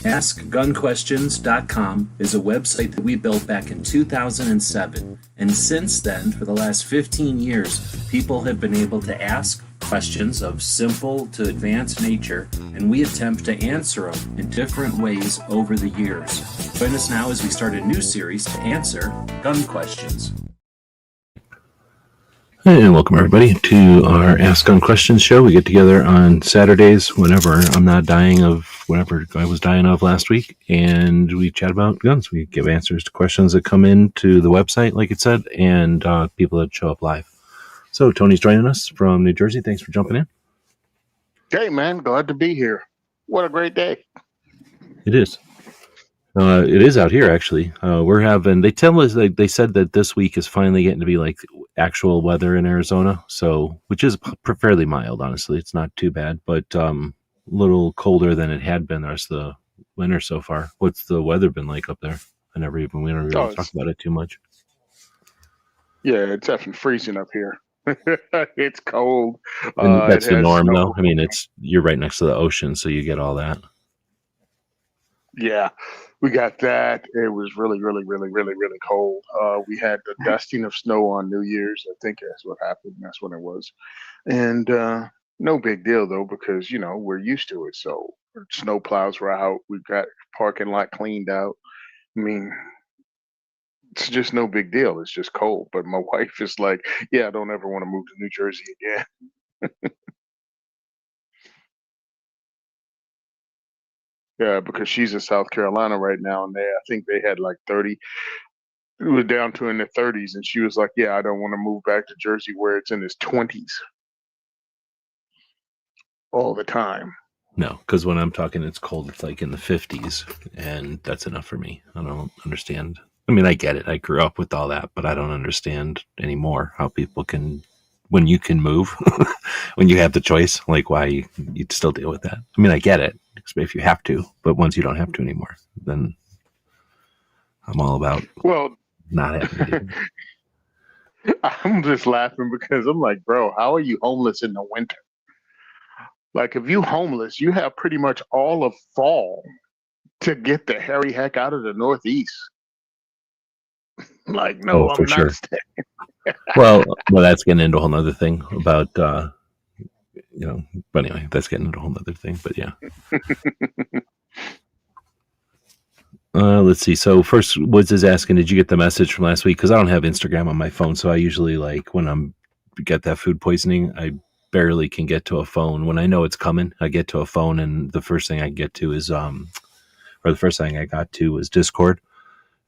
AskGunQuestions.com is a website that we built back in 2007, and since then, for the last 15 years, people have been able to ask questions of simple to advanced nature, and we attempt to answer them in different ways over the years. Join us now as we start a new series to answer gun questions. And welcome everybody to our Ask Gun Questions show. We get together on Saturdays whenever I'm not dying of whatever I was dying of last week, and we chat about guns. We give answers to questions that come in to the website, like it said, and people that show up live. So Tony's joining us from New Jersey. Thanks for jumping in. Hey man, glad to be here. What a great day. It is. It is out here, actually. We're having, they tell us, they said that this week is finally getting to be like actual weather in Arizona, so, which is fairly mild, honestly. It's not too bad, but a little colder than it had been the rest of the winter so far. What's the weather been like up there? We don't really talk about it too much. Yeah, it's effing freezing up here. It's cold. And that's the norm, though. I mean, you're right next to the ocean, so you get all that. Yeah, we got that. It was really cold. We had the dusting of snow on New Year's. I think that's what happened. That's when it was. And no big deal, though, because, you know, we're used to it. So snow plows were out. We got parking lot cleaned out. I mean, it's just no big deal. It's just cold. But my wife is like, yeah, I don't ever want to move to New Jersey again. Yeah, because she's in South Carolina right now, and I think they had like 30. It was down to in the 30s, and she was like, yeah, I don't want to move back to Jersey where it's in its 20s all the time. No, because when I'm talking it's cold, it's like in the 50s, and that's enough for me. I don't understand. I mean, I get it. I grew up with all that, but I don't understand anymore how people can, when you can move, when you have the choice, like why you'd still deal with that. I mean, I get it if you have to, but once you don't have to anymore, then I'm all about not having to. I'm just laughing because I'm like, bro, how are you homeless in the winter? Like, if you homeless, you have pretty much all of fall to get the hairy heck out of the Northeast. Like, no, I'm not sure. staying. well, that's getting into a whole nother thing about, but anyway, that's getting into a whole nother thing, but yeah. Let's see. So first, Woods is asking, did you get the message from last week? Because I don't have Instagram on my phone, so I usually, like, when get that food poisoning, I barely can get to a phone. When I know it's coming, I get to a phone, and the first thing I get to is, the first thing I got to was Discord.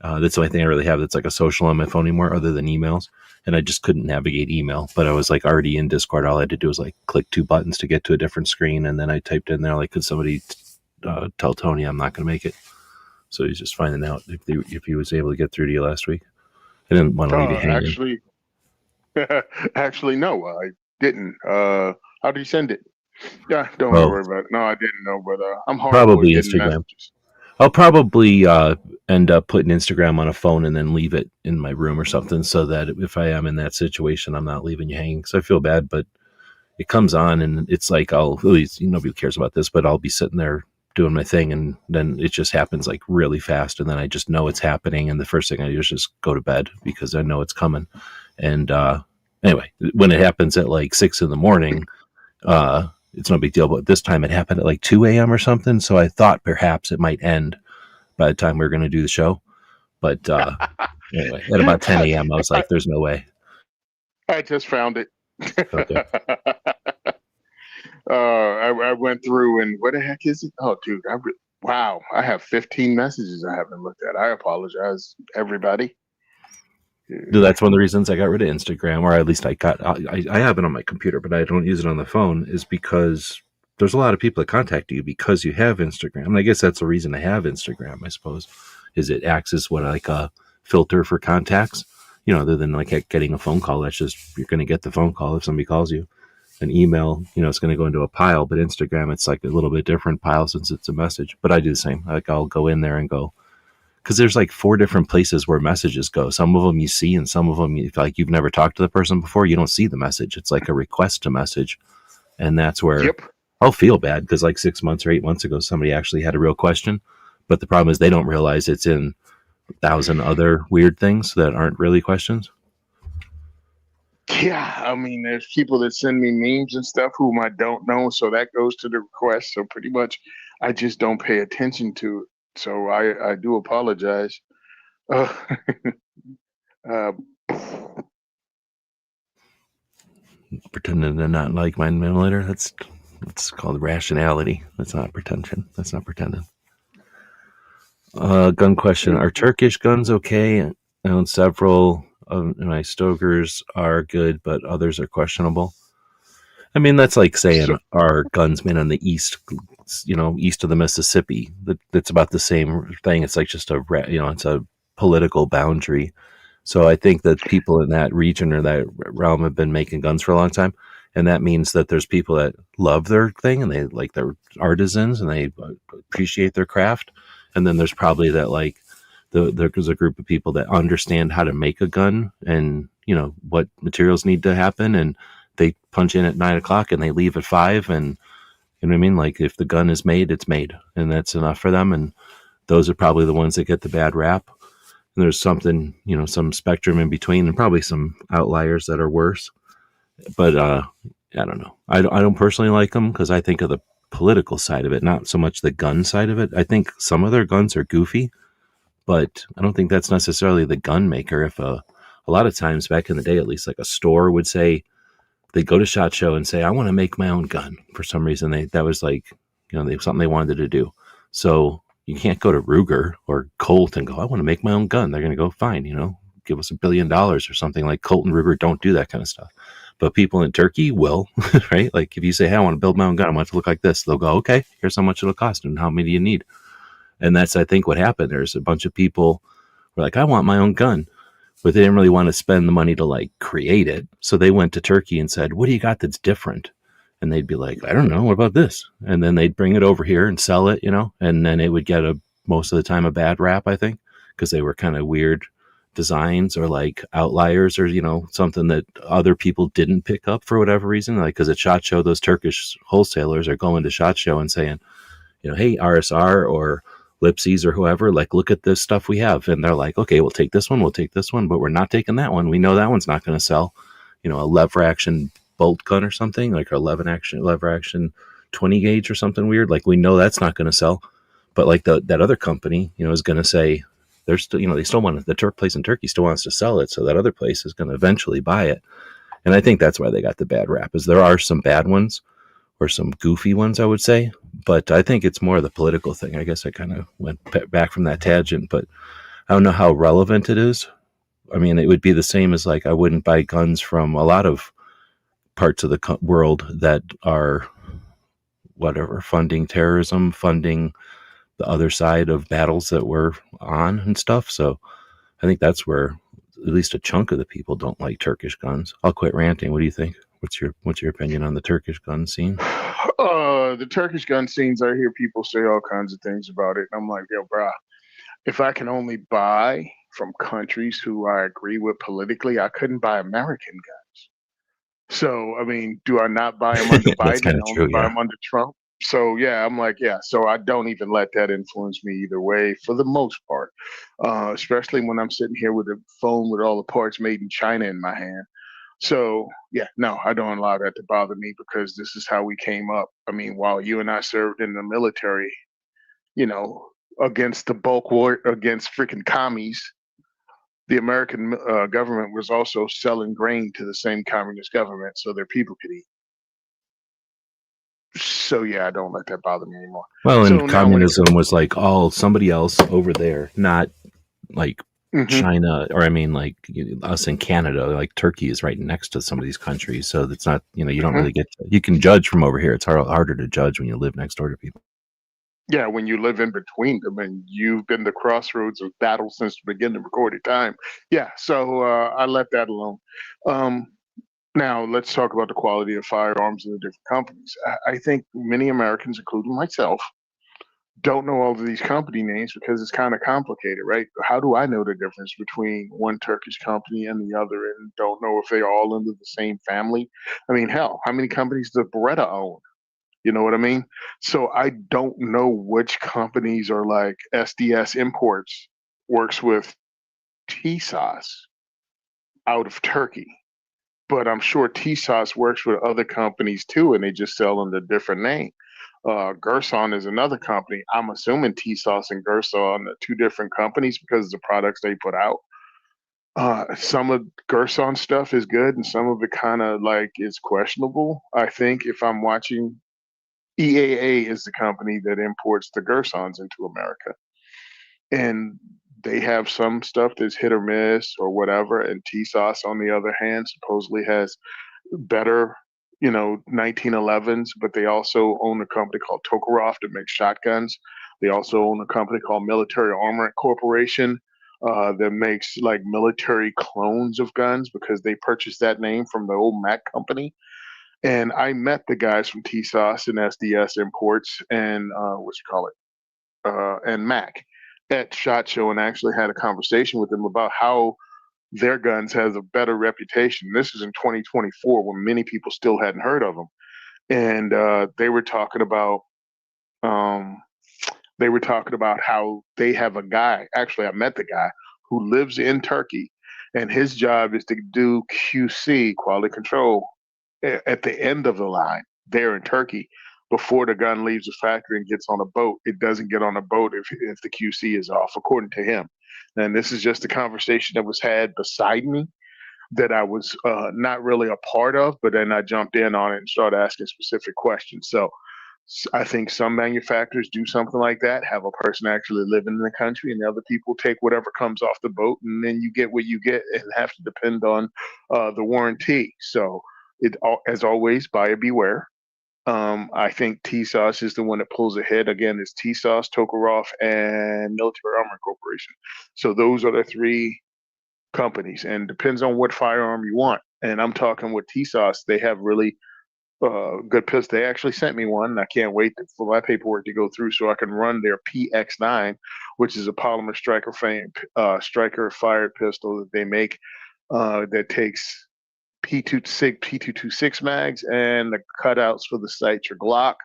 That's the only thing I really have that's like a social on my phone anymore, other than emails. And I just couldn't navigate email, but I was like already in Discord. All I had to do was like click 2 buttons to get to a different screen. And then I typed in there, like, could somebody tell Tony I'm not going to make it? So he's just finding out if he was able to get through to you last week. I didn't want to leave you hanging. Actually, no, I didn't. How did you send it? Yeah, don't worry about it. No, I didn't know, but I'm hard probably Instagram. Messages. I'll probably end up putting Instagram on a phone and then leave it in my room or something, so that if I am in that situation, I'm not leaving you hanging. Because I feel bad, but it comes on and it's like nobody cares about this, but I'll be sitting there doing my thing, and then it just happens like really fast, and then I just know it's happening, and the first thing I do is just go to bed because I know it's coming. And anyway, when it happens at like 6 a.m, it's no big deal, but this time it happened at like 2 a.m. or something, so I thought perhaps it might end by the time we were going to do the show. But anyway, at about 10 a.m., I was like, there's no way. I just found it. Okay. I went through, and what the heck is it? Oh, dude, wow, I have 15 messages I haven't looked at. I apologize, everybody. That's one of the reasons I got rid of Instagram, or at least I have it on my computer, but I don't use it on the phone, is because there's a lot of people that contact you because you have Instagram. And I guess that's the reason to have Instagram, I suppose, is it acts as like a filter for contacts, other than like getting a phone call. That's just, you're going to get the phone call if somebody calls you. An email, it's going to go into a pile, but Instagram, it's like a little bit different pile since it's a message. But I do the same. Like, I'll go in there and go, because there's like 4 different places where messages go. Some of them you see, and some of them, like, you've never talked to the person before, you don't see the message. It's like a request to message. And that's where I'll feel bad, because like 6 months or 8 months ago, somebody actually had a real question. But the problem is they don't realize it's in 1,000 other weird things that aren't really questions. Yeah, I mean, there's people that send me memes and stuff whom I don't know, so that goes to the request. So pretty much, I just don't pay attention to it. So I do apologize. Uh, uh, Pretending to not like my emulator, that's called rationality. That's not pretension. That's not pretending. Gun question: are Turkish guns okay? I own several. My Stogers are good, but others are questionable. I mean, that's like so saying are guns made on the east, east of the Mississippi. That's about the same thing. It's like just it's a political boundary. So I think that people in that region or that realm have been making guns for a long time, and that means that there's people that love their thing and they like their artisans and they appreciate their craft, and then there's probably that like there's a group of people that understand how to make a gun and what materials need to happen, and they punch in at 9 o'clock and they leave at 5, and you know what I mean. Like if the gun is made, it's made, and that's enough for them. And those are probably the ones that get the bad rap. And there's something, some spectrum in between, and probably some outliers that are worse. But I don't know. I don't personally like them because I think of the political side of it, not so much the gun side of it. I think some of their guns are goofy, but I don't think that's necessarily the gun maker. If a lot of times back in the day, at least, like a store would say they'd go to SHOT Show and say, "I want to make my own gun." For some reason, that was like something they wanted to do. So you can't go to Ruger or Colt and go, "I want to make my own gun." They're going to go, "Fine, give us $1 billion or something." Like Colt and Ruger don't do that kind of stuff. But people in Turkey will, right? Like if you say, "Hey, I want to build my own gun. I want it to look like this," they'll go, "Okay, here's how much it'll cost and how many do you need." And that's, I think, what happened. There's a bunch of people who were like, "I want my own gun," but they didn't really want to spend the money to like create it. So they went to Turkey and said, "What do you got that's different?" And they'd be like, "I don't know. What about this?" And then they'd bring it over here and sell it, and then it would get most of the time a bad rap, I think, because they were kind of weird designs or like outliers or, something that other people didn't pick up for whatever reason. Like, because at SHOT Show, those Turkish wholesalers are going to SHOT Show and saying, "Hey, RSR or Lipsies or whoever, like, look at this stuff we have." And they're like, "Okay, we'll take this one, but we're not taking that one. We know that one's not going to sell. A lever action bolt gun or something, like a lever action 20 gauge or something weird. Like, we know that's not going to sell. But like that other company, is going to say they're still, they still want the Turk place in Turkey still wants to sell it. So that other place is going to eventually buy it." And I think that's why they got the bad rap, is there are some bad ones or some goofy ones, I would say. But I think it's more the political thing. I guess I kind of went back from that tangent, but I don't know how relevant it is. I mean, it would be the same as like I wouldn't buy guns from a lot of parts of the world that are whatever funding terrorism, funding the other side of battles that we're on and stuff. So I think that's where at least a chunk of the people don't like Turkish guns. I'll quit ranting. What do you think? What's your opinion on the Turkish gun scene? the Turkish gun scenes, I hear people say all kinds of things about it. And I'm like, yo, bruh, if I can only buy from countries who I agree with politically, I couldn't buy American guns. So, I mean, do I not buy them under That's Biden kind and of only true. buy Yeah. them under Trump? So, yeah, I'm like, yeah. So I don't even let that influence me either way for the most part, especially when I'm sitting here with a phone with all the parts made in China in my hand. So, yeah, no, I don't allow that to bother me because this is how we came up. I mean, while you and I served in the military, you know, against the bulk war against freaking commies, the American government was also selling grain to the same communist government so their people could eat. So yeah, I don't let that bother me anymore. Well, and So now when it communism was like all somebody else over there, not like mhm, China, or I mean, like us in Canada. Like Turkey is right next to some of these countries, so it's not, you don't mhm. really you can judge from over here. It's harder to judge when you live next door to people. Yeah, when you live in between them and you've been the crossroads of battle since the beginning of recorded time. Yeah, so I let that alone. Um, Now let's talk about the quality of firearms in the different companies. I think many Americans, including myself, don't know all of these company names because it's kind of complicated, right? How do I know the difference between one Turkish company and the other and don't know if they're all under the same family? I mean, hell, how many companies does Beretta own? You know what I mean? So I don't know which companies are like SDS Imports works with TSOS out of Turkey, but I'm sure TSOS works with other companies too, and they just sell under a different name. Gerson is another company. I'm assuming TSOS and Gerson are two different companies because of the products they put out. Some of Gerson stuff is good, and some of it kind of like is questionable. I think if I'm watching, EAA is the company that imports the Gersons into America, and they have some stuff that's hit or miss or whatever. And TSOS, on the other hand, supposedly has better, 1911s, but they also own a company called Tokarev that makes shotguns. They also own a company called Military Armament Corporation that makes like military clones of guns because they purchased that name from the old Mac company. And I met the guys from TSOS and SDS Imports and and Mac at SHOT Show, and actually had a conversation with them about how their guns has a better reputation. This is in 2024 when many people still hadn't heard of them, and um, they were talking about how they have a guy. Actually, I met the guy who lives in Turkey, and his job is to do QC, quality control, at the end of the line there in Turkey before the gun leaves the factory and gets on a boat. It doesn't get on a boat if the QC is off, according to him. And this is just a conversation that was had beside me that I was not really a part of, but then I jumped in on it and started asking specific questions. So I think some manufacturers do something like that, have a person actually living in the country, and the other people take whatever comes off the boat, and then you get what you get and have to depend on the warranty. So as always, buyer beware. I think TSOS is the one that pulls ahead. Again, it's TSOS, Tokarev, and Military Armor Corporation. So those are the three companies, and depends on what firearm you want. And I'm talking with TSOS, they have really good pistols. They actually sent me one. And I can't wait for my paperwork to go through so I can run their PX9, which is a polymer striker fired pistol that they make that takes P226 mags and the cutouts for the sights or Glock.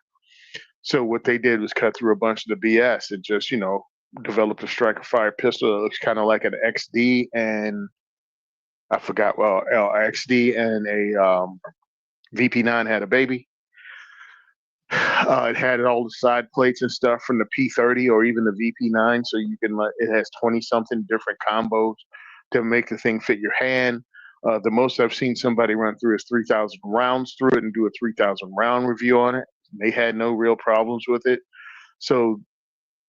So what they did was cut through a bunch of the BS and just, developed a striker fire pistol that looks kind of like an XD and I forgot, XD and a VP9 had a baby. It had all the side plates and stuff from the P30 or even the VP9, so you can. It has 20-something different combos to make the thing fit your hand. The most I've seen somebody run through is 3,000 rounds through it and do a 3,000 round review on it. They had no real problems with it. So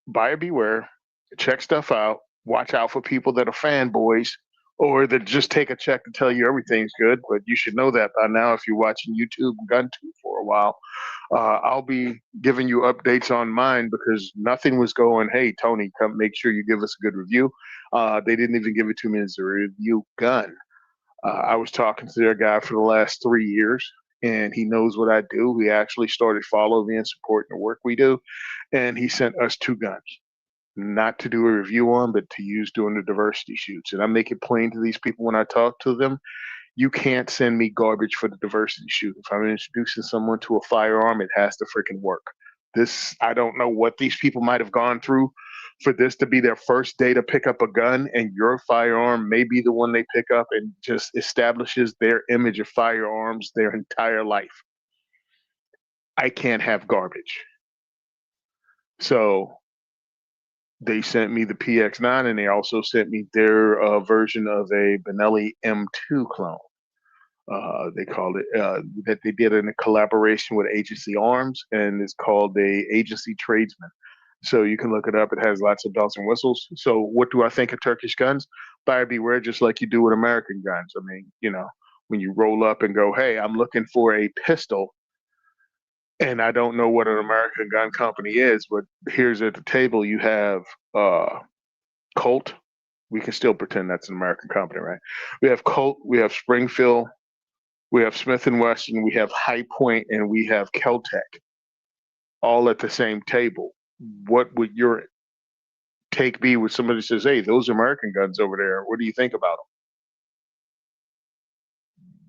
buyer beware, check stuff out, watch out for people that are fanboys or that just take a check to tell you everything's good. But you should know that by now if you're watching YouTube and GunTube for a while. I'll be giving you updates on mine because nothing was going, hey, Tony, come make sure you give us a good review. They didn't even give it to me as a review gun. I was talking to their guy for the last 3 years, and he knows what I do. He actually started following me and supporting the work we do, and he sent us 2 guns, not to do a review on, but to use during the diversity shoots. And I make it plain to these people when I talk to them, you can't send me garbage for the diversity shoot. If I'm introducing someone to a firearm, it has to freaking work. I don't know what these people might have gone through for this to be their first day to pick up a gun, and your firearm may be the one they pick up and just establishes their image of firearms their entire life. I can't have garbage. So they sent me the PX9, and they also sent me their version of a Benelli M2 clone. They called it that they did in a collaboration with Agency Arms, and it's called the Agency Tradesman. So you can look it up. It has lots of bells and whistles. So what do I think of Turkish guns? Buyer beware, just like you do with American guns. I mean, when you roll up and go, hey, I'm looking for a pistol, and I don't know what an American gun company is, but here's at the table you have Colt. We can still pretend that's an American company, right? We have Colt, we have Springfield, we have Smith & Wesson, we have High Point, and we have Kel-Tec, all at the same table. What would your take be when somebody says, hey, those American guns over there, what do you think about them?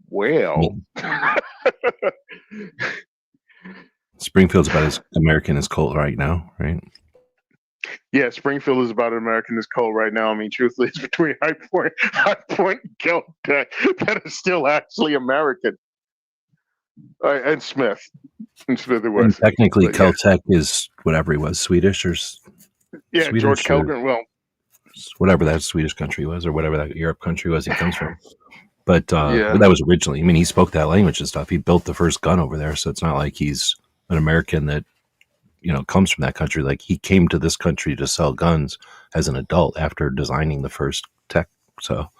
Well, Springfield's about as American as Colt right now, right? Yeah, Springfield is about as American as Cole right now. I mean, truthfully, it's between High Point, and Caltech that is still actually American. And Smith, it And was. technically, But yeah, Caltech is whatever he was, Swedish or yeah, George Swedish or Kelgren. Well, whatever that Swedish country was, or whatever that Europe country was he comes from. But yeah, that was originally. I mean, he spoke that language and stuff. He built the first gun over there, so it's not like he's an American that comes from that country. Like he came to this country to sell guns as an adult after designing the first tech. So,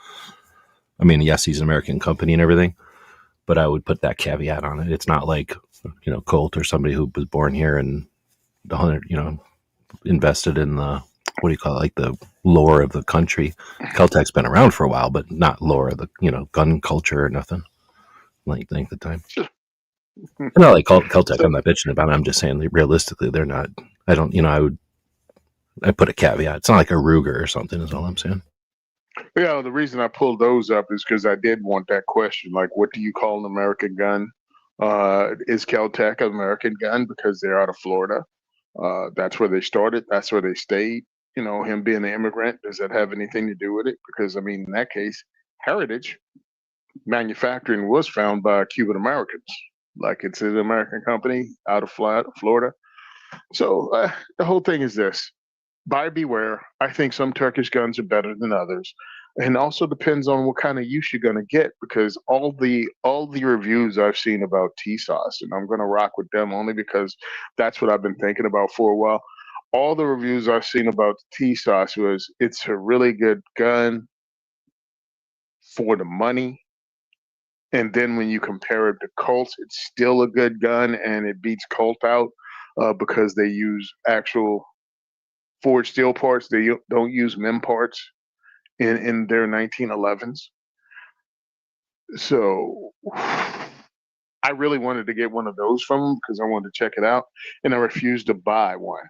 I mean, yes, he's an American company and everything, but I would put that caveat on it. It's not like Colt or somebody who was born here and the hundred, invested in the what do you call it, like the lore of the country. Caltech's been around for a while, but not lore of the gun culture or nothing like the time. Not like Caltech. so I'm not bitching about it. I'm just saying that realistically, they're not. I don't. I put a caveat. It's not like a Ruger or something. Is all I'm saying. yeah, the reason I pulled those up is because I did want that question. Like, what do you call an American gun? Is Caltech an American gun because they're out of Florida? That's where they started. That's where they stayed. Him being an immigrant, does that have anything to do with it? Because I mean, in that case, Heritage Manufacturing was found by Cuban Americans. Like it's an American company out of Florida. So the whole thing is this: buyer beware. I think some Turkish guns are better than others, and also depends on what kind of use you're gonna get. Because all the reviews I've seen about T-Sauce, and I'm gonna rock with them only because that's what I've been thinking about for a while. All the reviews I've seen about T-Sauce was it's a really good gun for the money. And then when you compare it to Colt, it's still a good gun and it beats Colt out because they use actual forged steel parts. They don't use MIM parts in their 1911s. So I really wanted to get one of those from them because I wanted to check it out, and I refused to buy one.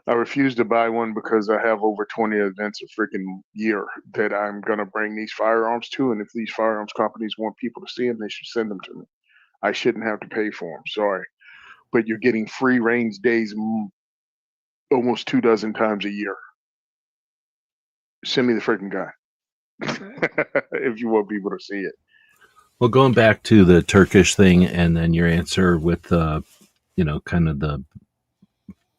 I refused to buy one because I have over 20 events a freaking year that I'm going to bring these firearms to. And if these firearms companies want people to see them, they should send them to me. I shouldn't have to pay for them. Sorry. But you're getting free range days almost 2 dozen times a year. Send me the freaking gun if you want people to see it. Well, going back to the Turkish thing, and then your answer with kind of the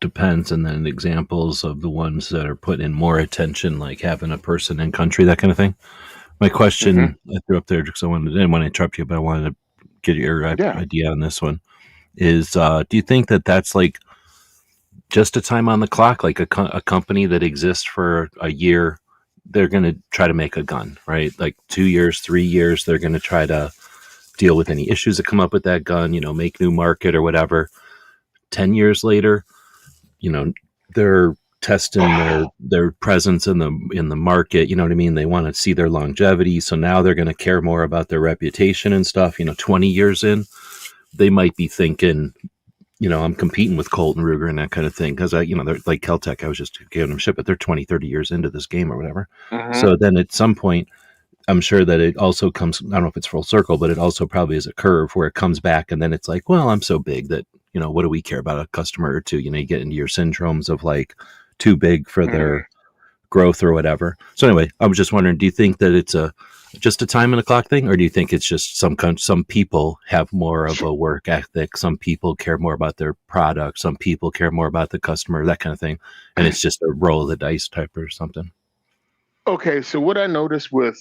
depends, and then examples of the ones that are put in more attention, like having a person in country, that kind of thing. My question I threw up there because didn't want to interrupt you, but I wanted to get your Yeah. idea on this one. Is do you think that that's like just a time on the clock, like a company that exists for a year? They're going to try to make a gun, right? Like 2 years, 3 years, they're going to try to deal with any issues that come up with that gun, make new market or whatever. 10 years later, they're testing their presence in the market. You know what I mean? They want to see their longevity. So now they're going to care more about their reputation and stuff. 20 years in, they might be thinking, I'm competing with Colt and Ruger and that kind of thing. Cause they're like Caltech. I was just giving them shit, but they're 20, 30 years into this game or whatever. So then at some point, I'm sure that it also comes, I don't know if it's full circle, but it also probably is a curve where it comes back and then it's like, well, I'm so big that, what do we care about a customer or two? You get into your syndromes of like too big for their growth or whatever. So anyway, I was just wondering, do you think that it's just a time and a clock thing, or do you think it's just some people have more of a work ethic, some people care more about their product, some people care more about the customer, that kind of thing, and it's just a roll of the dice type or something? Okay, so what I noticed with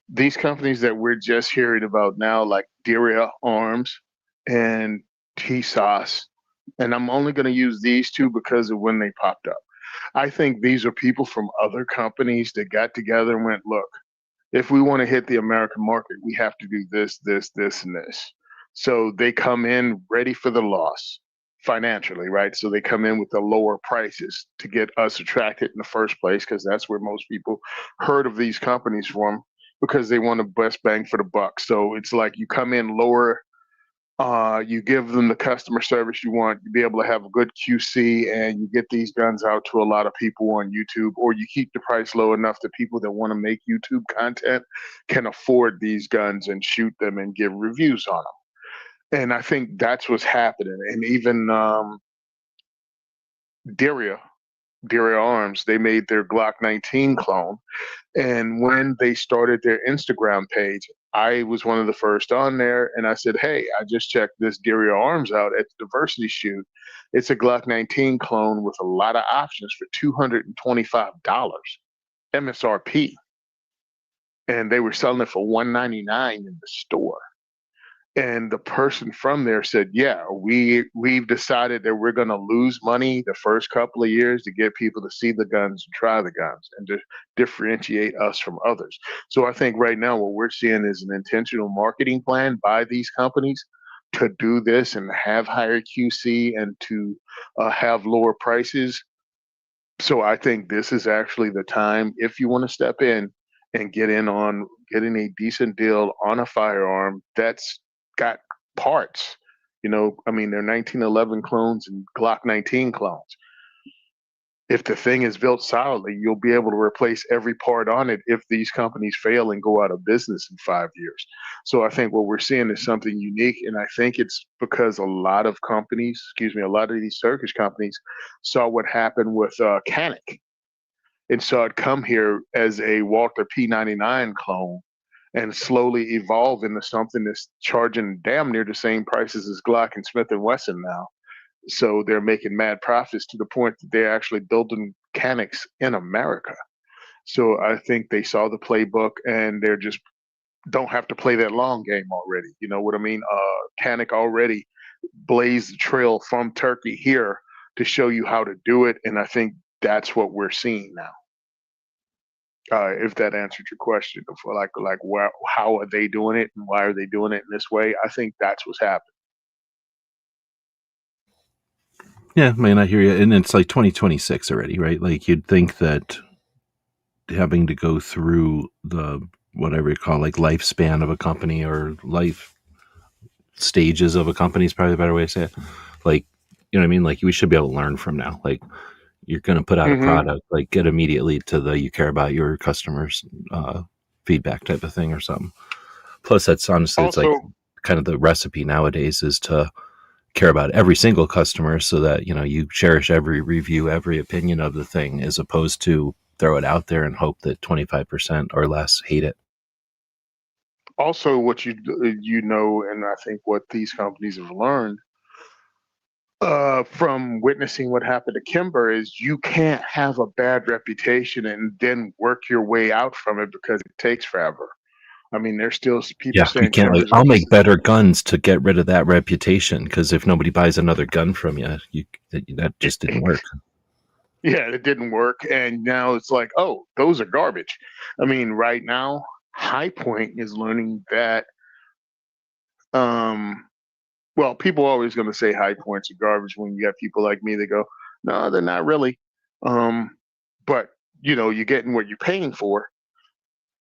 these companies that we're just hearing about now, like Diria Arms and TSOS, and I'm only going to use these two because of when they popped up. I think these are people from other companies that got together and went, look, if we want to hit the American market, we have to do this, this, this, and this. So they come in ready for the loss financially, right? So they come in with the lower prices to get us attracted in the first place, because that's where most people heard of these companies from, because they want the best bang for the buck. So it's like you come in lower, you give them the customer service you want, you be able to have a good QC, and you get these guns out to a lot of people on YouTube, or you keep the price low enough that people that want to make YouTube content can afford these guns and shoot them and give reviews on them. And I think that's what's happening. And even Daria, Daria Arms, they made their Glock 19 clone. And when they started their Instagram page, I was one of the first on there, and I said, "Hey, I just checked this Daria Arms out at the diversity shoot. It's a Glock 19 clone with a lot of options for $225 MSRP, and they were selling it for $199 in the store." And the person from there said, "Yeah, we've decided that we're going to lose money the first couple of years to get people to see the guns and try the guns and to differentiate us from others." So I think right now what we're seeing is an intentional marketing plan by these companies to do this and have higher QC and to have lower prices. So I think this is actually the time if you want to step in and get in on getting a decent deal on a firearm that's got parts. I mean, they're 1911 clones and Glock 19 clones. If the thing is built solidly, you'll be able to replace every part on it if these companies fail and go out of business in 5 years. So I think what we're seeing is something unique. And I think it's because a lot of companies, excuse me, a lot of these Turkish companies saw what happened with Canik and saw it come here as a Walther P99 clone and slowly evolve into something that's charging damn near the same prices as Glock and Smith and Wesson now. So they're making mad profits to the point that they're actually building Canics in America. So I think they saw the playbook and they're just don't have to play that long game already. You know what I mean? Canic already blazed the trail from Turkey here to show you how to do it, and I think that's what we're seeing now. If that answered your question of how are they doing it and why are they doing it in this way, I think that's what's happening. Yeah, man, I hear you. And it's like 2026 already, right? Like you'd think that having to go through the whatever you call like lifespan of a company or life stages of a company is probably a better way to say it. Like, you know what I mean? Like we should be able to learn from now. Like you're going to put out a Hmm. product, like get immediately to the you care about your customers feedback type of thing or something. Plus, that's honestly, it's like Also, kind of the recipe nowadays is to care about every single customer so that you cherish every review, every opinion of the thing, as opposed to throw it out there and hope that 25% or less hate it. what and I think what these companies have learned from witnessing what happened to Kimber is you can't have a bad reputation and then work your way out from it because it takes forever. I mean, there's still people Yeah, you saying can't like Kimber's I'll a make better guns to get rid of that reputation because if nobody buys another gun from you, that just didn't work. yeah, it didn't work, and now it's like, oh, those are garbage. I mean, right now, High Point is learning that. Um, well, people are always going to say High Points are garbage when you got people like me that go, no, they're not really. Um, but you're getting what you're paying for,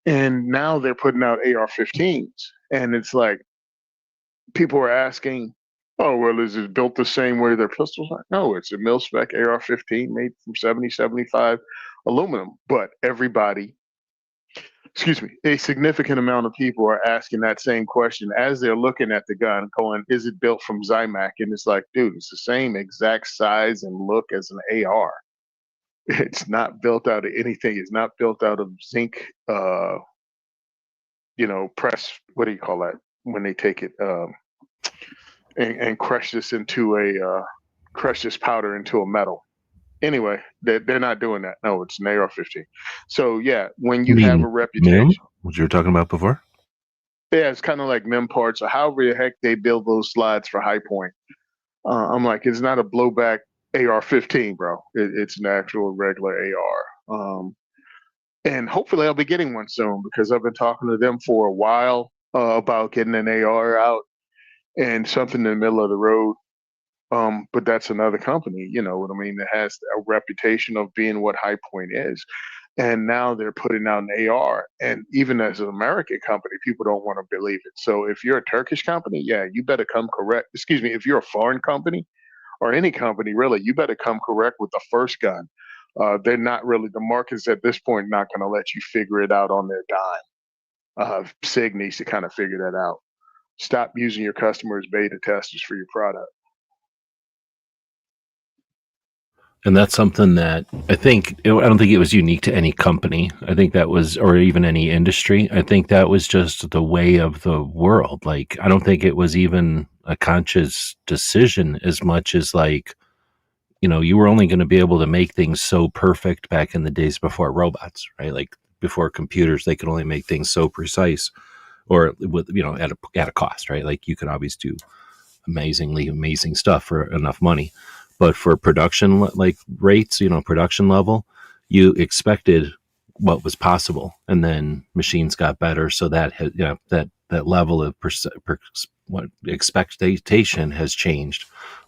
and now they're putting out AR-15s, and it's like people are asking, oh, well, is it built the same way their pistols are? No, it's a mil spec AR-15 made from 70-75 aluminum. But everybody, excuse me, a significant amount of people are asking that same question as they're looking at the gun, going, is it built from Zymac? And it's like, dude, it's the same exact size and look as an AR. It's not built out of anything. It's not built out of zinc, press, what do you call that? When they take it, and crush this powder into a metal. Anyway, they're not doing that. No, it's an AR-15. So yeah, when You you have a mean MIM, reputation, what you were talking about before? yeah, it's kind of like mem parts or however the heck they build those slides for High Point. I'm like, it's not a blowback AR-15, bro. It's an actual regular AR. And hopefully I'll be getting one soon because I've been talking to them for a while about getting an AR out and something in the middle of the road. But that's another company, you know what I mean, that has a reputation of being what High Point is. And now they're putting out an AR. And even as an American company, people don't want to believe it. So if you're a Turkish company, yeah, you better come correct. Excuse me, if you're a foreign company or any company, really, you better come correct with the first gun. They're not really, the market's at this point not going to let you figure it out on their dime. SIG needs to kind of figure that out. Stop using your customers as beta testers for your product. And that's something that I don't think it was unique to any company. I think that was, or even any industry. I think that was just the way of the world. Like, I don't think it was even a conscious decision as much as like, you were only going to be able to make things so perfect back in the days before robots, right? Like before computers, they could only make things so precise or with, at a cost, right? Like you could always do amazing stuff for enough money. But for production like rates, production level, you expected what was possible, and then machines got better, so that that level of what expectation has changed.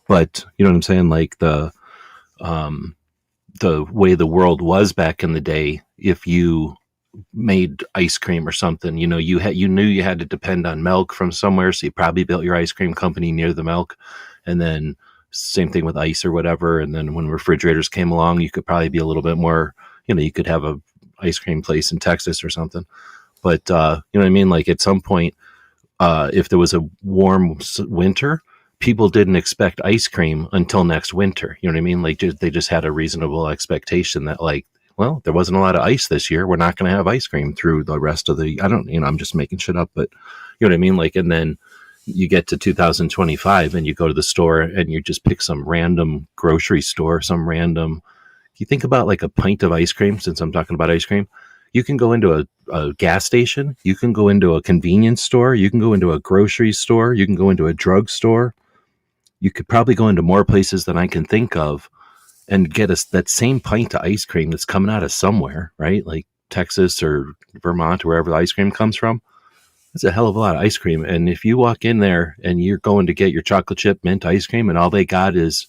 But you know what I'm saying, like the way the world was back in the day, if you made ice cream or something, you knew you had to depend on milk from somewhere, so you probably built your ice cream company near the milk. And then same thing with ice or whatever. And then when refrigerators came along, you could probably be a little bit more, you could have a ice cream place in Texas or something. But you know what I mean? Like at some point, if there was a warm winter, people didn't expect ice cream until next winter. You know what I mean? Like they just had a reasonable expectation that like, well, there wasn't a lot of ice this year, we're not going to have ice cream through the rest of the, I don't, I'm just making shit up, but you know what I mean? Like, and then you get to 2025 and you go to the store and you just pick some random grocery store, you think about like a pint of ice cream, since I'm talking about ice cream, you can go into a gas station, you can go into a convenience store, you can go into a grocery store, you can go into a drug store. You could probably go into more places than I can think of and get that same pint of ice cream that's coming out of somewhere, right? Like Texas or Vermont, or wherever the ice cream comes from. That's a hell of a lot of ice cream. And if you walk in there and you're going to get your chocolate chip mint ice cream and all they got is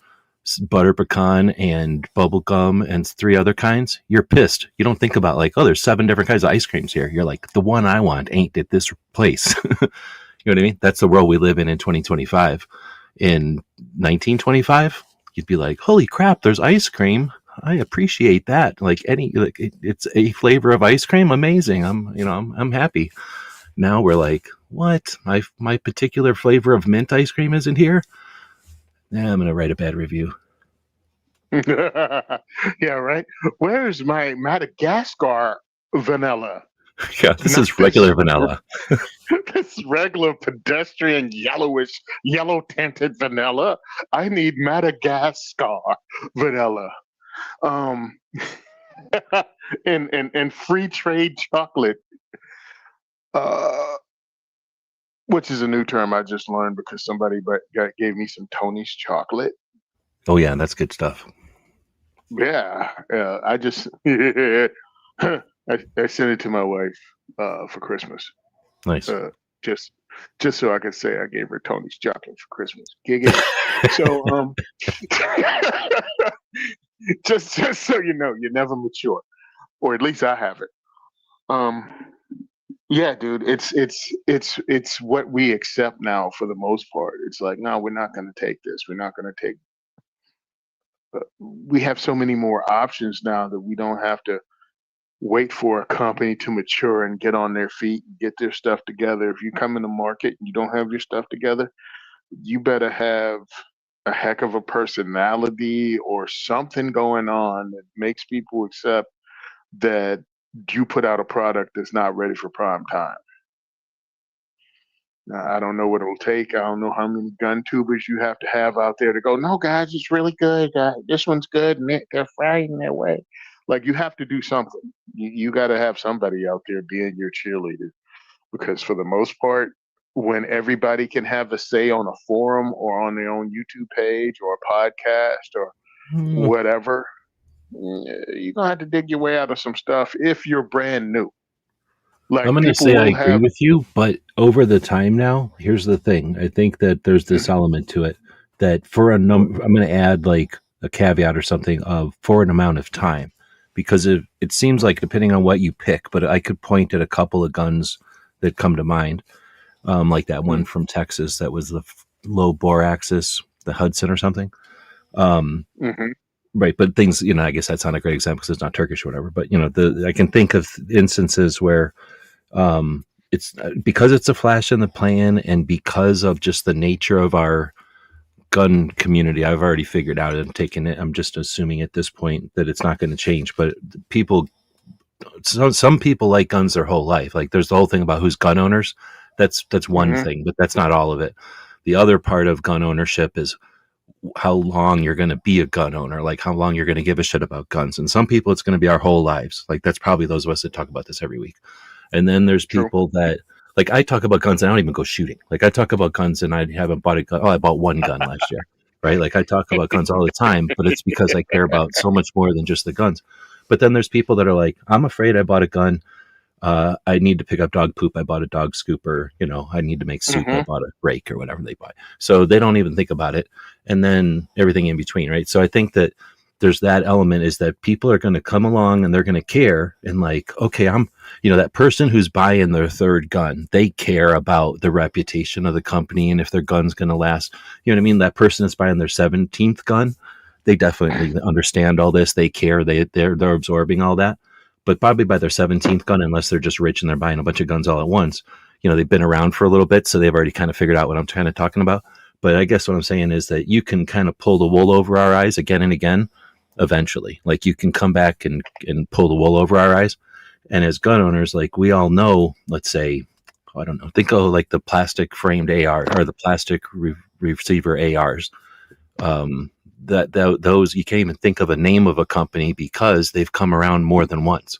butter pecan and bubble gum and 3 other kinds, you're pissed. You don't think about like, oh, there's 7 different kinds of ice creams here. You're like, the one I want ain't at this place. You know what I mean? That's the world we live in 2025. In 1925, you'd be like, holy crap, there's ice cream. I appreciate that. Like it's a flavor of ice cream. Amazing. I'm happy. Now we're like, what? My particular flavor of mint ice cream isn't here? Yeah, I'm going to write a bad review. Yeah, right. Where's my Madagascar vanilla? Yeah, this is regular vanilla. This regular pedestrian yellow tinted vanilla. I need Madagascar vanilla. And free trade chocolate, which is a new term I just learned because somebody gave me some Tony's chocolate. Oh yeah, that's good stuff. Yeah, I just I sent it to my wife for Christmas. Nice. Just so I could say I gave her Tony's chocolate for Christmas. Giggity. So just so you know, you never mature, or at least I haven't. Yeah, dude, it's what we accept now for the most part. It's like, no, we're not going to take this. We're not going to take. We have so many more options now that we don't have to wait for a company to mature and get on their feet and get their stuff together. If you come in the market and you don't have your stuff together, you better have a heck of a personality or something going on that makes people accept that you put out a product that's not ready for prime time. Now, I don't know what it'll take. I don't know how many gun tubers you have to have out there to go, no, guys, it's really good. This one's good. And they're frying their way. Like, you have to do something. You got to have somebody out there being your cheerleader. Because for the most part, when everybody can have a say on a forum or on their own YouTube page or a podcast or whatever, you're going to have to dig your way out of some stuff if you're brand new. Like, I'm going to say I agree with you, but over the time now, here's the thing. I think that there's this element to it that for a number, I'm going to add like a caveat or something of for an amount of time, because it seems like depending on what you pick, but I could point at a couple of guns that come to mind, like that one from Texas that was the low bore axis, the Hudson or something. Right, but things, I guess that's not a great example because it's not Turkish or whatever. But I can think of instances where it's because it's a flash in the pan, and because of just the nature of our gun community, I've already figured out and taken it. I'm just assuming at this point that it's not going to change. But people, some people like guns their whole life. Like there's the whole thing about who's gun owners. That's one Hmm. thing, but that's not all of it. The other part of gun ownership is how long you're going to be a gun owner, like how long you're going to give a shit about guns. And some people, it's going to be our whole lives. Like that's probably those of us that talk about this every week. And then there's True. people that, like, I talk about guns and I don't even go shooting. Like I talk about guns and I haven't bought a gun. Oh, I bought one gun last year, right? Like I talk about guns all the time, but it's because I care about so much more than just the guns. But then there's people that are like, I'm afraid I bought a gun. I need to pick up dog poop. I bought a dog scooper. You know, I need to make soup. I Hmm. bought a rake or whatever they buy. So they don't even think about it. And then everything in between, right? So I think that there's that element is that people are going to come along and they're going to care. And like, okay, that person who's buying their third gun, they care about the reputation of the company and if their gun's going to last. You know what I mean? That person that's buying their 17th gun, they definitely understand all this. They care. They're absorbing all that. But probably by their 17th gun, unless they're just rich and they're buying a bunch of guns all at once, they've been around for a little bit, so they've already kind of figured out what I'm kind of talking about. But I guess what I'm saying is that you can kind of pull the wool over our eyes again and again eventually. Like you can come back and pull the wool over our eyes. And as gun owners, like we all know, let's say, I don't know, think of like the plastic framed AR or the plastic receiver ARs. Those you can't even think of a name of a company because they've come around more than once.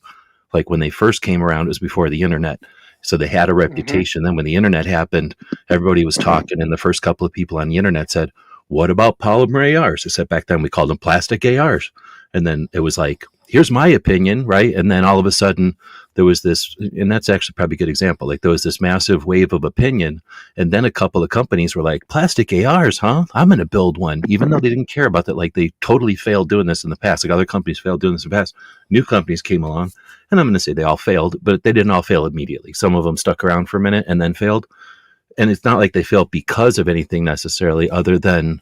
Like when they first came around, it was before the internet, so they had a Hmm. reputation. Then when the internet happened, everybody was talking, and the first couple of people on the internet said, "What about polymer ARs?" Except back then we called them plastic ARs, and then it was like, "Here's my opinion," right? And then all of a sudden there was this, and that's actually probably a good example. Like there was this massive wave of opinion, and then a couple of companies were like, "Plastic ARs, huh? I'm going to build one," even though they didn't care about that. Like they totally failed doing this in the past. Like other companies failed doing this in the past. New companies came along, and I'm going to say they all failed, but they didn't all fail immediately. Some of them stuck around for a minute and then failed. And it's not like they failed because of anything necessarily, other than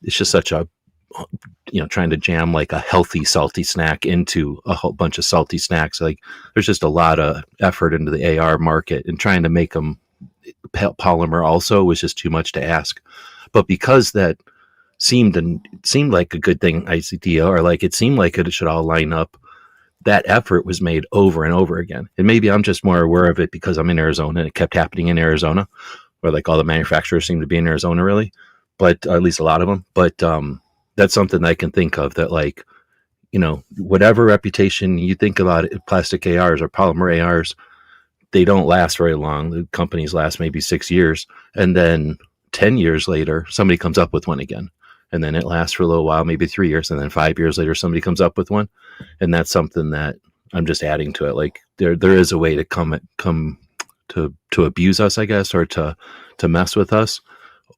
it's just such a, trying to jam like a healthy salty snack into a whole bunch of salty snacks. Like there's just a lot of effort into the AR market, and trying to make them polymer also was just too much to ask. But because that seemed like a good thing idea, or like it seemed like it should all line up, that effort was made over and over again. And maybe I'm just more aware of it because I'm in Arizona and it kept happening in Arizona, where like all the manufacturers seem to be in Arizona really, but at least a lot of them. But that's something that I can think of, that like, whatever reputation you think about it, plastic ARs or polymer ARs, they don't last very long. The companies last maybe 6 years. And then 10 years later, somebody comes up with one again. And then it lasts for a little while, maybe 3 years. And then 5 years later, somebody comes up with one. And that's something that I'm just adding to it. Like there is a way to come to abuse us, I guess, or to mess with us.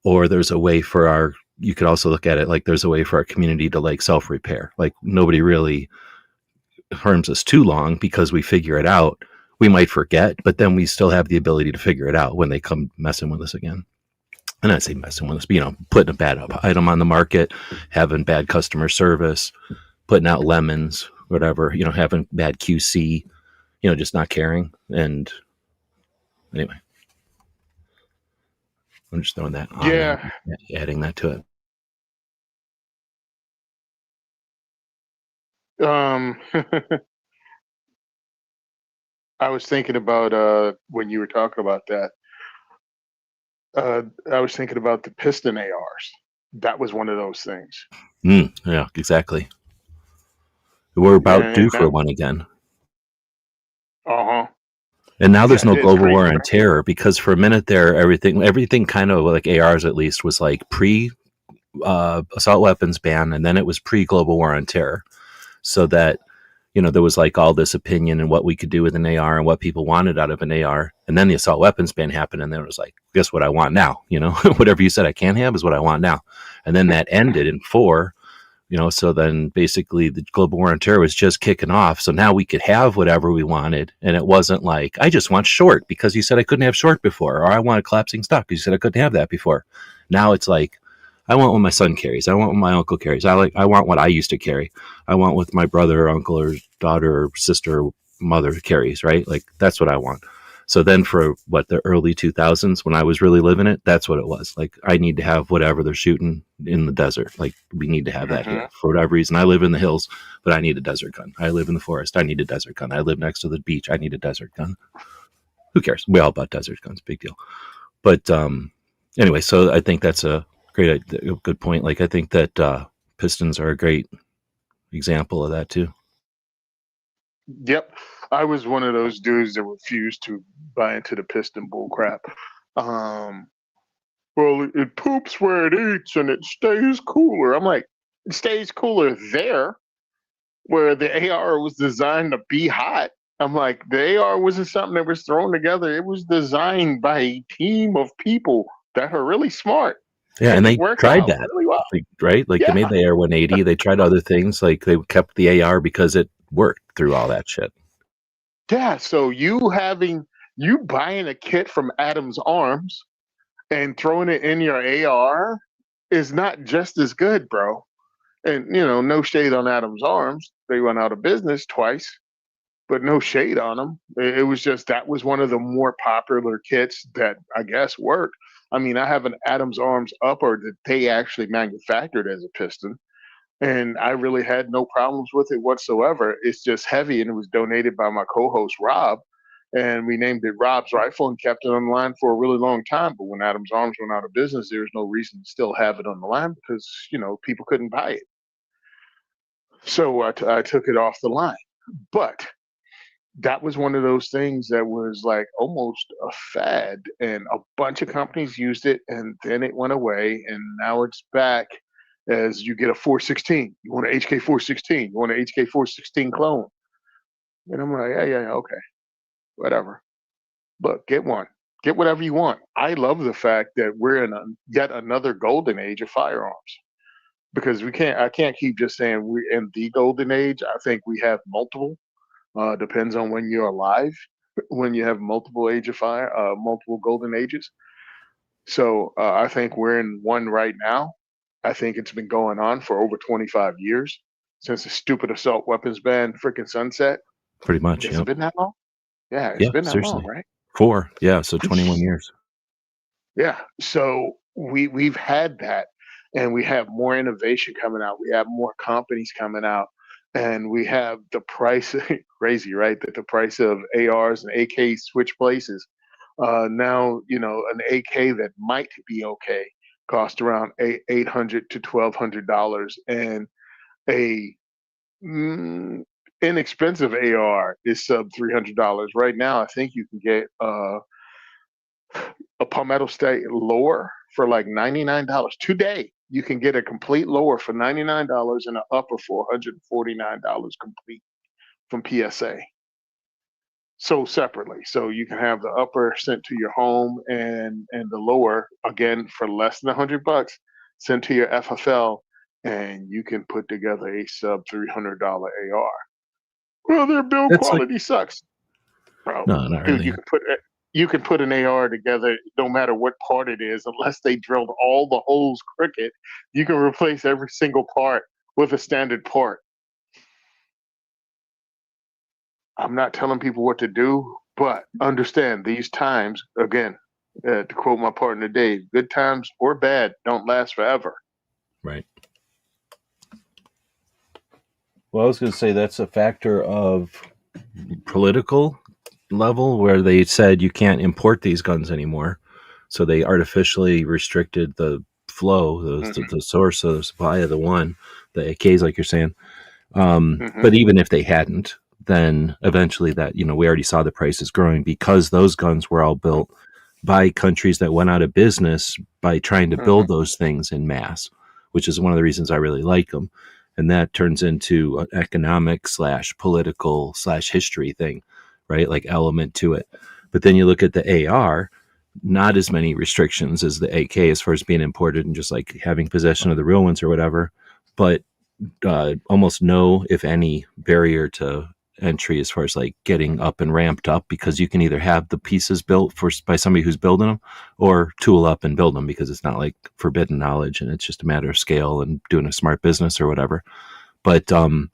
Or there's a way for you could also look at it like there's a way for our community to like self-repair. Like nobody really harms us too long because we figure it out. We might forget, but then we still have the ability to figure it out when they come messing with us again. And I say messing with us, but, putting a bad item on the market, having bad customer service, putting out lemons, whatever, having bad QC, just not caring. And anyway, I'm just throwing that on there, Yeah. adding that to it. Um, I was thinking about when you were talking about that. I was thinking about the piston ARs. That was one of those things. Yeah, exactly. We're about due And for that, one again. uh-huh. And now there's Yeah, no it's global war crazy, on right? terror, because for a minute there, everything kind of like ARs at least was like pre assault weapons ban, and then it was pre global war on terror. So that there was like all this opinion and what we could do with an AR and what people wanted out of an AR, and then the assault weapons ban happened, and then it was like, guess what I want now? Whatever you said I can't have is what I want now. And then that ended in 4. So then basically the global war on terror was just kicking off. So now we could have whatever we wanted. And it wasn't like, I just want short because you said I couldn't have short before, or I want a collapsing stock because you said I couldn't have that before. Now it's like, I want what my son carries. I want what my uncle carries. I want what I used to carry. I want what my brother or uncle or daughter or sister or mother carries, right? Like that's what I want. So then for the early 2000s, when I was really living it, that's what it was. Like, I need to have whatever they're shooting in the desert. Like, we need to have that Mm-hmm. here for whatever reason. I live in the hills, but I need a desert gun. I live in the forest. I need a desert gun. I live next to the beach. I need a desert gun. Who cares? We all bought desert guns. Big deal. But anyway, so I think that's a good point. Like, I think that pistons are a great example of that too. Yep. I was one of those dudes that refused to buy into the piston bull crap. Well, it poops where it eats and it stays cooler. I'm like, it stays cooler there where the AR was designed to be hot. I'm like, the AR wasn't something that was thrown together. It was designed by a team of people that are really smart. Yeah, and they worked tried out that, really well. like, right? Like, Yeah. they made the Air 180. They tried other things. Like, they kept the AR because it worked through all that shit. Yeah. So you buying a kit from Adam's Arms and throwing it in your AR is not just as good, bro. And no shade on Adam's Arms. They went out of business twice, but no shade on them. It was just that was one of the more popular kits that I guess worked. I mean, I have an Adam's Arms upper that they actually manufactured as a piston, and I really had no problems with it whatsoever. It's just heavy, and it was donated by my co-host Rob, and we named it Rob's Rifle and kept it on the line for a really long time. But when Adam's Arms went out of business, there was no reason to still have it on the line because people couldn't buy it. So I took it off the line, but that was one of those things that was like almost a fad, and a bunch of companies used it, and then it went away, and now it's back as you get a 416. You want an HK 416. You want an HK 416 clone. And I'm like, yeah, okay, whatever. But get one. Get whatever you want. I love the fact that we're in yet another golden age of firearms because I can't keep just saying we're in the golden age. I think we have multiple. Depends on when you're alive, when you have multiple multiple golden ages. So I think we're in one right now. I think it's been going on for over 25 years since the stupid assault weapons ban freaking sunset. Pretty much, Has yeah. it been that long? Yeah, it's Yeah, been that seriously. long, right? 4, yeah, so 21 years. Yeah. So we've had that, and we have more innovation coming out. We have more companies coming out, and we have the price crazy, right? That the price of ARs and AKs switch places. Now an AK that might be okay cost around $800 to $1,200, and a inexpensive AR is sub $300 right now. I think you can get a Palmetto State lower for like $99 today. You can get a complete lower for $99 and an upper for $149 complete from PSA. Sold separately, so you can have the upper sent to your home and the lower again for less than $100 sent to your FFL, and you can put together a sub $300 AR. Well, their build It's like, quality sucks, bro. no, not Dude, really. you can put an AR together no matter what part it is, unless they drilled all the holes crooked. You can replace every single part with a standard part. I'm not telling people what to do, but understand these times, again, to quote my partner Dave, good times or bad don't last forever. Right. Well, I was going to say that's a factor of political level where they said you can't import these guns anymore. So they artificially restricted the flow, the source of the supply of the AKs, like you're saying. But even if they hadn't, then eventually that, we already saw the prices growing because those guns were all built by countries that went out of business by trying to build those things in mass, which is one of the reasons I really like them. And that turns into an economic / political / history thing, right? Like element to it. But then you look at the AR, not as many restrictions as the AK as far as being imported and just like having possession of the real ones or whatever. But almost no, if any, barrier to entry as far as like getting up and ramped up, because you can either have the pieces built by somebody who's building them or tool up and build them, because it's not like forbidden knowledge and it's just a matter of scale and doing a smart business or whatever. But you know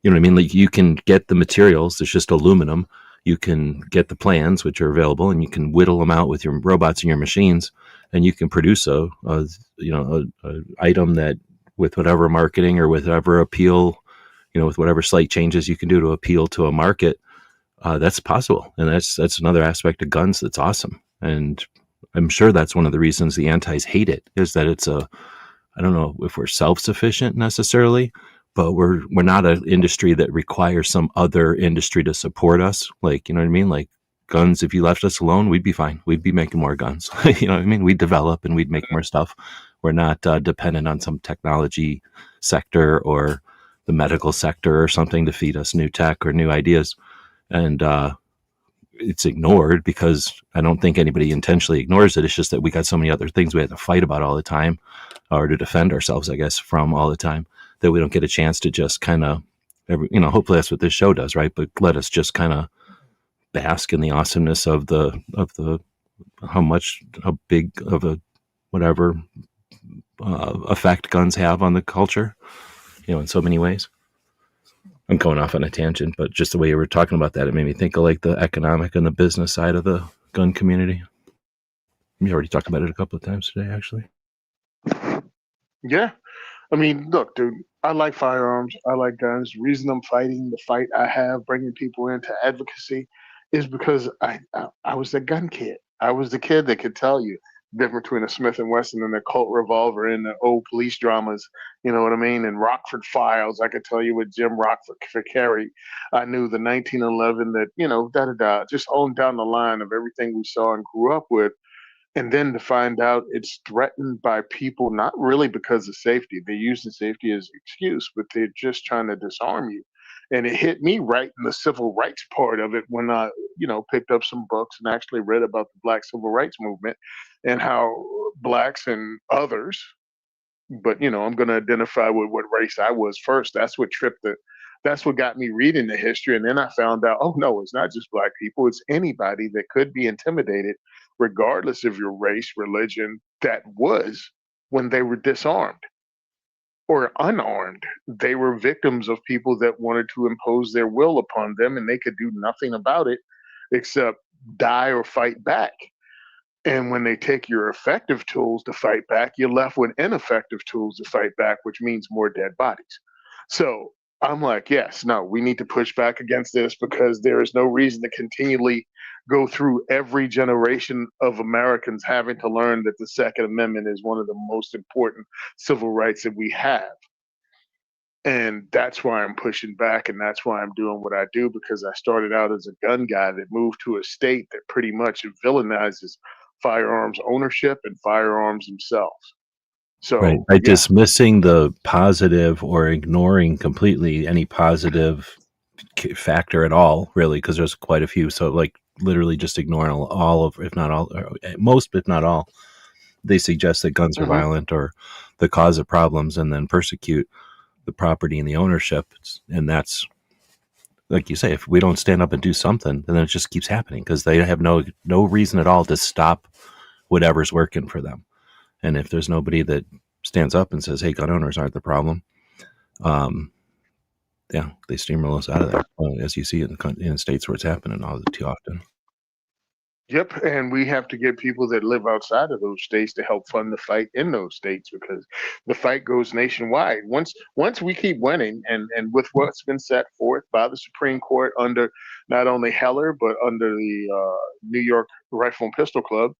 what I mean? Like, you can get the materials. There's just aluminum. you can get the plans, which are available, and you can whittle them out with your robots and your machines, and you can produce a item that, with whatever marketing or whatever appeal, with whatever slight changes you can do to appeal to a market, that's possible. And that's another aspect of guns that's awesome. And I'm sure that's one of the reasons the antis hate it, is that it's I don't know if we're self-sufficient necessarily, but we're not an industry that requires some other industry to support us. Like, you know what I mean? Like guns, if you left us alone, we'd be fine. We'd be making more guns. You know what I mean? We'd develop and we'd make more stuff. We're not dependent on some technology sector or the medical sector or something to feed us new tech or new ideas. And it's ignored because I don't think anybody intentionally ignores it. It's just that we got so many other things we have to fight about all the time, or to defend ourselves, I guess, from all the time, that we don't get a chance to just kind of, hopefully that's what this show does, right? But let us just kind of bask in the awesomeness of how big of a whatever effect guns have on the culture, in so many ways. I'm going off on a tangent, but just the way you were talking about that, it made me think of like the economic and the business side of the gun community. We already talked about it a couple of times today, actually. Yeah. I mean, look, dude, I like firearms. I like guns. The reason I'm fighting the fight I have, bringing people into advocacy, is because I was the gun kid. I was the kid that could tell you the difference between a Smith and Wesson and a Colt revolver in the old police dramas. You know what I mean? And Rockford Files, I could tell you what Jim Rockford carried. I knew the 1911 that, da da da, just on down the line of everything we saw and grew up with. And then to find out it's threatened by people, not really because of safety. They use the safety as an excuse, but they're just trying to disarm you. And it hit me right in the civil rights part of it when I, picked up some books and actually read about the Black Civil Rights Movement and how blacks and others, but I'm going to identify with what race I was first. That's what got me reading the history. And then I found out, oh no, it's not just black people, it's anybody that could be intimidated, regardless of your race, religion, that was when they were disarmed or unarmed. They were victims of people that wanted to impose their will upon them, and they could do nothing about it except die or fight back. And when they take your effective tools to fight back, you're left with ineffective tools to fight back, which means more dead bodies. So I'm like, yes, no, we need to push back against this because there is no reason to continually go through every generation of Americans having to learn that the Second Amendment is one of the most important civil rights that we have. And that's why I'm pushing back, and that's why I'm doing what I do, because I started out as a gun guy that moved to a state that pretty much villainizes firearms ownership and firearms themselves. Right. So By yeah. dismissing the positive or ignoring completely any positive factor at all, really, because there's quite a few. So, like, literally just ignoring all of, if not all, most, if not all, they suggest that guns are violent or the cause of problems, and then persecute the property and the ownership. And that's, like you say, if we don't stand up and do something, then it just keeps happening because they have no reason at all to stop whatever's working for them. And if there's nobody that stands up and says, hey, gun owners aren't the problem, they steamroll us out of there, as you see in states where it's happening all too often. Yep, and we have to get people that live outside of those states to help fund the fight in those states, because the fight goes nationwide. Once we keep winning, and with what's been set forth by the Supreme Court under not only Heller but under the New York Rifle and Pistol Club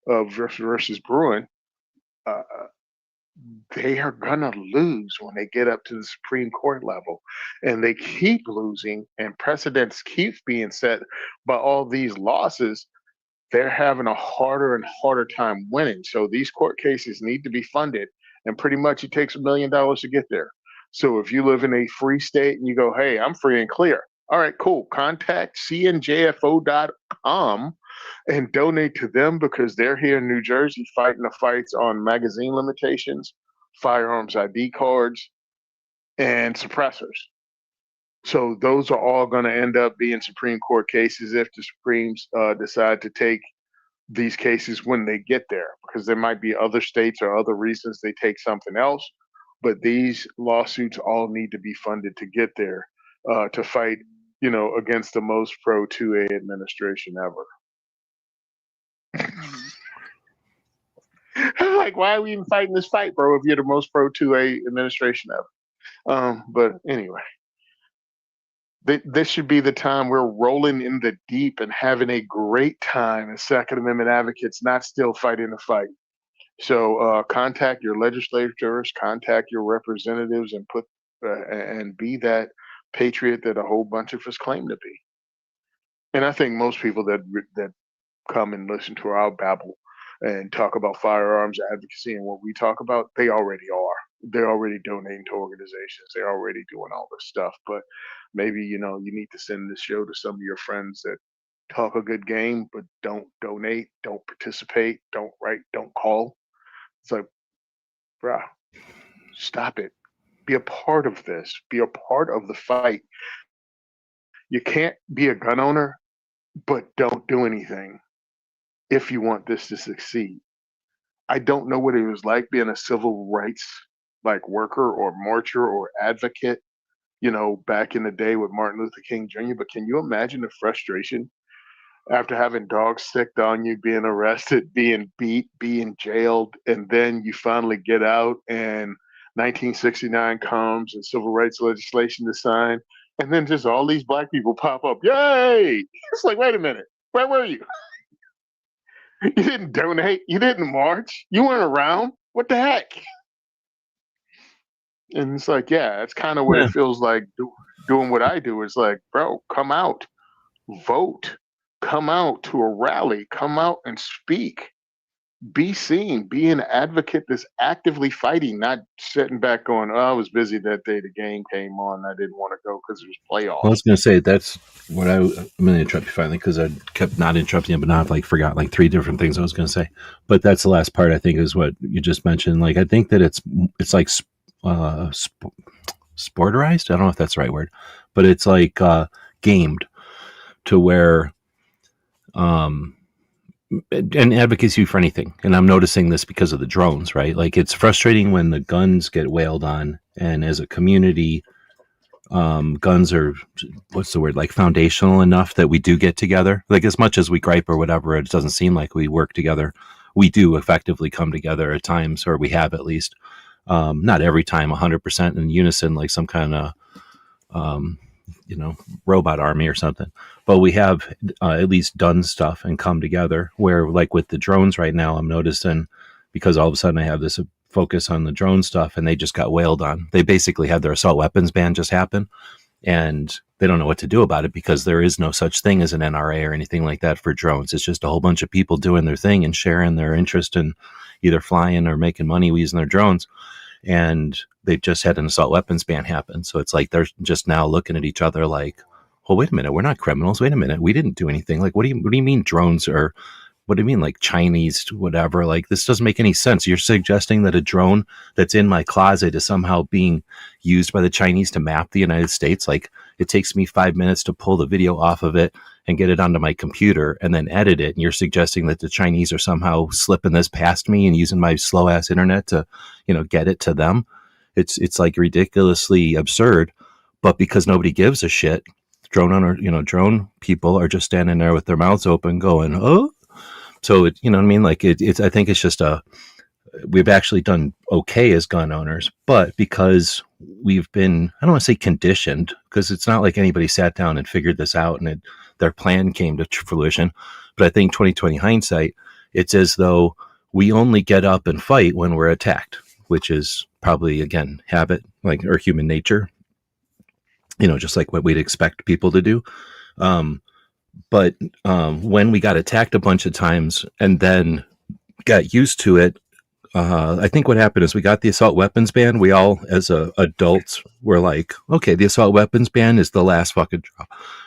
versus Bruin, uh, they are gonna lose when they get up to the Supreme Court level, and they keep losing, and precedents keep being set by all these losses. They're having a harder and harder time winning. So these court cases need to be funded, and pretty much it takes $1 million to get there. So if you live in a free state and you go, hey, I'm free and clear. All right, cool. Contact cnjfo.com and donate to them, because they're here in New Jersey fighting the fights on magazine limitations, firearms ID cards, and suppressors. So those are all going to end up being Supreme Court cases if the Supremes decide to take these cases when they get there, because there might be other states or other reasons they take something else. But these lawsuits all need to be funded to get there, to fight against the most pro 2A administration ever. Like, why are we even fighting this fight, bro, if you're the most pro 2A administration ever? But anyway, this should be the time we're rolling in the deep and having a great time as Second Amendment advocates, not still fighting the fight. So contact your legislators, contact your representatives, and and be that patriot that a whole bunch of us claim to be. And I think most people that come and listen to our babble and talk about firearms advocacy and what we talk about, they already are. They're already donating to organizations. They're already doing all this stuff. But maybe, you need to send this show to some of your friends that talk a good game, but don't donate, don't participate, don't write, don't call. It's like, bruh, stop it. Be a part of this. Be a part of the fight. You can't be a gun owner, but don't do anything if you want this to succeed. I don't know what it was like being a civil rights worker or marcher or advocate, back in the day with Martin Luther King Jr. But can you imagine the frustration after having dogs sicked on you, being arrested, being beat, being jailed, and then you finally get out and 1969 comes and civil rights legislation is signed, and then just all these black people pop up. Yay! It's like, wait a minute, where were you? You didn't donate. You didn't march. You weren't around. What the heck? And it's like, yeah, it's kind of what it feels like doing what I do. It's like, bro, come out, vote, come out to a rally, come out and speak, be seen, be an advocate that's actively fighting, not sitting back going, oh, I was busy that day. The game came on. I didn't want to go because it was playoffs. Well, I was going to say that's what I'm going to interrupt you finally because I kept not interrupting you, but now I've forgot 3 different things I was going to say. But that's the last part. I think is what you just mentioned. I think that it's like sporterized. I don't know if that's the right word, but it's gamed to where and advocacy for anything. And I'm noticing this because of the drones, right? It's frustrating when the guns get wailed on, and as a community, guns are, what's the word, foundational enough that we do get together. As much as we gripe or whatever, it doesn't seem like we work together. We do effectively come together at times, or we have at least. Not every time 100% in unison, like some kind of robot army or something, but we have at least done stuff and come together where with the drones right now, I'm noticing, because all of a sudden I have this focus on the drone stuff and they just got wailed on. They basically had their assault weapons ban just happen and they don't know what to do about it because there is no such thing as an NRA or anything like that for drones. It's just a whole bunch of people doing their thing and sharing their interest in either flying or making money using their drones. And they just had an assault weapons ban happen. So it's they're just now looking at each other well, wait a minute, we're not criminals. Wait a minute, we didn't do anything. What do you mean drones are, what do you mean Chinese, whatever? This doesn't make any sense. You're suggesting that a drone that's in my closet is somehow being used by the Chinese to map the United States. It takes me 5 minutes to pull the video off of it and get it onto my computer and then edit it. And you're suggesting that the Chinese are somehow slipping this past me and using my slow ass internet to, get it to them. It's ridiculously absurd, but because nobody gives a shit, drone people are just standing there with their mouths open going, oh, so it, you know what I mean? It's, I think it's just we've actually done okay as gun owners, but because we've been, I don't want to say conditioned, because it's not like anybody sat down and figured this out and their plan came to fruition. But I think 2020 hindsight, it's as though we only get up and fight when we're attacked, which is probably, again, habit, or human nature, just like what we'd expect people to do. But when we got attacked a bunch of times and then got used to it, I think what happened is we got the assault weapons ban. We all, as adults, were okay, the assault weapons ban is the last fucking draw.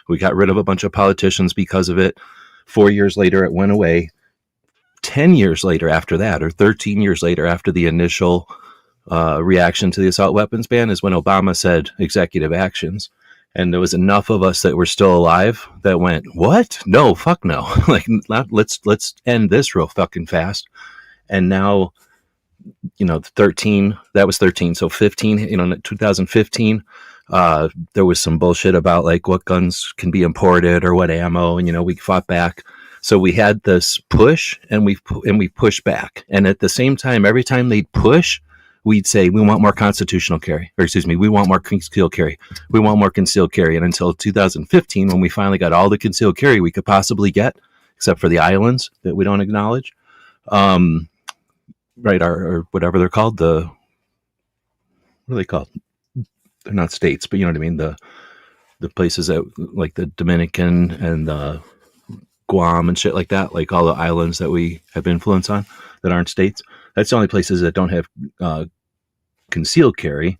We got rid of a bunch of politicians because of it. 4 years later, it went away. 10 years later after that, or 13 years later after the initial reaction to the assault weapons ban, is when Obama said executive actions. And there was enough of us that were still alive that went, what? No, fuck no. Let's end this real fucking fast. And now, 13, that was 13. So 15, 2015, There was some bullshit about like what guns can be imported or what ammo, and we fought back. So we had this push, and we pushed back, and at the same time, every time they'd push, we'd say we want more constitutional carry, or excuse me, we want more concealed carry, we want more concealed carry, and until 2015, when we finally got all the concealed carry we could possibly get, except for the islands that we don't acknowledge, right, or whatever they're called, what are they called? They're not states, but you know what I mean, the places that like the Dominican and Guam and shit like that, like all the islands that we have influence on that aren't states. That's the only places that don't have concealed carry.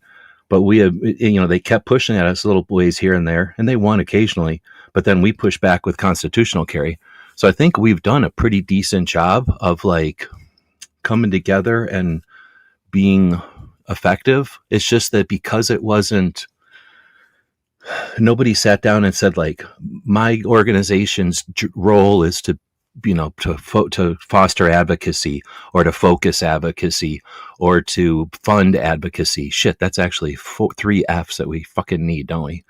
But we have, they kept pushing at us little ways here and there, and they won occasionally. But then we push back with constitutional carry. So I think we've done a pretty decent job of like coming together and being effective. It's just that because it wasn't, nobody sat down and said like, my organization's role is to to foster advocacy, or to focus advocacy, or to fund advocacy. Shit, that's actually 3 F's that we fucking need, don't we?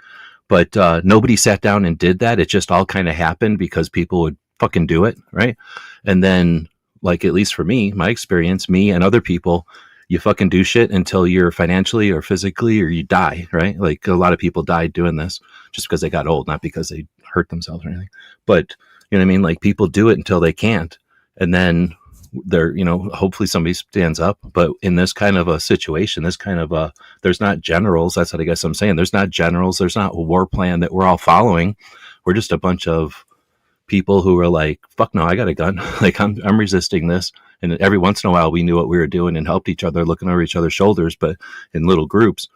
But nobody sat down and did that. It just all kind of happened because people would fucking do it, right? And then, like, at least for me, my experience, me and other people, you fucking do shit until you're financially or physically, or you die, right? Like a lot of people died doing this just because they got old, not because they hurt themselves or anything. But you know what I mean? Like people do it until they can't. And then they're, hopefully somebody stands up. But in this kind of a situation, there's not generals. That's what I guess I'm saying. There's not generals. There's not a war plan that we're all following. We're just a bunch of people who are like, fuck no, I got a gun. Like I'm resisting this. And every once in a while we knew what we were doing and helped each other, looking over each other's shoulders, but in little groups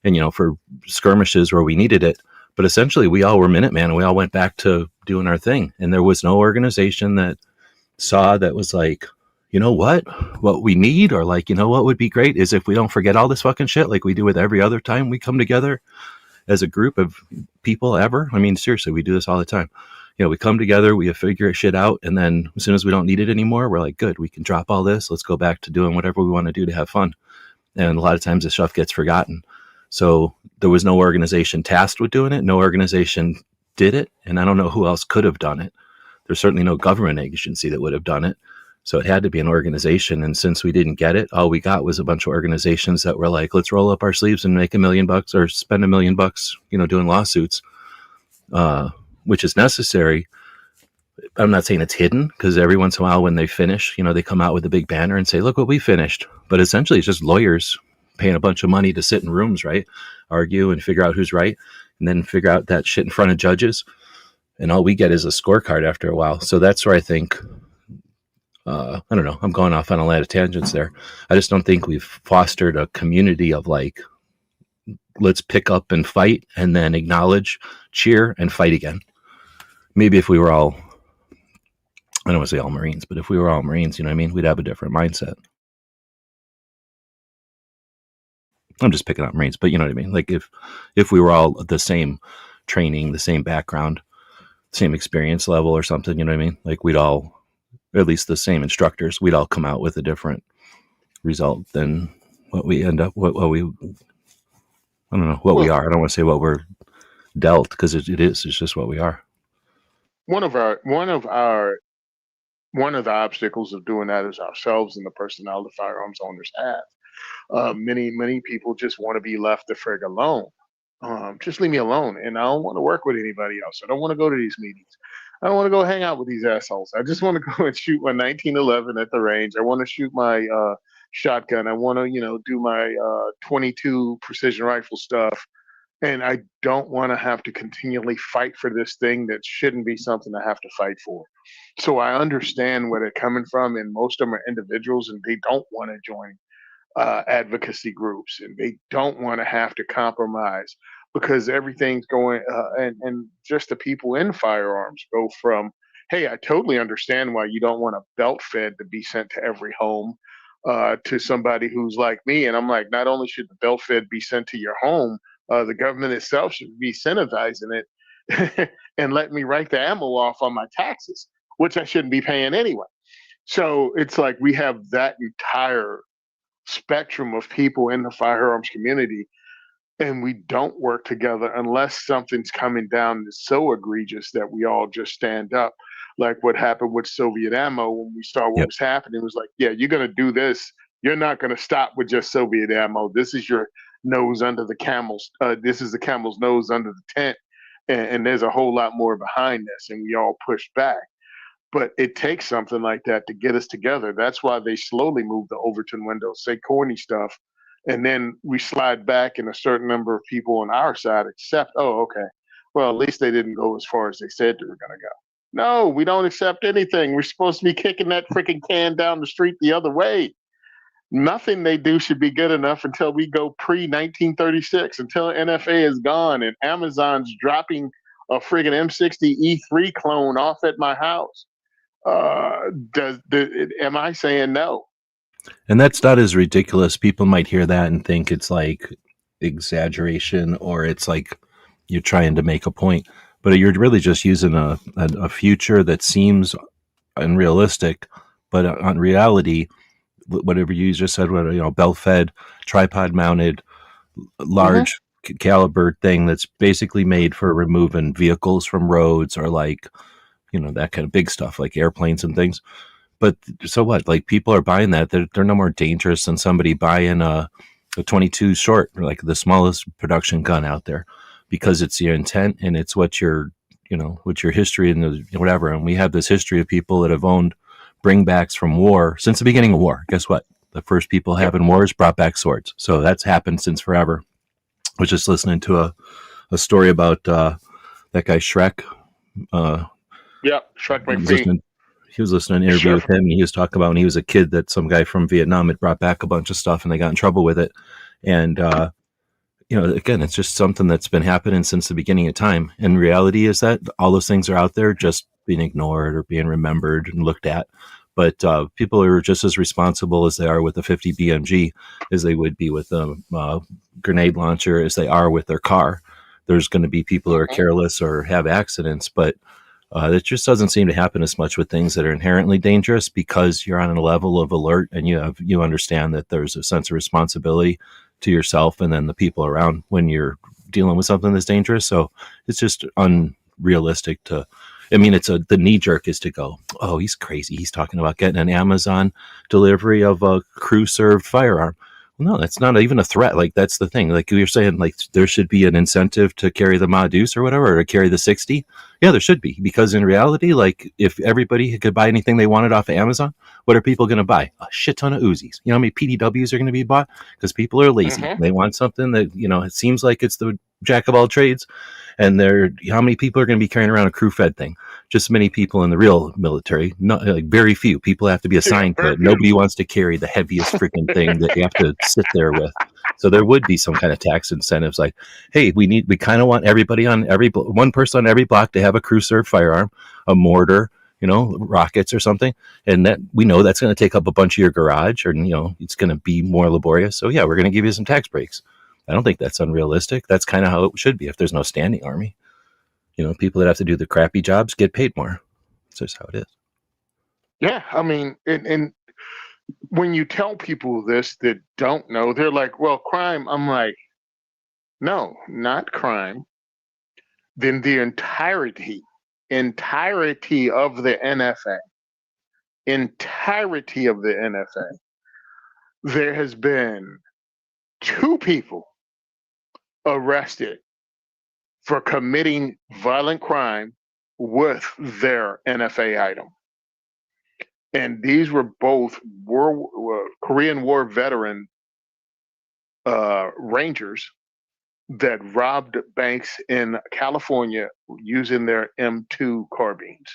and, for skirmishes where we needed it. But essentially we all were Minuteman, and we all went back to doing our thing. And there was no organization that saw that was like, what we need, or like, what would be great is if we don't forget all this fucking shit like we do with every other time we come together as a group of people ever. I mean, seriously, we do this all the time. We come together, we figure shit out, and then as soon as we don't need it anymore, we're like, good, we can drop all this. Let's go back to doing whatever we want to do to have fun. And a lot of times this stuff gets forgotten. So there was no organization tasked with doing it. No organization did it. And I don't know who else could have done it. There's certainly no government agency that would have done it. So it had to be an organization. And since we didn't get it, all we got was a bunch of organizations that were like, let's roll up our sleeves and make $1 million or spend $1 million, doing lawsuits, which is necessary. I'm not saying it's hidden, because every once in a while when they finish, they come out with a big banner and say, look what we finished. But essentially it's just lawyers paying a bunch of money to sit in rooms, right? Argue and figure out who's right, and then figure out that shit in front of judges. And all we get is a scorecard after a while. So that's where I think, I don't know, I'm going off on a lot of tangents there. I just don't think we've fostered a community of like, let's pick up and fight, and then acknowledge, cheer, and fight again. Maybe if we were all, I don't want to say all Marines, but if we were all Marines, we'd have a different mindset. I'm just picking up Marines, but you know what I mean? Like if we were all the same training, the same background, same experience level or something, you know what I mean? Like we'd all, or at least the same instructors, we'd all come out with a different result than what we end up, what we, I don't know, what we are. I don't want to say what we're dealt, because it's just what we are. One of the obstacles of doing that is ourselves and the personnel the firearms owners have. Many people just want to be left the frig alone. Just leave me alone, and I don't want to work with anybody else. I don't want to go to these meetings. I don't want to go hang out with these assholes. I just want to go and shoot my 1911 at the range. I want to shoot my shotgun. I want to, do my 22 precision rifle stuff. And I don't want to have to continually fight for this thing that shouldn't be something I have to fight for. So I understand where they're coming from, and most of them are individuals, and they don't want to join advocacy groups, and they don't want to have to compromise, because everything's going and just the people in firearms go from, hey, I totally understand why you don't want a belt fed to be sent to every home, to somebody who's like me. And I'm like, not only should the belt fed be sent to your home, the government itself should be incentivizing it and let me write the ammo off on my taxes, which I shouldn't be paying anyway. So it's like we have that entire spectrum of people in the firearms community and we don't work together unless something's coming down that's so egregious that we all just stand up. Like what happened with Soviet ammo when we saw what Yep. was happening. It was like, yeah, you're going to do this. You're not going to stop with just Soviet ammo. This is your nose under the camel's. This is the camel's nose under the tent, and there's a whole lot more behind this. And we all pushed back. But it takes something like that to get us together. That's why they slowly move the Overton window, say corny stuff, and then we slide back, and a certain number of people on our side accept, oh, okay, well, at least they didn't go as far as they said they were going to go. No, we don't accept anything. We're supposed to be kicking that freaking can down the street the other way. Nothing they do should be good enough until we go pre 1936, until NFA is gone and Amazon's dropping a friggin' M60 E3 clone off at my house. Am I saying no? And that's not as ridiculous. People might hear that and think it's like exaggeration, or it's like you're trying to make a point, but you're really just using a future that seems unrealistic, but on reality, whatever you just said, belt-fed, tripod-mounted, large caliber thing that's basically made for removing vehicles from roads, or like, that kind of big stuff like airplanes and things. But so what? Like, people are buying that. They're no more dangerous than somebody buying a 22 short, or like the smallest production gun out there, because it's your intent and it's what your history and whatever. And we have this history of people that have owned bringbacks from war since the beginning of war. Guess what? The first people having wars brought back swords. So that's happened since forever. I was just listening to a story about that guy Shrek. Shrek McPhee. He was listening to an interview with him, and he was talking about when he was a kid that some guy from Vietnam had brought back a bunch of stuff and they got in trouble with it. And, again, it's just something that's been happening since the beginning of time. And reality is that all those things are out there just being ignored or being remembered and looked at. But people are just as responsible as they are with the 50 BMG as they would be with a grenade launcher, as they are with their car. There's going to be people who are careless or have accidents, but it just doesn't seem to happen as much with things that are inherently dangerous, because you're on a level of alert and you understand that there's a sense of responsibility to yourself and then the people around when you're dealing with something that's dangerous. So it's just unrealistic to. The knee jerk is to go, oh, he's crazy. He's talking about getting an Amazon delivery of a crew served firearm. Well, no, that's not even a threat. Like, that's the thing. Like you're saying, like there should be an incentive to carry the Ma Deuce or whatever, or to carry the 60. Yeah, there should be, because in reality, like if everybody could buy anything they wanted off of Amazon, what are people going to buy? A shit ton of Uzis. You know how many PDWs are going to be bought? Because people are lazy. They want something that, it seems like it's the jack of all trades. And how many people are going to be carrying around a crew fed thing? Just many people in the real military. Not like very few people have to be assigned to it. Nobody wants to carry the heaviest freaking thing that you have to sit there with. So there would be some kind of tax incentives, like, hey, we kind of want everybody one person on every block to have a crew served firearm, a mortar, rockets or something. And that we know that's going to take up a bunch of your garage, or, it's going to be more laborious. So yeah, we're going to give you some tax breaks. I don't think that's unrealistic. That's kind of how it should be if there's no standing army. People that have to do the crappy jobs get paid more. That's just how it is. Yeah, I mean, and when you tell people this that don't know, they're like, well, crime. I'm like, no, not crime. Then the entirety of the NFA, there has been 2 people arrested for committing violent crime with their NFA item. And these were both Korean War veteran Rangers that robbed banks in California using their M2 carbines.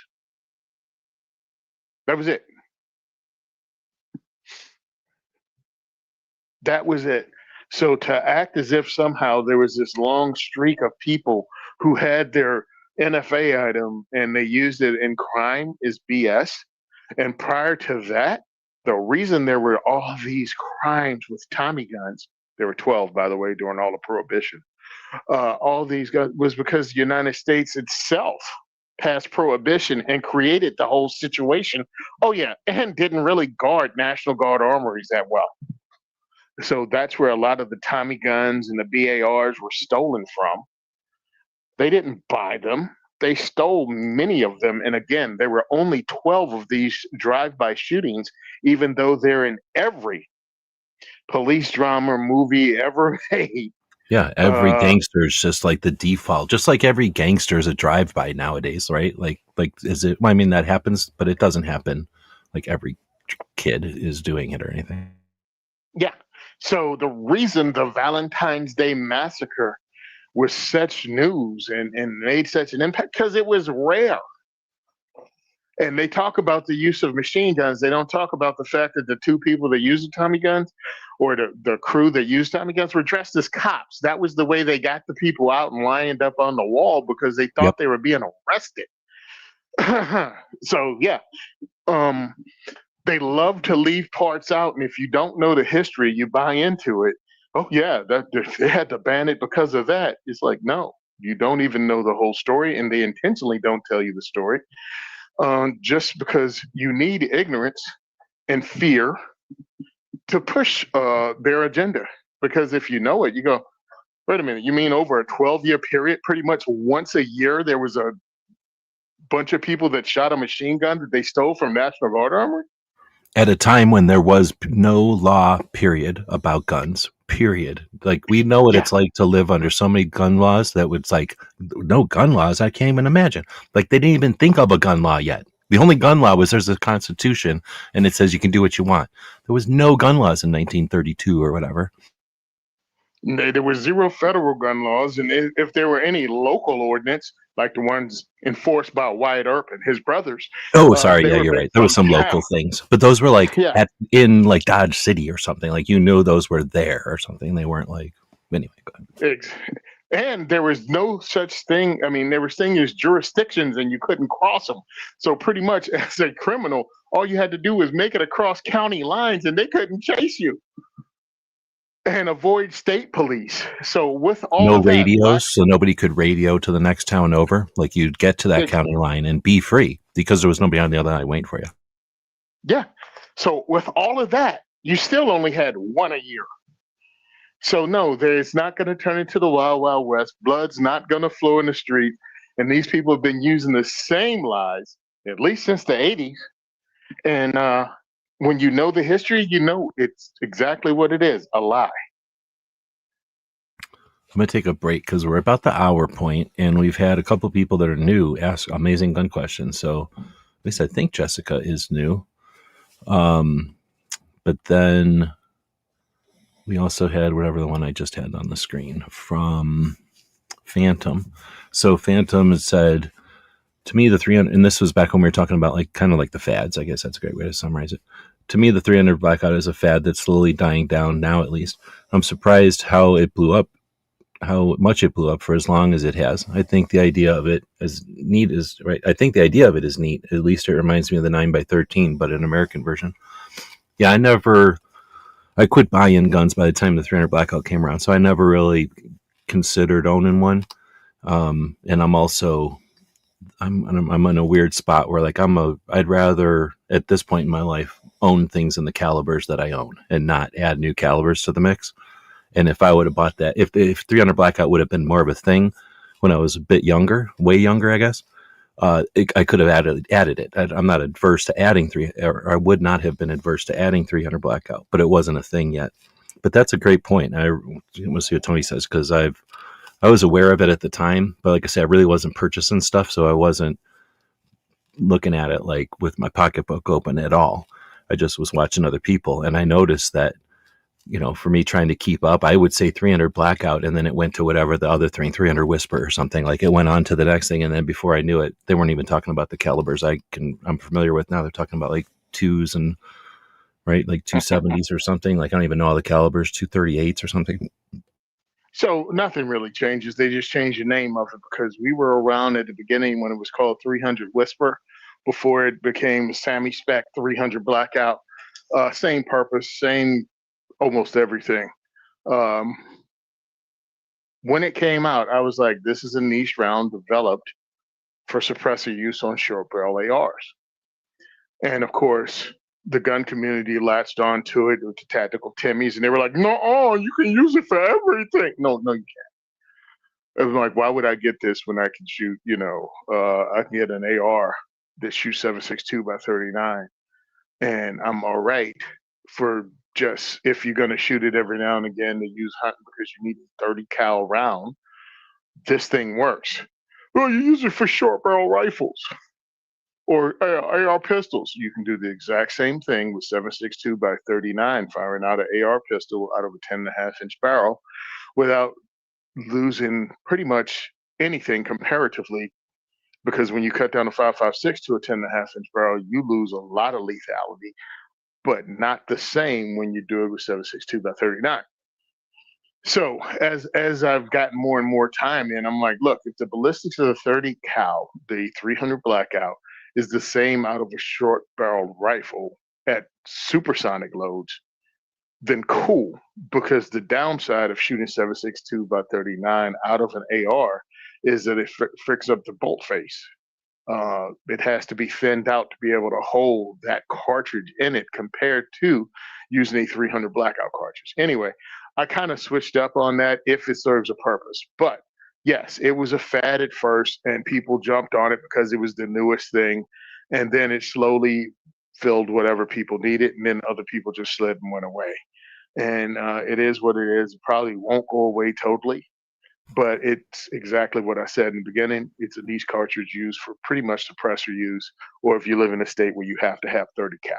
That was it. That was it. So to act as if somehow there was this long streak of people who had their NFA item and they used it in crime is BS. And prior to that, the reason there were all these crimes with Tommy guns, there were 12, by the way, during all of Prohibition, all these guns was because the United States itself passed Prohibition and created the whole situation. Oh, yeah, and didn't really guard National Guard armories that well. So that's where a lot of the Tommy guns and the BARs were stolen from. They didn't buy them. They stole many of them. And again, there were only 12 of these drive-by shootings, even though they're in every police drama movie ever made. Yeah, every gangster is just like the default. Just like every gangster is a drive-by nowadays, right? Like is it? Well, I mean, that happens, but it doesn't happen. Like every kid is doing it or anything. Yeah. So the reason the Valentine's Day massacre was such news and made such an impact because it was rare. And they talk about the use of machine guns. They don't talk about the fact that the two people that used the Tommy guns or the crew that used Tommy guns were dressed as cops. That was the way they got the people out and lined up on the wall because they thought Yep. they were being arrested. So yeah, they love to leave parts out, and if you don't know the history, you buy into it. Oh yeah, that they had to ban it because of that. It's like no, you don't even know the whole story, and they intentionally don't tell you the story, just because you need ignorance and fear to push their agenda. Because if you know it, you go, wait a minute, you mean over a 12-year period, pretty much once a year, there was a bunch of people that shot a machine gun that they stole from National Guard armory? At a time when there was no law, period, about guns, period. Like we know what Yeah. it's like to live under so many gun laws that was like no gun laws. I can't even imagine. Like they didn't even think of a gun law yet. The only gun law was there's a constitution and it says you can do what you want. There was no gun laws in 1932 or whatever. There were zero federal gun laws, and if there were any local ordinance, like the ones enforced by Wyatt Earp and his brothers, Oh, sorry. they Yeah, were you're based right. There was on some town. local things, but those were like Yeah, in like Dodge City or something. Like you knew those were there or something. They weren't like anyway. Go ahead. and there was no such thing. I mean, there was things as jurisdictions, and you couldn't cross them. So pretty much, as a criminal, all you had to do was make it across county lines, and they couldn't chase you and avoid state police. So with all No of that, radios, so nobody could radio to the next town over. Like you'd get to that ex- county line and be free because there was nobody on the other line waiting for you. yeah. So with all of that, you still only had one a year. So no, there's not going to turn into the Wild Wild West. Blood's not going to flow in the street, and these people have been using the same lies at least since the '80s. And when you know the history, you know it's exactly what it is—a lie. I'm going to take a break because we're about the hour point, and we've had a couple people that are new ask amazing gun questions. So at least I think Jessica is new. But then we also had whatever the one I just had on the screen from Phantom. So Phantom said, to me, the 300, and this was back when we were talking about like kind of like the fads. I guess that's a great way to summarize it. To me, the 300 Blackout is a fad that's slowly dying down now, at least. I'm surprised how it blew up, how much it blew up for as long as it has. I think the idea of it as neat is right. I think the idea of it is neat. At least it reminds me of the 9x13, but an American version. Yeah, I quit buying guns by the time the 300 Blackout came around, so I never really considered owning one. And I'm in a weird spot where like I'd rather at this point in my life own things in the calibers that I own and not add new calibers to the mix. And if I would have bought that, if 300 Blackout would have been more of a thing when I was a bit younger, way younger, I guess, I could have added it. I'm not adverse to adding or I would not have been adverse to adding 300 Blackout, but it wasn't a thing yet. But that's a great point. We'll see what Tony says because I was aware of it at the time, but like I said, I really wasn't purchasing stuff, so I wasn't looking at it like with my pocketbook open at all. I just was watching other people, and I noticed that for me trying to keep up, I would say 300 Blackout, and then it went to whatever the other thing, 300 Whisper or something. Like it went on to the next thing, and then before I knew it, they weren't even talking about the calibers I'm familiar with now. They're talking about like twos and right, like 270s or something. Like I don't even know all the calibers, 238s or something. So nothing really changes. They just change the name of it because we were around at the beginning when it was called 300 Whisper before it became Sammy Spec 300 Blackout. Same purpose, same almost everything. Um, when it came out, I was like, this is a niche round developed for suppressor use on short barrel ARs. And of course, the gun community latched onto it with the tactical Timmies, and they were like, "No, you can use it for everything." No, no, you can't. I was like, "Why would I get this when I can shoot? I can get an AR that shoots 7.62 by 39, and I'm all right for just if you're gonna shoot it every now and again to use hunting because you need a 30 cal round. This thing works. Well, you use it for short barrel rifles." Or AR pistols. You can do the exact same thing with 7.62 by 39, firing out an AR pistol out of a 10.5 inch barrel without losing pretty much anything comparatively. Because when you cut down a 5.56 to a 10.5 inch barrel, you lose a lot of lethality, but not the same when you do it with 7.62 by 39. So as I've gotten more and more time in, I'm like, look, if the ballistics of the 30 cal, the 300 blackout, is the same out of a short barrel rifle at supersonic loads, then cool. Because the downside of shooting 7.62 by 39 out of an AR is that it fricks up the bolt face. It has to be thinned out to be able to hold that cartridge in it compared to using a 300 blackout cartridge. Anyway, I kind of switched up on that if it serves a purpose. But yes, it was a fad at first, and people jumped on it because it was the newest thing. And then it slowly filled whatever people needed, and then other people just slid and went away. And it is what it is. It probably won't go away totally, but it's exactly what I said in the beginning. It's a niche cartridge used for pretty much suppressor use, or if you live in a state where you have to have 30 cal.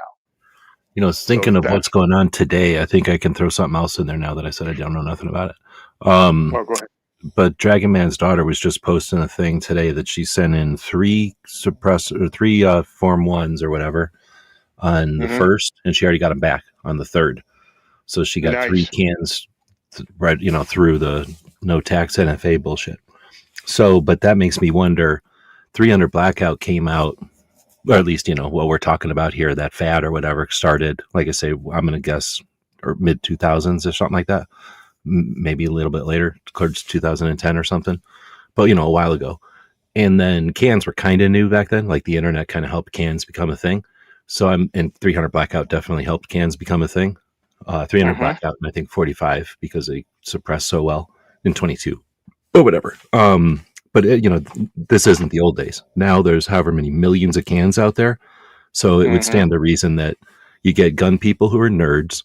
Thinking of what's going on today, I think I can throw something else in there now that I said I don't know nothing about it. Well, go ahead. But Dragon Man's daughter was just posting a thing today that she sent in three Form 1s or whatever on the first, and she already got them back on the third. So she got Nice. 3 cans through the no tax NFA bullshit. So, but that makes me wonder, 300 Blackout came out, or at least, what we're talking about here, that fad or whatever started, like I say, I'm going to guess, or mid 2000s or something like that. Maybe a little bit later, towards 2010 or something, but a while ago. And then cans were kind of new back then, like the internet kind of helped cans become a thing. So and 300 Blackout definitely helped cans become a thing. 300 Blackout, and I think 45 because they suppress so well, in 22 or whatever. But this isn't the old days. Now there's however many millions of cans out there, so it would stand the reason that you get gun people who are nerds,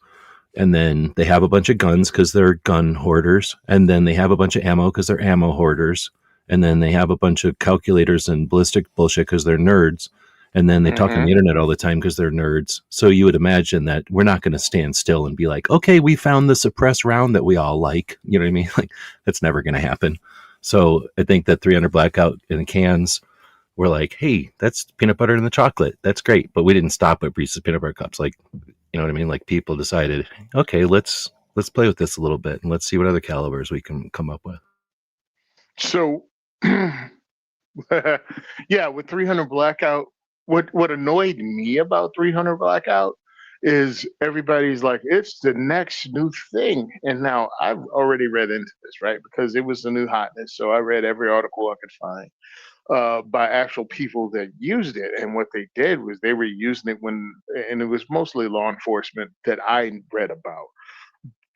and then they have a bunch of guns because they're gun hoarders, and then they have a bunch of ammo because they're ammo hoarders, and then they have a bunch of calculators and ballistic bullshit because they're nerds, and then they talk on the internet all the time because they're nerds. So you would imagine that we're not going to stand still and be like, okay, we found the suppressed round that we all like. You know what I mean? Like, that's never going to happen. So I think that 300 Blackout in cans were like, hey, that's peanut butter in the chocolate. That's great. But we didn't stop at Reese's peanut butter cups. Like, you know what I mean? Like, people decided, okay, let's play with this a little bit and let's see what other calibers we can come up with. So, yeah, with 300 Blackout, what annoyed me about 300 Blackout is everybody's like, it's the next new thing. And now I've already read into this, right? Because it was the new hotness. So I read every article I could find by actual people that used it. And what they did was they were using it and it was mostly law enforcement that I read about.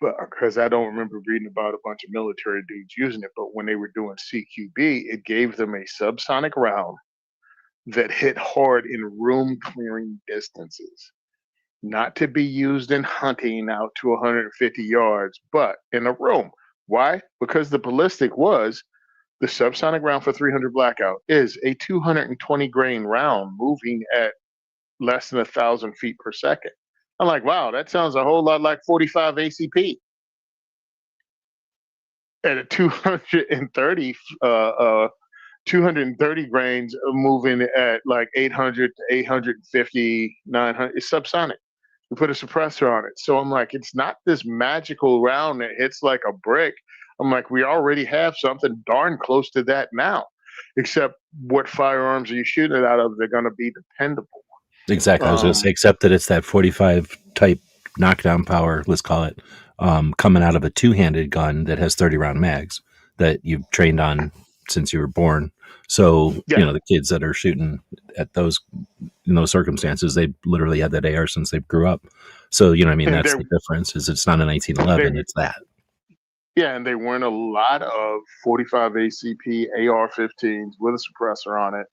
But because I don't remember reading about a bunch of military dudes using it, but when they were doing CQB, it gave them a subsonic round that hit hard in room clearing distances, not to be used in hunting out to 150 yards, but in a room. Why? Because the ballistic was the subsonic round for 300 Blackout is a 220 grain round moving at less than 1,000 feet per second. I'm like, wow, that sounds a whole lot like 45 ACP. At a 230 grains moving at like 800 to 850, 900. It's subsonic. We put a suppressor on it. So I'm like, it's not this magical round that hits like a brick. I'm like, we already have something darn close to that now, except what firearms are you shooting it out of? They're going to be dependable. Exactly. I was going to say, except that it's that 45 type knockdown power, let's call it, coming out of a two-handed gun that has 30 round mags that you've trained on since you were born. So, Yeah. The kids that are shooting at those in those circumstances, they literally had that AR since they grew up. So, you know, I mean, And that's there, the difference. Is it's not a they, 1911, it's that. yeah, and they weren't a lot of 45 ACP AR-15s with a suppressor on it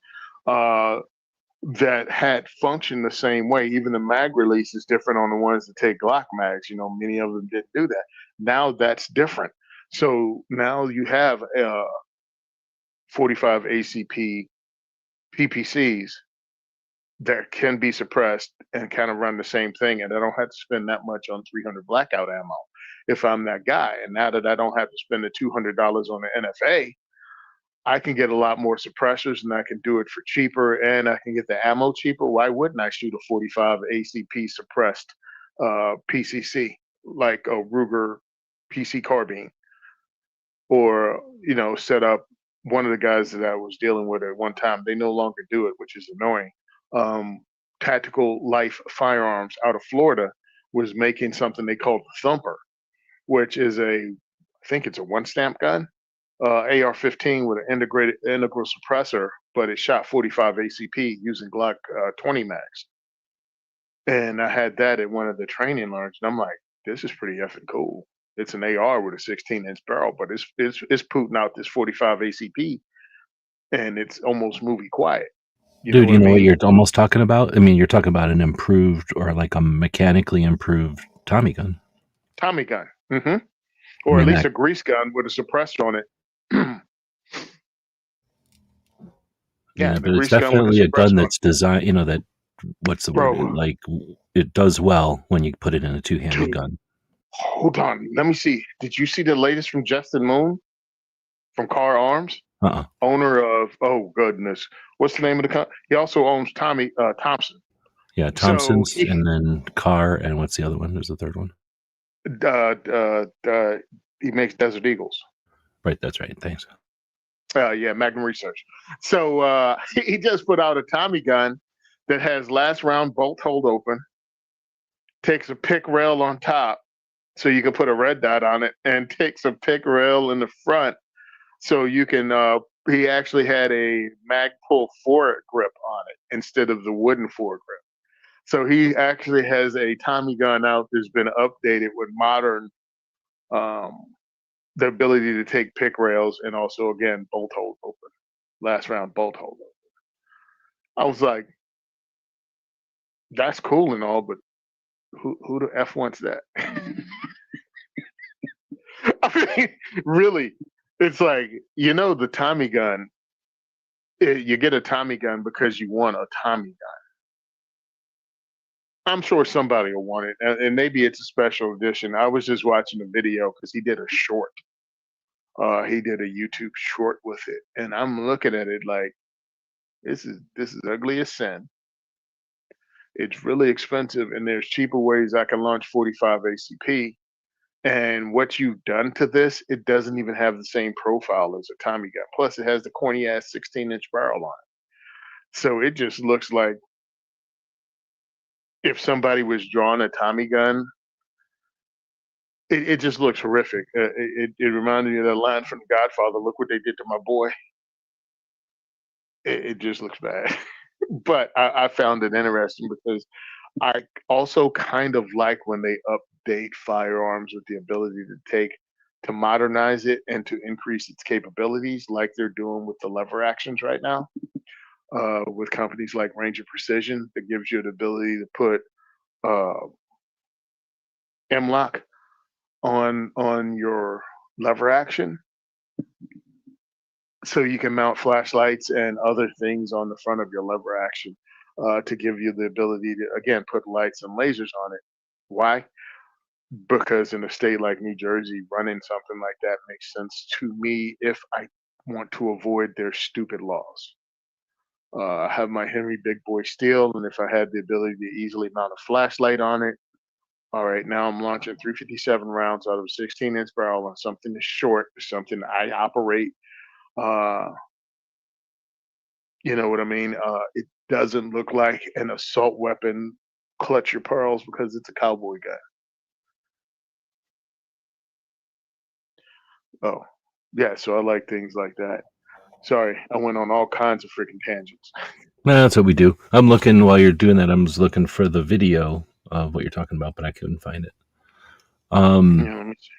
that had functioned the same way. Even the mag release is different on the ones that take Glock mags. You know, many of them didn't do that. Now that's different. So now you have 45 ACP PPCs that can be suppressed and kind of run the same thing. And I don't have to spend that much on 300 blackout ammo if I'm that guy. And now that I don't have to spend the $200 on the NFA, I can get a lot more suppressors and I can do it for cheaper and I can get the ammo cheaper. Why wouldn't I shoot a 45 ACP suppressed PCC like a Ruger PC carbine? Or, you know, set up one of the guys that I was dealing with at one time. They no longer do it, which is annoying. Tactical Life Firearms out of Florida was making something they called the Thumper, which is I think it's a one stamp gun, AR-15 with an integrated integral suppressor, but it shot 45 ACP using Glock 20 mags. And I had that at one of the training learns, and I'm like, this is pretty effing cool. It's an AR with a 16-inch barrel, but it's putting out this 45 ACP, and it's almost movie quiet. You know Dude, what you I know what mean? you're almost talking about? I mean, you're talking about an improved or like a mechanically improved Tommy gun. Tommy gun, I or at mean, least that, a grease gun with a suppressor on it. yeah, Yeah, the but it's grease gun with a definitely a gun suppressor on, that's designed, you know, that, what's the word? bro. Like, it does well when you put it in a two-handed Dude, gun. hold on, let me see. Did you see the latest from Justin Moon from Car Arms? Uh-uh. Owner of, oh goodness, what's the name of the company? He also owns Tommy Thompson. Yeah, So Thompson's and then Carr, and what's the other one? There's the third one. uh, uh, uh, he makes Desert Eagles. Right, that's right. Thanks. Yeah, Magnum Research. So he just put out a Tommy gun that has last round bolt hold open, takes a pick rail on top, so you can put a red dot on it, and takes a pick rail in the front, so you can. He actually had a mag pull foregrip on it instead of the wooden foregrip. So he actually has a Tommy gun out that's been updated with modern, um, the ability to take pick rails and also again bolt hold open, last round bolt hold open. I was like, that's cool and all, but who the f wants that? I mean, really, it's like, you know, the Tommy gun. You get a Tommy gun because you want a Tommy gun. I'm sure somebody will want it, and maybe it's a special edition. I was just watching a video because he did a short. He did a YouTube short with it, and I'm looking at it like this is ugly as sin. It's really expensive, and there's cheaper ways I can launch 45 ACP. And what you've done to this, it doesn't even have the same profile as a Tommy gun. Plus, it has the corny ass 16-inch barrel on it, so it just looks like if somebody was drawing a Tommy gun. It just looks horrific. It reminded me of that line from The Godfather. Look what they did to my boy. It just looks bad. But I found it interesting because I also kind of like when they update firearms with the ability to modernize it and to increase its capabilities, like they're doing with the lever actions right now. With companies like Ranger Precision, that gives you the ability to put uh, M-lock on your lever action, so you can mount flashlights and other things on the front of your lever action to give you the ability to again put lights and lasers on it. Why? Because in a state like New Jersey, running something like that makes sense to me if I want to avoid their stupid laws. I have my Henry Big Boy Steel, and if I had the ability to easily mount a flashlight on it, all right, now I'm launching 357 rounds out of a 16-inch barrel on something that's short, something I operate. Uh, you know what I mean? It doesn't look like an assault weapon. Clutch your pearls because it's a cowboy gun. Oh, yeah. So I like things like that. Sorry, I went on all kinds of freaking tangents. Well, that's what we do. I'm looking while you're doing that. I'm just looking for the video of what you're talking about, but I couldn't find it. Let me see.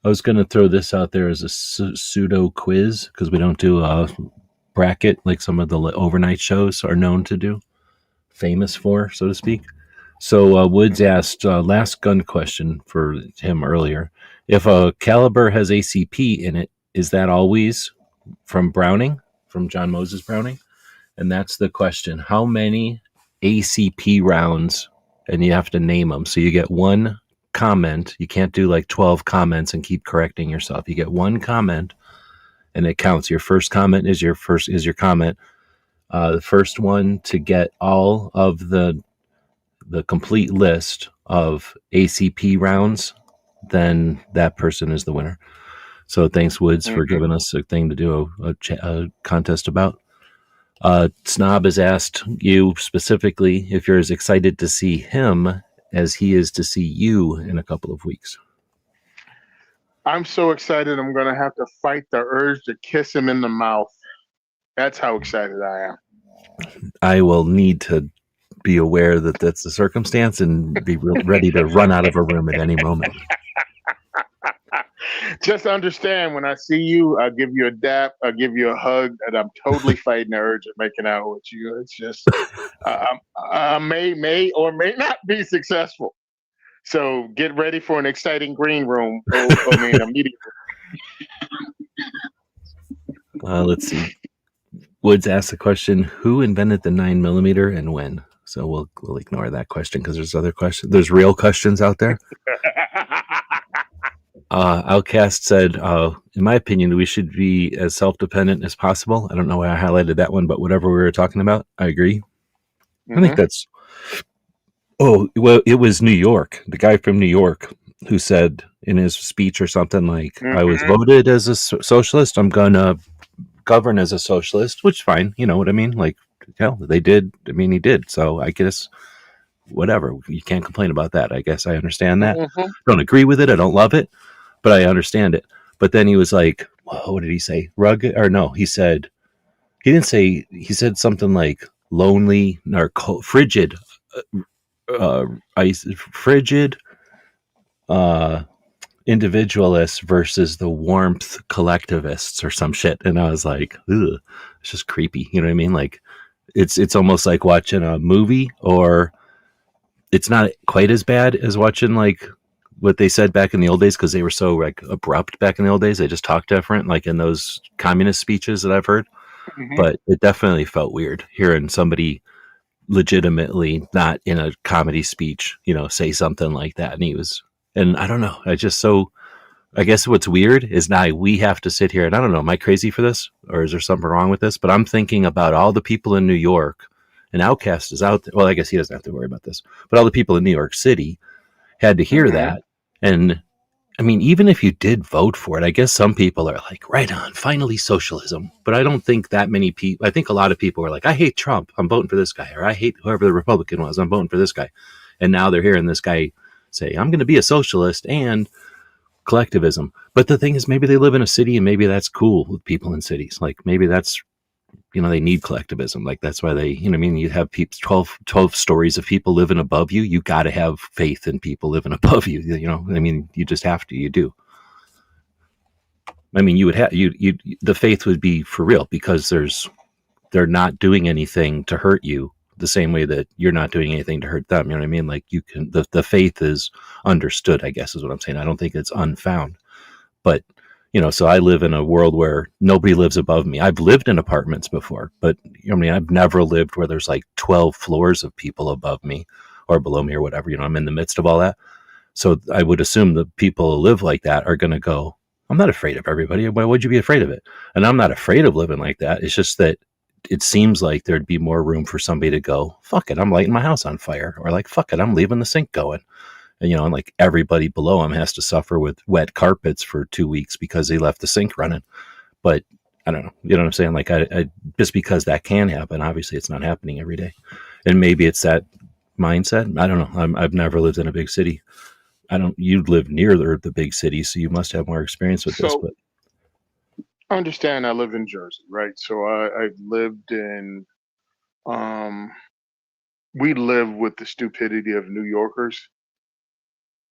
I was going to throw this out there as a pseudo quiz because we don't do a bracket like some of the overnight shows are known to do, famous for, so to speak. So Woods asked last gun question for him earlier. If a caliber has ACP in it, is that always from Browning, from John Moses Browning? And that's the question. How many ACP rounds? And you have to name them. So you get one comment. You can't do like 12 comments and keep correcting yourself. You get one comment and it counts. Your first comment is your comment. The first one to get all of the complete list of ACP rounds, then that person is the winner. So thanks, Woods, for giving us a thing to do a contest about. Snob has asked you specifically if you're as excited to see him as he is to see you in a couple of weeks. I'm so excited. I'm going to have to fight the urge to kiss him in the mouth. That's how excited I am. I will need to be aware that that's the circumstance and be ready to run out of a room at any moment. Just understand, when I see you, I'll give you a dap, I'll give you a hug, and I'm totally fighting the urge of making out with you. It's just, I may or may not be successful. So get ready for an exciting green room. Immediately. Let's see. Woods asked the question, who invented the 9mm and when? So we'll ignore that question because there's other questions. There's real questions out there. Outcast said, in my opinion, we should be as self-dependent as possible. I don't know why I highlighted that one, but whatever we were talking about, I agree. I think that's... Oh, well, it was New York. The guy from New York who said in his speech or something like, I was voted as a socialist. I'm going to govern as a socialist, which is fine. You know what I mean? Like, hell, they did. I mean, he did. So I guess whatever. You can't complain about that. I guess I understand that. Don't agree with it. I don't love it, but I understand it. But then he was like, what did he say? Rugged? Or no, he said, he didn't say, he said something like lonely or frigid, frigid individualists versus the warmth collectivists or some shit. And I was like, ugh, it's just creepy. You know what I mean? Like it's almost like watching a movie, or it's not quite as bad as watching like what they said back in the old days, because they were so like abrupt back in the old days. They just talked different, like in those communist speeches that I've heard. But it definitely felt weird hearing somebody legitimately not in a comedy speech, say something like that. And I don't know. I guess what's weird is now we have to sit here, and I don't know, am I crazy for this, or is there something wrong with this? But I'm thinking about all the people in New York, and Outcast is out there. Well, I guess he doesn't have to worry about this, but all the people in New York City had to hear that. And I mean, even if you did vote for it, I guess some people are like, right on, finally socialism. But I don't think that many people, I think a lot of people were like, I hate Trump, I'm voting for this guy. Or I hate whoever the Republican was, I'm voting for this guy. And now they're hearing this guy say, I'm going to be a socialist and collectivism. But the thing is, maybe they live in a city and maybe that's cool with people in cities. Like maybe that's, they need collectivism. Like that's why they, you have people, 12 stories of people living above you. You got to have faith in people living above you. You just have to, you do. You would have, the faith would be for real, because they're not doing anything to hurt you the same way that you're not doing anything to hurt them. You know what I mean? Like the faith is understood, I guess is what I'm saying. I don't think it's unfound, but so I live in a world where nobody lives above me. I've lived in apartments before, but I've never lived where there's like 12 floors of people above me or below me or whatever. I'm in the midst of all that. So I would assume the people who live like that are going to go, I'm not afraid of everybody. Why would you be afraid of it? And I'm not afraid of living like that. It's just that it seems like there'd be more room for somebody to go, fuck it, I'm lighting my house on fire. Or like, fuck it, I'm leaving the sink going. And, like everybody below him has to suffer with wet carpets for 2 weeks because they left the sink running. But I don't know. You know what I'm saying? Like I just because that can happen, obviously it's not happening every day. And maybe it's that mindset. I don't know. I've never lived in a big city. You live near the big city, so you must have more experience with this. But understand, I live in Jersey, right? So I lived in Um, we live with the stupidity of New Yorkers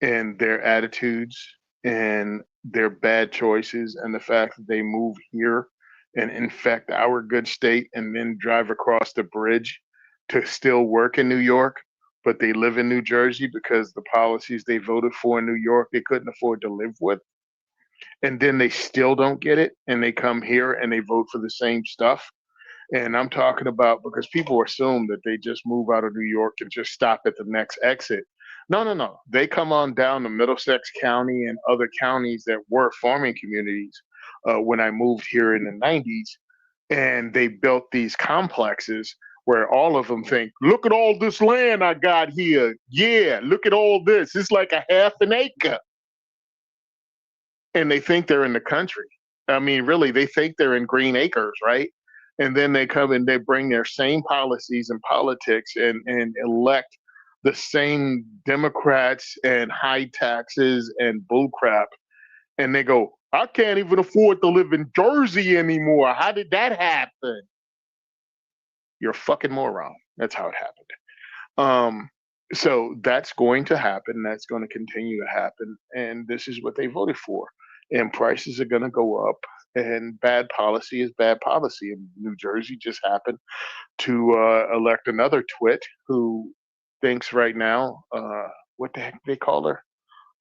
and their attitudes and their bad choices and the fact that they move here and infect our good state and then drive across the bridge to still work in New York, but they live in New Jersey because the policies they voted for in New York they couldn't afford to live with. And then they still don't get it and they come here and they vote for the same stuff. And I'm talking about because people assume that they just move out of New York and just stop at the next exit. No, no, no. They come on down to Middlesex County and other counties that were farming communities when I moved here in the 90s. And they built these complexes where all of them think, look at all this land I got here. Yeah, look at all this. It's like a half an acre. And they think they're in the country. I mean, really, they think they're in green acres, right? And then they come and they bring their same policies and politics and elect the same Democrats and high taxes and bullcrap. And they go, I can't even afford to live in Jersey anymore. How did that happen? You're a fucking moron. That's how it happened. So that's going to happen. That's going to continue to happen. And this is what they voted for. And prices are going to go up. And bad policy is bad policy. And New Jersey just happened to elect another twit who thinks right now, what the heck they call her?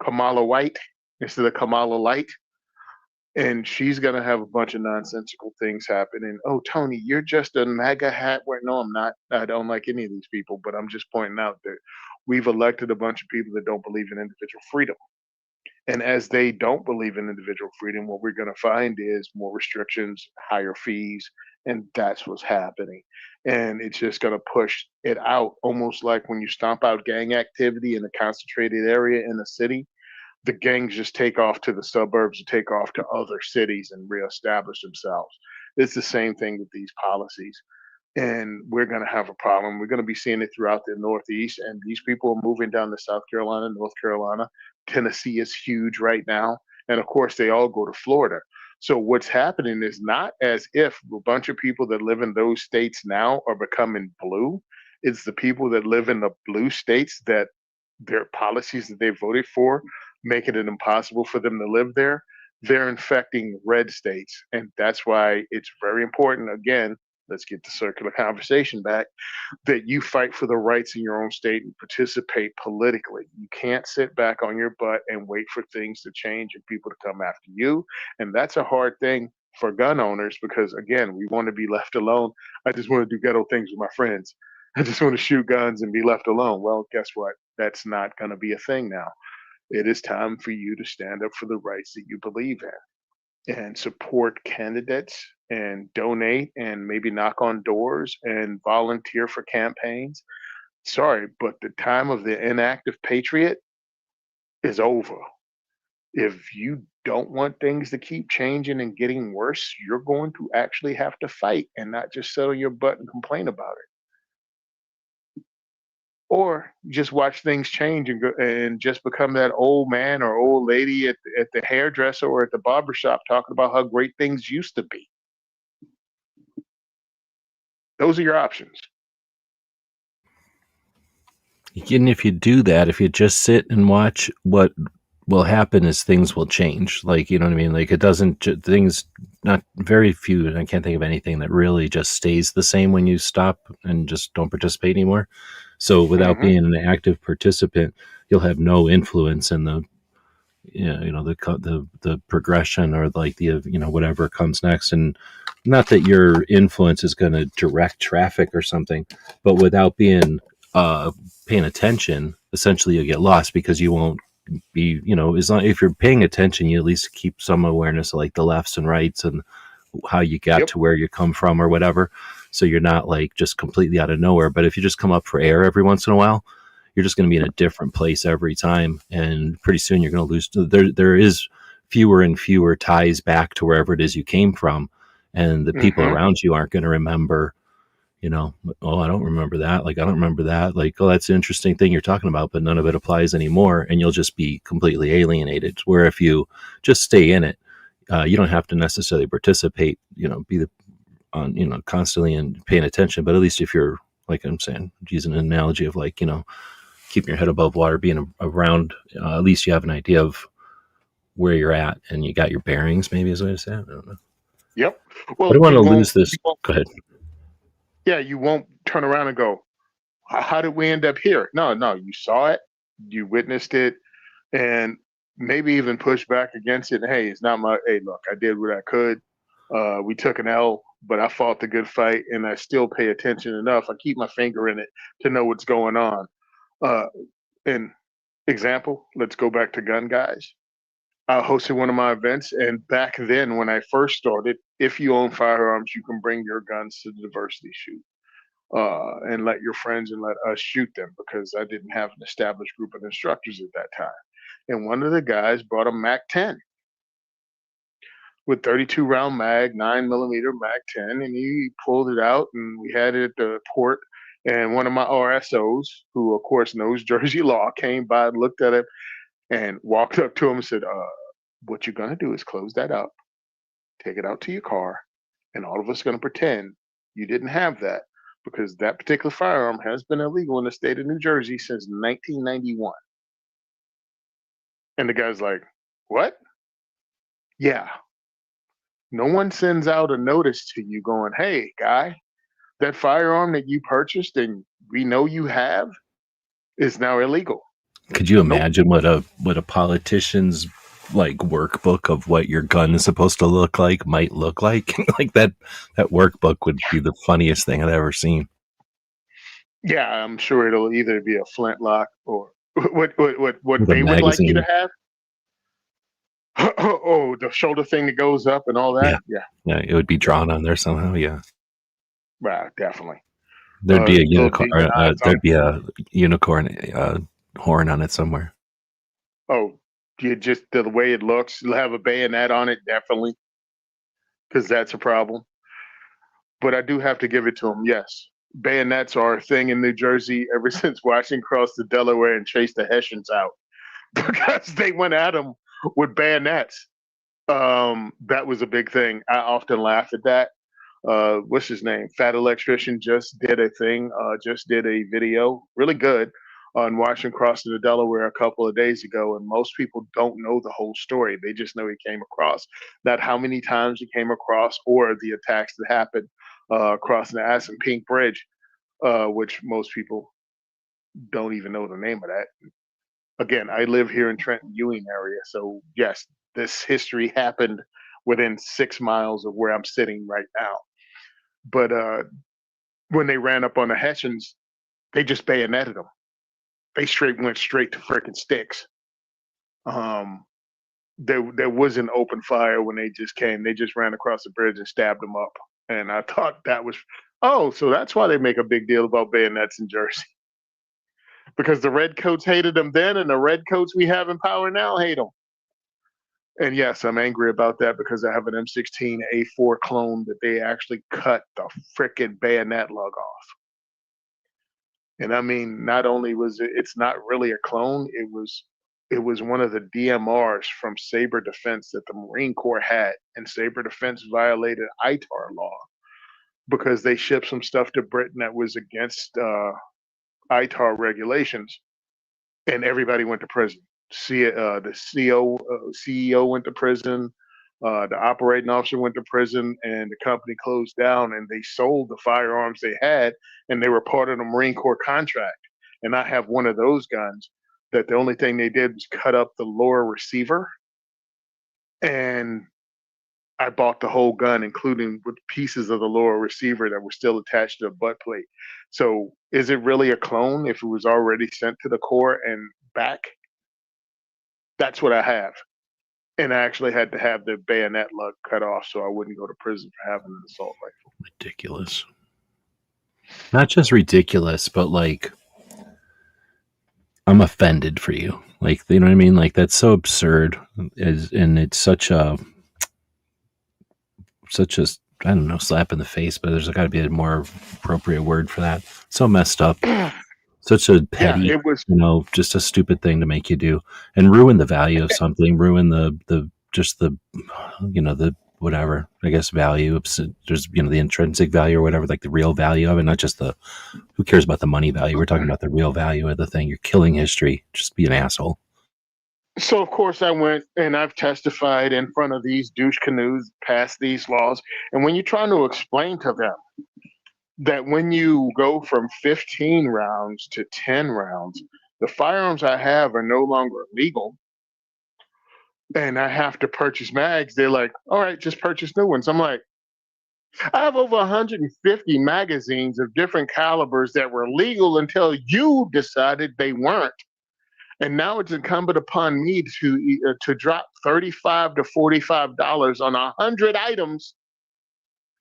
Kamala White instead of Kamala Light. And she's going to have a bunch of nonsensical things happen. And oh, Tony, you're just a MAGA hat. Where no, I'm not. I don't like any of these people, but I'm just pointing out that we've elected a bunch of people that don't believe in individual freedom. And as they don't believe in individual freedom, what we're going to find is more restrictions, higher fees, and that's what's happening. And it's just going to push it out, almost like when you stomp out gang activity in a concentrated area in a city, the gangs just take off to the suburbs and take off to other cities and reestablish themselves. It's the same thing with these policies. And we're going to have a problem. We're going to be seeing it throughout the Northeast. And these people are moving down to South Carolina, North Carolina. Tennessee is huge right now. And of course, they all go to Florida. So what's happening is not as if a bunch of people that live in those states now are becoming blue. It's the people that live in the blue states that their policies that they voted for making it impossible for them to live there. They're infecting red states. And that's why it's very important, again, let's get the circular conversation back, that you fight for the rights in your own state and participate politically. You can't sit back on your butt and wait for things to change and people to come after you. And that's a hard thing for gun owners because, again, we want to be left alone. I just want to do ghetto things with my friends. I just want to shoot guns and be left alone. Well, guess what? That's not going to be a thing now. It is time for you to stand up for the rights that you believe in and support candidates and donate and maybe knock on doors and volunteer for campaigns. Sorry, but the time of the inactive patriot is over. If you don't want things to keep changing and getting worse, you're going to actually have to fight and not just sit on your butt and complain about it. Or just watch things change and go, and just become that old man or old lady at the hairdresser or at the barber shop talking about how great things used to be. Those are your options. And if you do that, if you just sit and watch, what will happen is things will change. Like, you know what I mean? Like it doesn't, things, not very few, and I can't think of anything that really just stays the same when you stop and just don't participate anymore. So without being an active participant, you'll have no influence in the, the progression or like the, whatever comes next. And not that your influence is going to direct traffic or something, but without being paying attention, essentially you'll get lost because you won't be, as long if you're paying attention, you at least keep some awareness of like the lefts and rights and how you got to where you come from or whatever. So you're not like just completely out of nowhere. But if you just come up for air every once in a while, you're just going to be in a different place every time. And pretty soon you're going to lose. There is fewer and fewer ties back to wherever it is you came from. And the people around you aren't going to remember, oh, I don't remember that. Like, I don't remember that. Like, oh, that's an interesting thing you're talking about, but none of it applies anymore. And you'll just be completely alienated. Where if you just stay in it, you don't have to necessarily participate, be the on, constantly and paying attention. But at least if you're, like I'm saying, using an analogy of like, keeping your head above water, being around, at least you have an idea of where you're at and you got your bearings, maybe is the way to say it. I don't know. Yep. I Well, don't want to lose this. Go ahead. Yeah, you won't turn around and go, how did we end up here? No, you saw it, you witnessed it, and maybe even push back against it. Hey, it's not my, hey, look, I did what I could. We took an L, but I fought the good fight, and I still pay attention enough. I keep my finger in it to know what's going on. And example, let's go back to gun guys. I hosted one of my events, and back then when I first started, if you own firearms, you can bring your guns to the diversity shoot, and let your friends and let us shoot them, because I didn't have an established group of instructors at that time. And one of the guys brought a Mac 10 with 32 round mag, 9mm Mac 10, and he pulled it out, and we had it at the port. And one of my RSOs, who of course knows Jersey law, came by and looked at it and walked up to him and said, what you're going to do is close that up, take it out to your car, and all of us are going to pretend you didn't have that, because that particular firearm has been illegal in the state of New Jersey since 1991. And the guy's like, what? Yeah. No one sends out a notice to you going, hey, guy, that firearm that you purchased and we know you have is now illegal. Could you imagine what a politician's like workbook of what your gun is supposed to look like might look like? Like that workbook would be the funniest thing I've ever seen. Yeah, I'm sure it'll either be a flintlock or what they would like you to have. Oh, the shoulder thing that goes up and all that. Yeah, it would be drawn on there somehow. Yeah, right, definitely. There'd be a unicorn. There'd be a unicorn horn on it somewhere. Oh, you just the way it looks. It'll have a bayonet on it, definitely, because that's a problem. But I do have to give it to them. Yes, bayonets are a thing in New Jersey ever since Washington crossed the Delaware and chased the Hessians out, because they went at them with bayonets. That was a big thing. I often laugh at that. What's his name? Fat Electrician just did a thing, just did a video, really good, on Washington crossing the Delaware a couple of days ago. And most people don't know the whole story. They just know he came across. Not how many times he came across or the attacks that happened crossing the Aspen Pink Bridge, which most people don't even know the name of that. Again, I live here in Trenton Ewing area. So yes, this history happened within 6 miles of where I'm sitting right now. But when they ran up on the Hessians, they just bayoneted them. They went straight to freaking sticks. There wasn't open fire when they just came. They just ran across the bridge and stabbed them up. And I thought that was, so that's why they make a big deal about bayonets in Jersey. Because the redcoats hated them then, and the redcoats we have in power now hate them. And yes, I'm angry about that because I have an M16A4 clone that they actually cut the frickin' bayonet lug off. And I mean, not only was it's not really a clone, it was one of the DMRs from Saber Defense that the Marine Corps had, and Saber Defense violated ITAR law because they shipped some stuff to Britain that was against ITAR regulations, and everybody went to prison. The CEO went to prison, the operating officer went to prison, and the company closed down, and they sold the firearms they had, and they were part of the Marine Corps contract. And I have one of those guns that the only thing they did was cut up the lower receiver, and I bought the whole gun, including with pieces of the lower receiver that were still attached to the butt plate. So is it really a clone if it was already sent to the Corps and back? That's what I have. And I actually had to have the bayonet lug cut off so I wouldn't go to prison for having an assault rifle. Ridiculous. Not just ridiculous, but like, I'm offended for you. Like, you know what I mean? Like, that's so absurd. And it's such a, I don't know, slap in the face, but there's got to be a more appropriate word for that. So messed up. Such a petty, it was, just a stupid thing to make you do and ruin the value of something, ruin the whatever, I guess, value. There's, the intrinsic value or whatever, like the real value of it, not just who cares about the money value. We're talking about the real value of the thing. You're killing history. Just be an asshole. So of course I went and I've testified in front of these douche canoes, passed these laws. And when you're trying to explain to them that when you go from 15 rounds to 10 rounds, the firearms I have are no longer legal and I have to purchase mags, they're like, all right, just purchase new ones. I'm like, I have over 150 magazines of different calibers that were legal until you decided they weren't. And now it's incumbent upon me to drop $35 to $45 on 100 items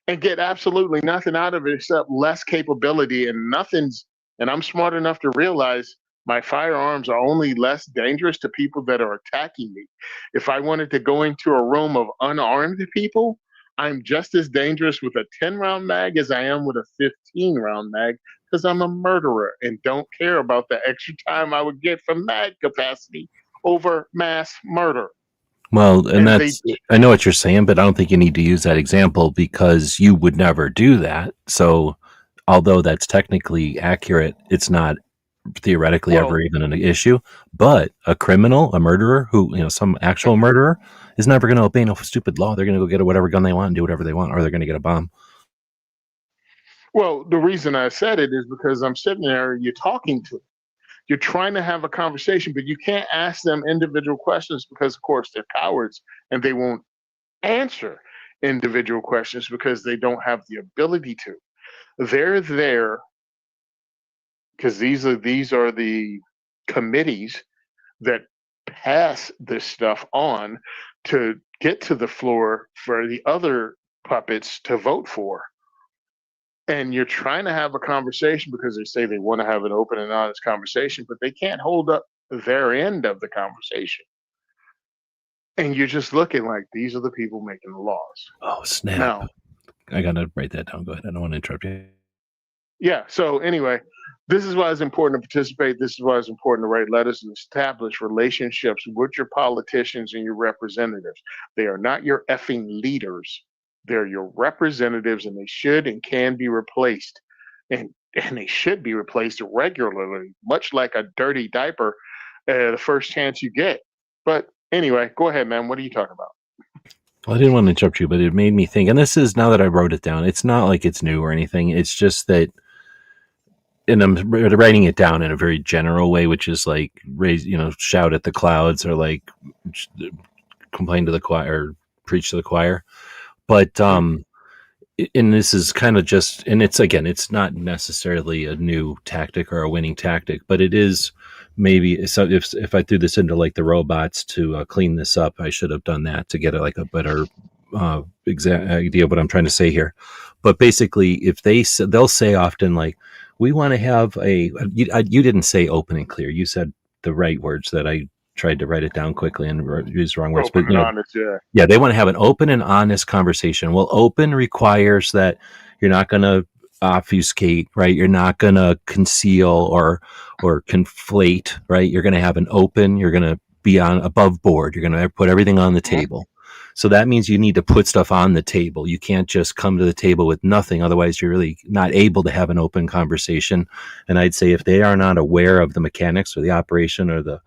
and get absolutely nothing out of it except less capability and nothing's. And I'm smart enough to realize my firearms are only less dangerous to people that are attacking me. If I wanted to go into a room of unarmed people, I'm just as dangerous with a 10-round mag as I am with a 15-round mag because I'm a murderer and don't care about the extra time I would get from mag capacity over mass murder. Well, and I know what you're saying, but I don't think you need to use that example because you would never do that. So, although that's technically accurate, it's not theoretically ever even an issue. But a criminal, a murderer, who, some actual murderer, is never going to obey no stupid law. They're going to go get whatever gun they want and do whatever they want, or they're going to get a bomb. Well, the reason I said it is because I'm sitting there and you're talking to them. You're trying to have a conversation, but you can't ask them individual questions because, of course, they're cowards and they won't answer individual questions because they don't have the ability to. They're there because these are the committees that pass this stuff on to get to the floor for the other puppets to vote for. And you're trying to have a conversation because they say they want to have an open and honest conversation, but they can't hold up their end of the conversation. And you're just looking like these are the people making the laws. Oh, snap. Now, I got to write that down. Go ahead. I don't want to interrupt you. Yeah. So anyway, this is why it's important to participate. This is why it's important to write letters and establish relationships with your politicians and your representatives. They are not your effing leaders. They're your representatives, and they should and can be replaced. And they should be replaced regularly, much like a dirty diaper, the first chance you get. But anyway, go ahead, man. What are you talking about? Well, I didn't want to interrupt you, but it made me think, and this is, now that I wrote it down, it's not like it's new or anything. It's just that, and I'm writing it down in a very general way, which is like shout at the clouds or like complain to the choir, or preach to the choir. But and this is kind of just, and it's not necessarily a new tactic or a winning tactic, but it is maybe. So if I threw this into like the robots to clean this up, I should have done that to get a better exact idea of what I'm trying to say here. But basically, if they'll say often like, we want to have you didn't say open and clear. You said the right words that I tried to write it down quickly and use the wrong words. Open and honest, yeah, they want to have an open and honest conversation. Well, open requires that you're not going to obfuscate, right? You're not going to conceal or conflate, right? You're going to have an open. You're going to be above board. You're going to put everything on the table. So that means you need to put stuff on the table. You can't just come to the table with nothing. Otherwise, you're really not able to have an open conversation. And I'd say if they are not aware of the mechanics or the operation or the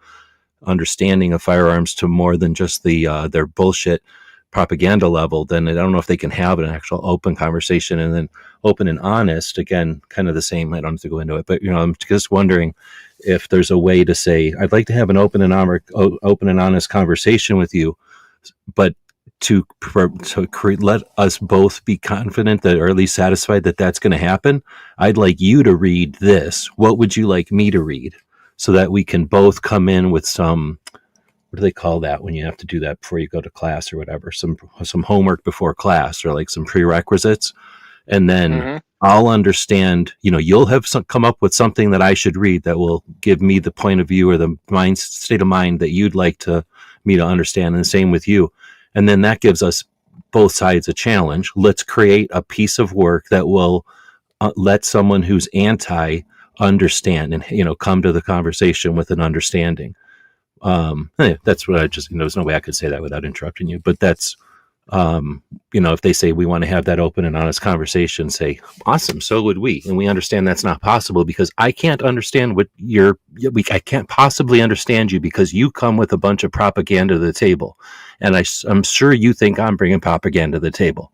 understanding of firearms to more than just their bullshit propaganda level, then I don't know if they can have an actual open conversation. And then open and honest, again, kind of the same. I don't have to go into it, but I'm just wondering if there's a way to say, I'd like to have an open and honest conversation with you, but to let us both be confident that, or at least satisfied that that's going to happen, I'd like you to read this. What would you like me to read? So that we can both come in with some, what do they call that when you have to do that before you go to class or whatever, some homework before class or like some prerequisites. And then I'll understand, you'll have come up with something that I should read that will give me the point of view or the state of mind that you'd like me to understand. And the same with you. And then that gives us both sides a challenge. Let's create a piece of work that will let someone who's anti understand and come to the conversation with an understanding. That's what I just, there's no way I could say that without interrupting you, but that's If they say we want to have that open and honest conversation, say, awesome, so would we. And we understand that's not possible because I can't understand I can't possibly understand you because you come with a bunch of propaganda to the table. And I'm sure you think I'm bringing propaganda to the table,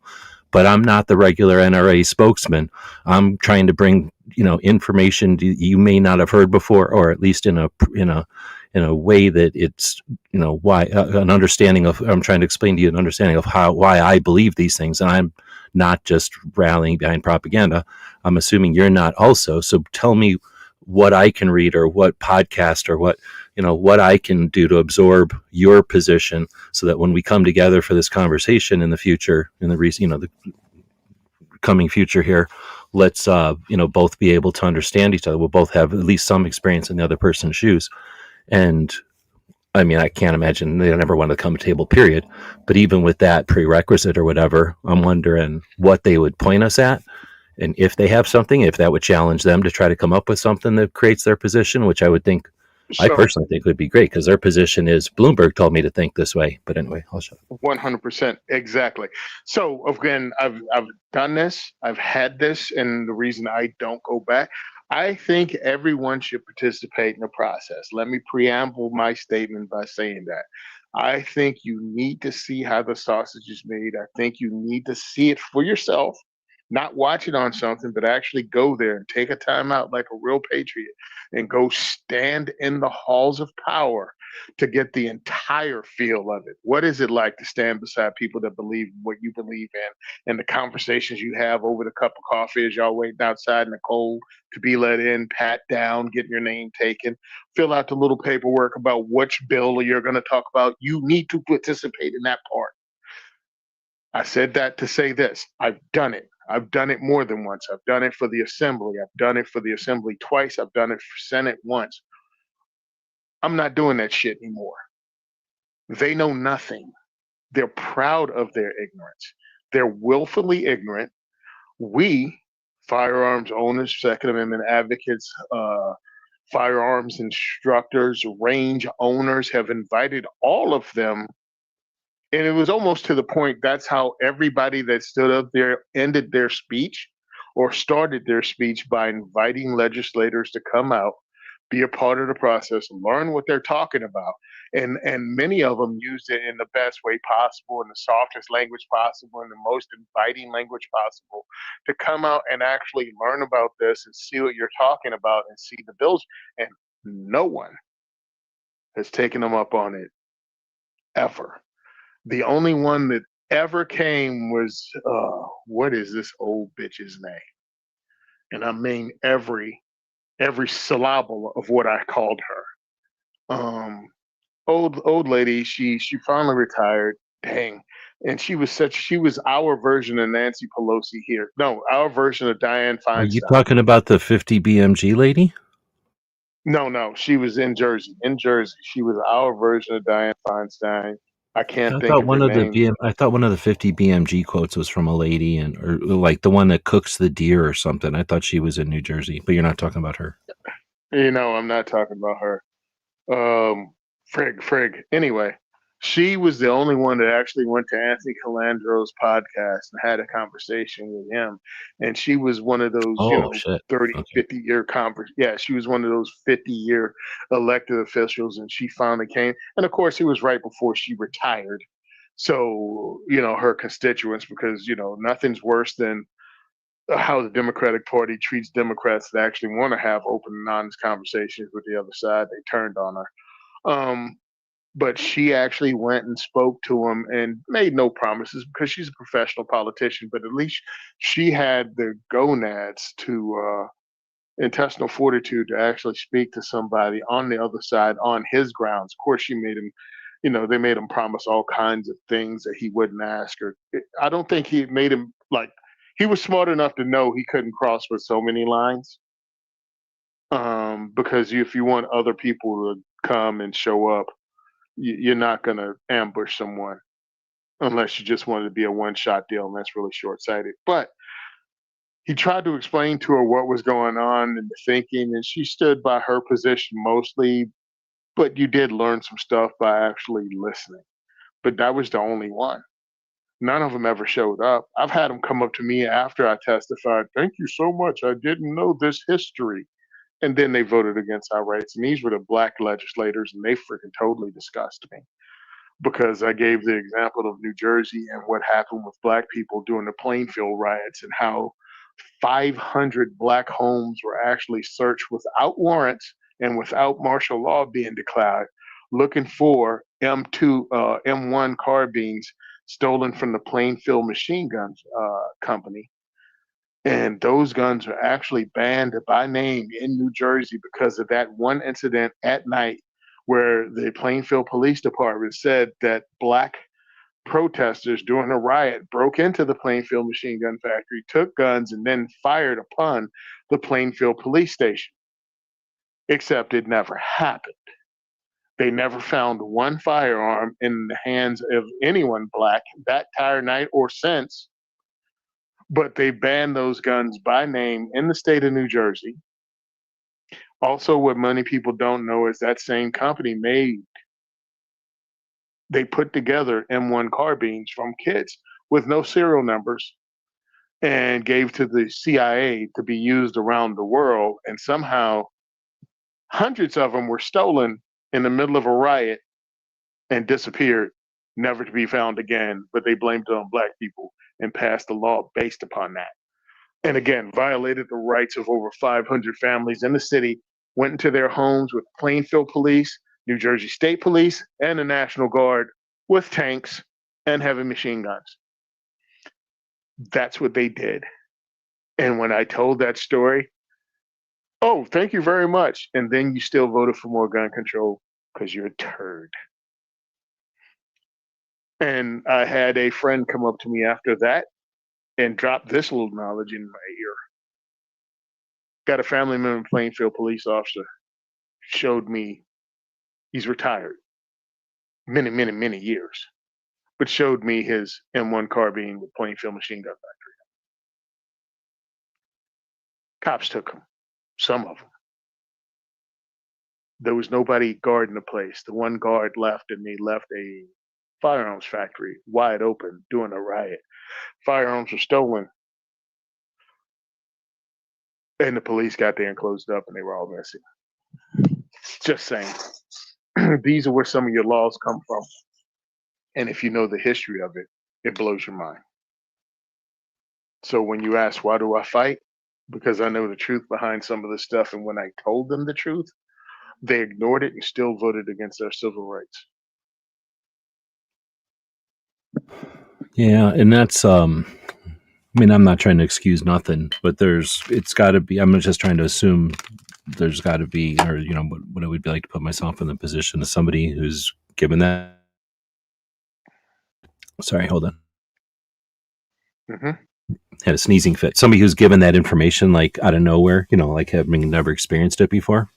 but I'm not the regular NRA spokesman. I'm trying to bring, information you may not have heard before, or at least in a way that it's, why an understanding of. I'm trying to explain to you an understanding of why I believe these things, and I'm not just rallying behind propaganda. I'm assuming you're not also. So tell me what I can read, or what podcast, or what I can do to absorb your position, so that when we come together for this conversation in the future, in the coming future here, let's both be able to understand each other. We'll both have at least some experience in the other person's shoes. And I mean, I can't imagine they never want to come to table, period. But even with that prerequisite or whatever, I'm wondering what they would point us at. And if they have something, if that would challenge them to try to come up with something that creates their position, which I So personally think would be great, because their position is Bloomberg told me to think this way. But anyway, I'll shut up. 100% exactly. So again, I've done this. I've had this, and the reason I don't go back, I think everyone should participate in the process. Let me preamble my statement by saying that. I think you need to see how the sausage is made. I think you need to see it for yourself, not watch it on something, but actually go there and take a time out like a real patriot and go stand in the halls of power to get the entire feel of it. What is it like to stand beside people that believe what you believe in, and the conversations you have over the cup of coffee as y'all waiting outside in the cold to be let in, pat down, get your name taken, fill out the little paperwork about which bill you're going to talk about. You need to participate in that part. I said that to say this. I've done it. I've done it more than once. I've done it for the assembly. I've done it for the assembly twice. I've done it for Senate once. I'm not doing that shit anymore. They know nothing. They're proud of their ignorance. They're willfully ignorant. We, firearms owners, Second Amendment advocates, firearms instructors, range owners, have invited all of them. And it was almost to the point that's how everybody that stood up there ended their speech or started their speech, by inviting legislators to come out, be a part of the process, learn what they're talking about. And many of them used it in the best way possible, in the softest language possible, in the most inviting language possible, to come out and actually learn about this and see what you're talking about and see the bills. And no one has taken them up on it ever. The only one that ever came was, what is this old bitch's name? And I mean every syllable of what I called her. Old lady. She finally retired. Dang. And she was our version of Nancy Pelosi here. No, our version of Dianne Are you Feinstein. talking about the 50 BMG lady? No, she was in Jersey. In Jersey, she was our version of Dianne Feinstein. I can't I think thought of her one of the name. I thought one of the 50 BMG quotes was from a lady, or like the one that cooks the deer or something. I thought she was in New Jersey, but you're not talking about her. I'm not talking about her. Frig. Anyway, she was the only one that actually went to Anthony Calandro's podcast and had a conversation with him. And she was one of those, Oh shit. 30, Okay. 50-year conference. Yeah, she was one of those 50-year elected officials. And she finally came. And of course, it was right before she retired. So, her constituents, because, nothing's worse than how the Democratic Party treats Democrats that actually want to have open and honest conversations with the other side. They turned on her. But she actually went and spoke to him and made no promises, because she's a professional politician. But at least she had the gonads to intestinal fortitude to actually speak to somebody on the other side on his grounds. Of course, she made him. They made him promise all kinds of things that he wouldn't ask her. I don't think he made him like he was smart enough to know he couldn't cross with so many lines. Because if you want other people to come and show up, you're not going to ambush someone unless you just want it to be a one shot deal, and that's really short sighted. But he tried to explain to her what was going on and the thinking, and she stood by her position mostly. But you did learn some stuff by actually listening. But that was the only one. None of them ever showed up. I've had them come up to me after I testified. Thank you so much. I didn't know this history. And then they voted against our rights. And these were the black legislators, and they freaking totally disgust me because I gave the example of New Jersey and what happened with black people during the Plainfield riots and how 500 black homes were actually searched without warrants and without martial law being declared, looking for M1 carbines stolen from the Plainfield Machine Guns Company. And those guns are actually banned by name in New Jersey because of that one incident at night where the Plainfield Police Department said that black protesters during a riot broke into the Plainfield Machine Gun Factory, took guns, and then fired upon the Plainfield Police Station. Except it never happened. They never found one firearm in the hands of anyone black that entire night or since, but they banned those guns by name in the state of New Jersey. Also, what many people don't know is that same company they put together M1 carbines from kits with no serial numbers and gave to the CIA to be used around the world. And somehow hundreds of them were stolen in the middle of a riot and disappeared, never to be found again. But they blamed it on black people and passed a law based upon that. And again, violated the rights of over 500 families in the city, went into their homes with Plainfield Police, New Jersey State Police, and the National Guard with tanks and heavy machine guns. That's what they did. And when I told that story, oh, thank you very much. And then you still voted for more gun control because you're a turd. And I had a friend come up to me after that and drop this little knowledge in my ear. Got a family member, Plainfield police officer, showed me, he's retired many years, but showed me his M1 carbine with Plainfield Machine Gun Factory. Cops took him, some of them. There was nobody guarding the place. The one guard left, and they left a firearms factory wide open during a riot. Firearms were stolen, and the police got there and closed up, and they were all missing. Just saying. These are where some of your laws come from. And if you know the history of it, it blows your mind. So when you ask, why do I fight? Because I know the truth behind some of this stuff. And when I told them the truth, they ignored it and still voted against our civil rights. Yeah, and that's I mean, I'm not trying to excuse nothing, but it's got to be. I'm just trying to assume there's got to be, or what it would be like to put myself in the position of somebody who's given that. Sorry, hold on. Mm-hmm. Had a sneezing fit. Somebody who's given that information like out of nowhere, like having never experienced it before.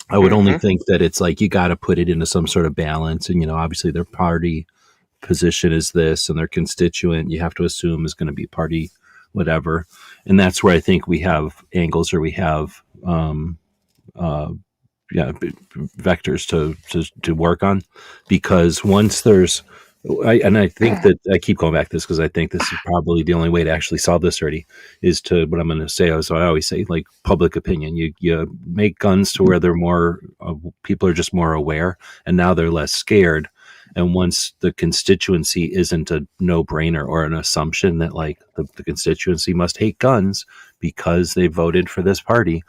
I would only think that it's like you got to put it into some sort of balance, and obviously their party position is this, and their constituent you have to assume is going to be party whatever, and that's where I think we have angles, or we have vectors to work on, because once there's I think that I keep going back to this because I think this is probably the only way to actually solve this already, is to what I'm going to say is what I always say, like public opinion. You make guns to where they're more people are just more aware, and now they're less scared. And once the constituency isn't a no-brainer or an assumption that like the constituency must hate guns because they voted for this party,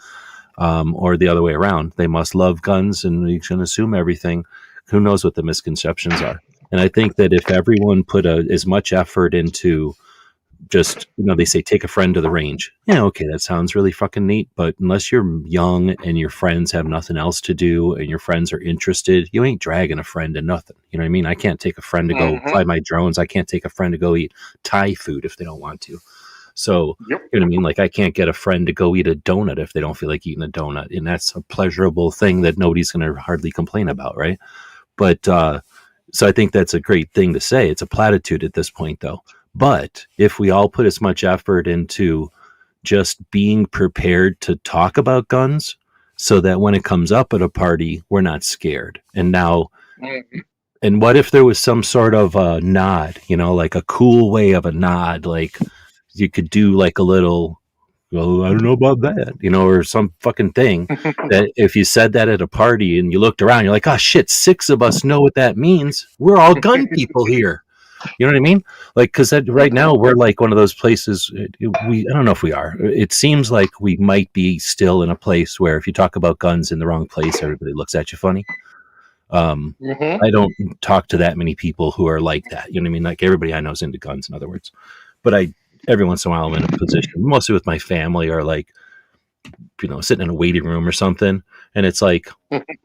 or the other way around, they must love guns and we can assume everything. Who knows what the misconceptions are? And I think that if everyone put as much effort into just, they say take a friend to the range. Yeah, okay, that sounds really fucking neat. But unless you're young and your friends have nothing else to do and your friends are interested, you ain't dragging a friend to nothing. You know what I mean? I can't take a friend to go fly my drones. I can't take a friend to go eat Thai food if they don't want to. So, You know what I mean? Like, I can't get a friend to go eat a donut if they don't feel like eating a donut. And that's a pleasurable thing that nobody's going to hardly complain about, right? But so I think that's a great thing to say. It's a platitude at this point, though. But if we all put as much effort into just being prepared to talk about guns so that when it comes up at a party, we're not scared. And now And what if there was some sort of a nod, like a cool way of a nod, like you could do like a little, well, I don't know about that, or some fucking thing that if you said that at a party and you looked around, you're like, oh shit, 6 of us know what that means. We're all gun people here. You know what I mean? Like, because right now we're like one of those places. I don't know if we are. It seems like we might be still in a place where if you talk about guns in the wrong place, everybody looks at you funny. Um, Hmm. I don't talk to that many people who are like that. You know what I mean? Like everybody I know is into guns, in other words. But every once in a while, I'm in a position, mostly with my family, or like, sitting in a waiting room or something. And it's like,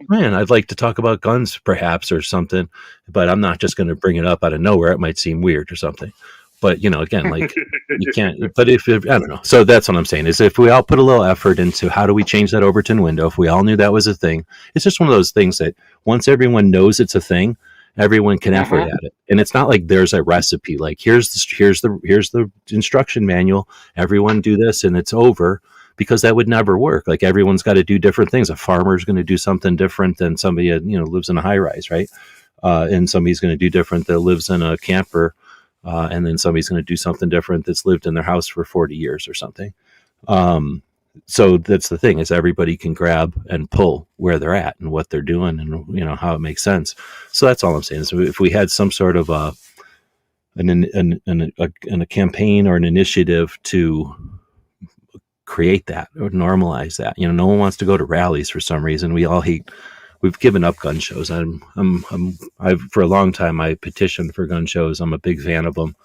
man, I'd like to talk about guns perhaps or something, but I'm not just going to bring it up out of nowhere. It might seem weird or something. But, again, like you can't, but if I don't know. So that's what I'm saying is if we all put a little effort into how do we change that Overton window, if we all knew that was a thing, it's just one of those things that once everyone knows it's a thing, everyone can effort Hmm. at it. And it's not like there's a recipe, like here's the instruction manual. Everyone do this and it's over, because that would never work. Like everyone's got to do different things. A farmer's going to do something different than somebody lives in a high rise, right? And somebody's going to do different that lives in a camper, and then somebody's going to do something different that's lived in their house for 40 years or something. Um, so that's the thing is everybody can grab and pull where they're at and what they're doing and how it makes sense. So that's all I'm saying is if we had some sort of a campaign or an initiative to create that or normalize that. No one wants to go to rallies for some reason. We all hate. We've given up gun shows. I've for a long time I petitioned for gun shows. I'm a big fan of them.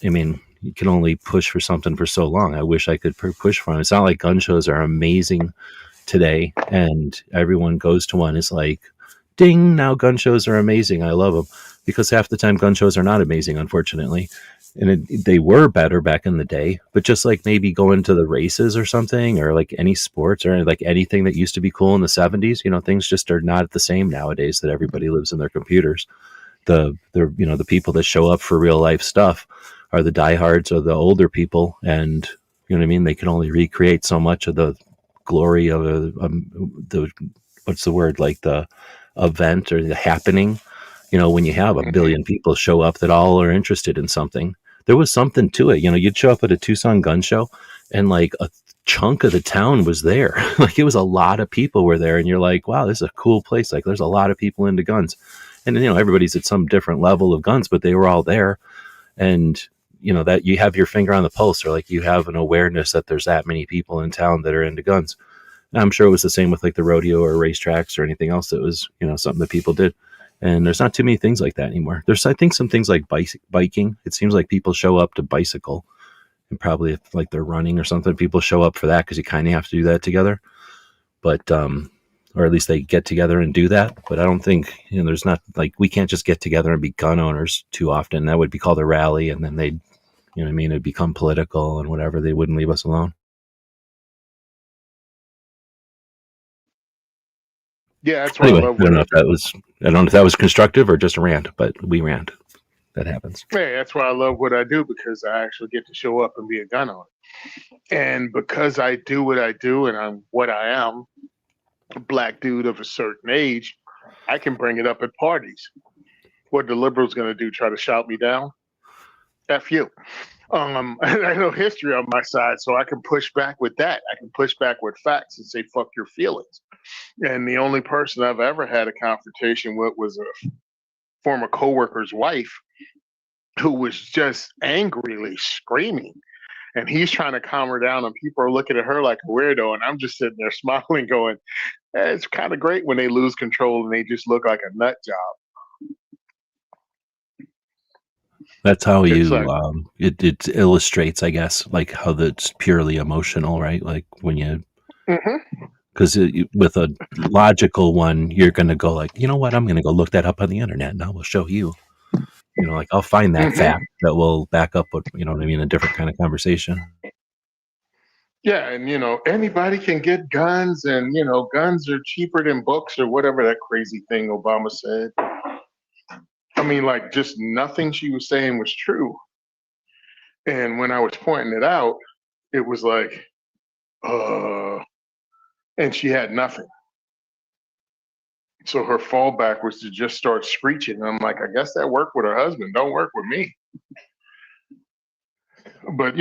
I mean, you can only push for something for so long. I wish I could push for them. It's not like gun shows are amazing today, and everyone goes to one. It's like, ding! Now gun shows are amazing. I love them because half the time gun shows are not amazing, unfortunately. And they were better back in the day, but just like maybe going to the races or something, or like any sports or like anything that used to be cool in the 70s, things just are not the same nowadays that everybody lives in their computers. The people that show up for real life stuff are the diehards or the older people, and you know what I mean. They can only recreate so much of the glory of the what's the word, like the event or the happening. When you have a Hmm. billion people show up that all are interested in something, there was something to it. You'd show up at a Tucson gun show, and like a chunk of the town was there. Like it was a lot of people were there, and you're like, wow, this is a cool place. Like there's a lot of people into guns, and everybody's at some different level of guns, but they were all there, and that you have your finger on the pulse, or like you have an awareness that there's that many people in town that are into guns. And I'm sure it was the same with like the rodeo or racetracks or anything else that was something that people did. And there's not too many things like that anymore. There's, I think, some things like biking. It seems like people show up to bicycle, and probably if like they're running or something, people show up for that because you kind of have to do that together. But or at least they get together and do that. But I don't think there's not like we can't just get together and be gun owners too often. That would be called a rally, and then they'd what I mean, it'd become political and whatever. They wouldn't leave us alone. Yeah, that's why I Anyway, love what I do. I don't know if that was constructive or just a rant, but we rant. That happens. Hey, that's why I love what I do because I actually get to show up and be a gun owner. And because I do what I do and I'm what I am, a black dude of a certain age, I can bring it up at parties. What the liberals going to do? Try to shout me down? F you. I know history on my side, so I can push back with that. I can push back with facts and say, fuck your feelings. And the only person I've ever had a confrontation with was a former coworker's wife who was just angrily screaming. And he's trying to calm her down, and people are looking at her like a weirdo. And I'm just sitting there smiling, going, it's kind of great when they lose control and they just look like a nut job. That's how It's you like, it illustrates, I guess, like how that's purely emotional, right? Like when you mm-hmm, because with a logical one, you're going to go like, you know what? I'm going to go look that up on the internet, and I will show you. Like I'll find that mm-hmm. fact that will back up what what I mean, a different kind of conversation. Yeah, and anybody can get guns, and guns are cheaper than books or whatever that crazy thing Obama said. I mean, like, just nothing she was saying was true. And when I was pointing it out, it was like, uh, and she had nothing. So her fallback was to just start screeching. And I'm like, I guess that worked with her husband. Don't work with me. But,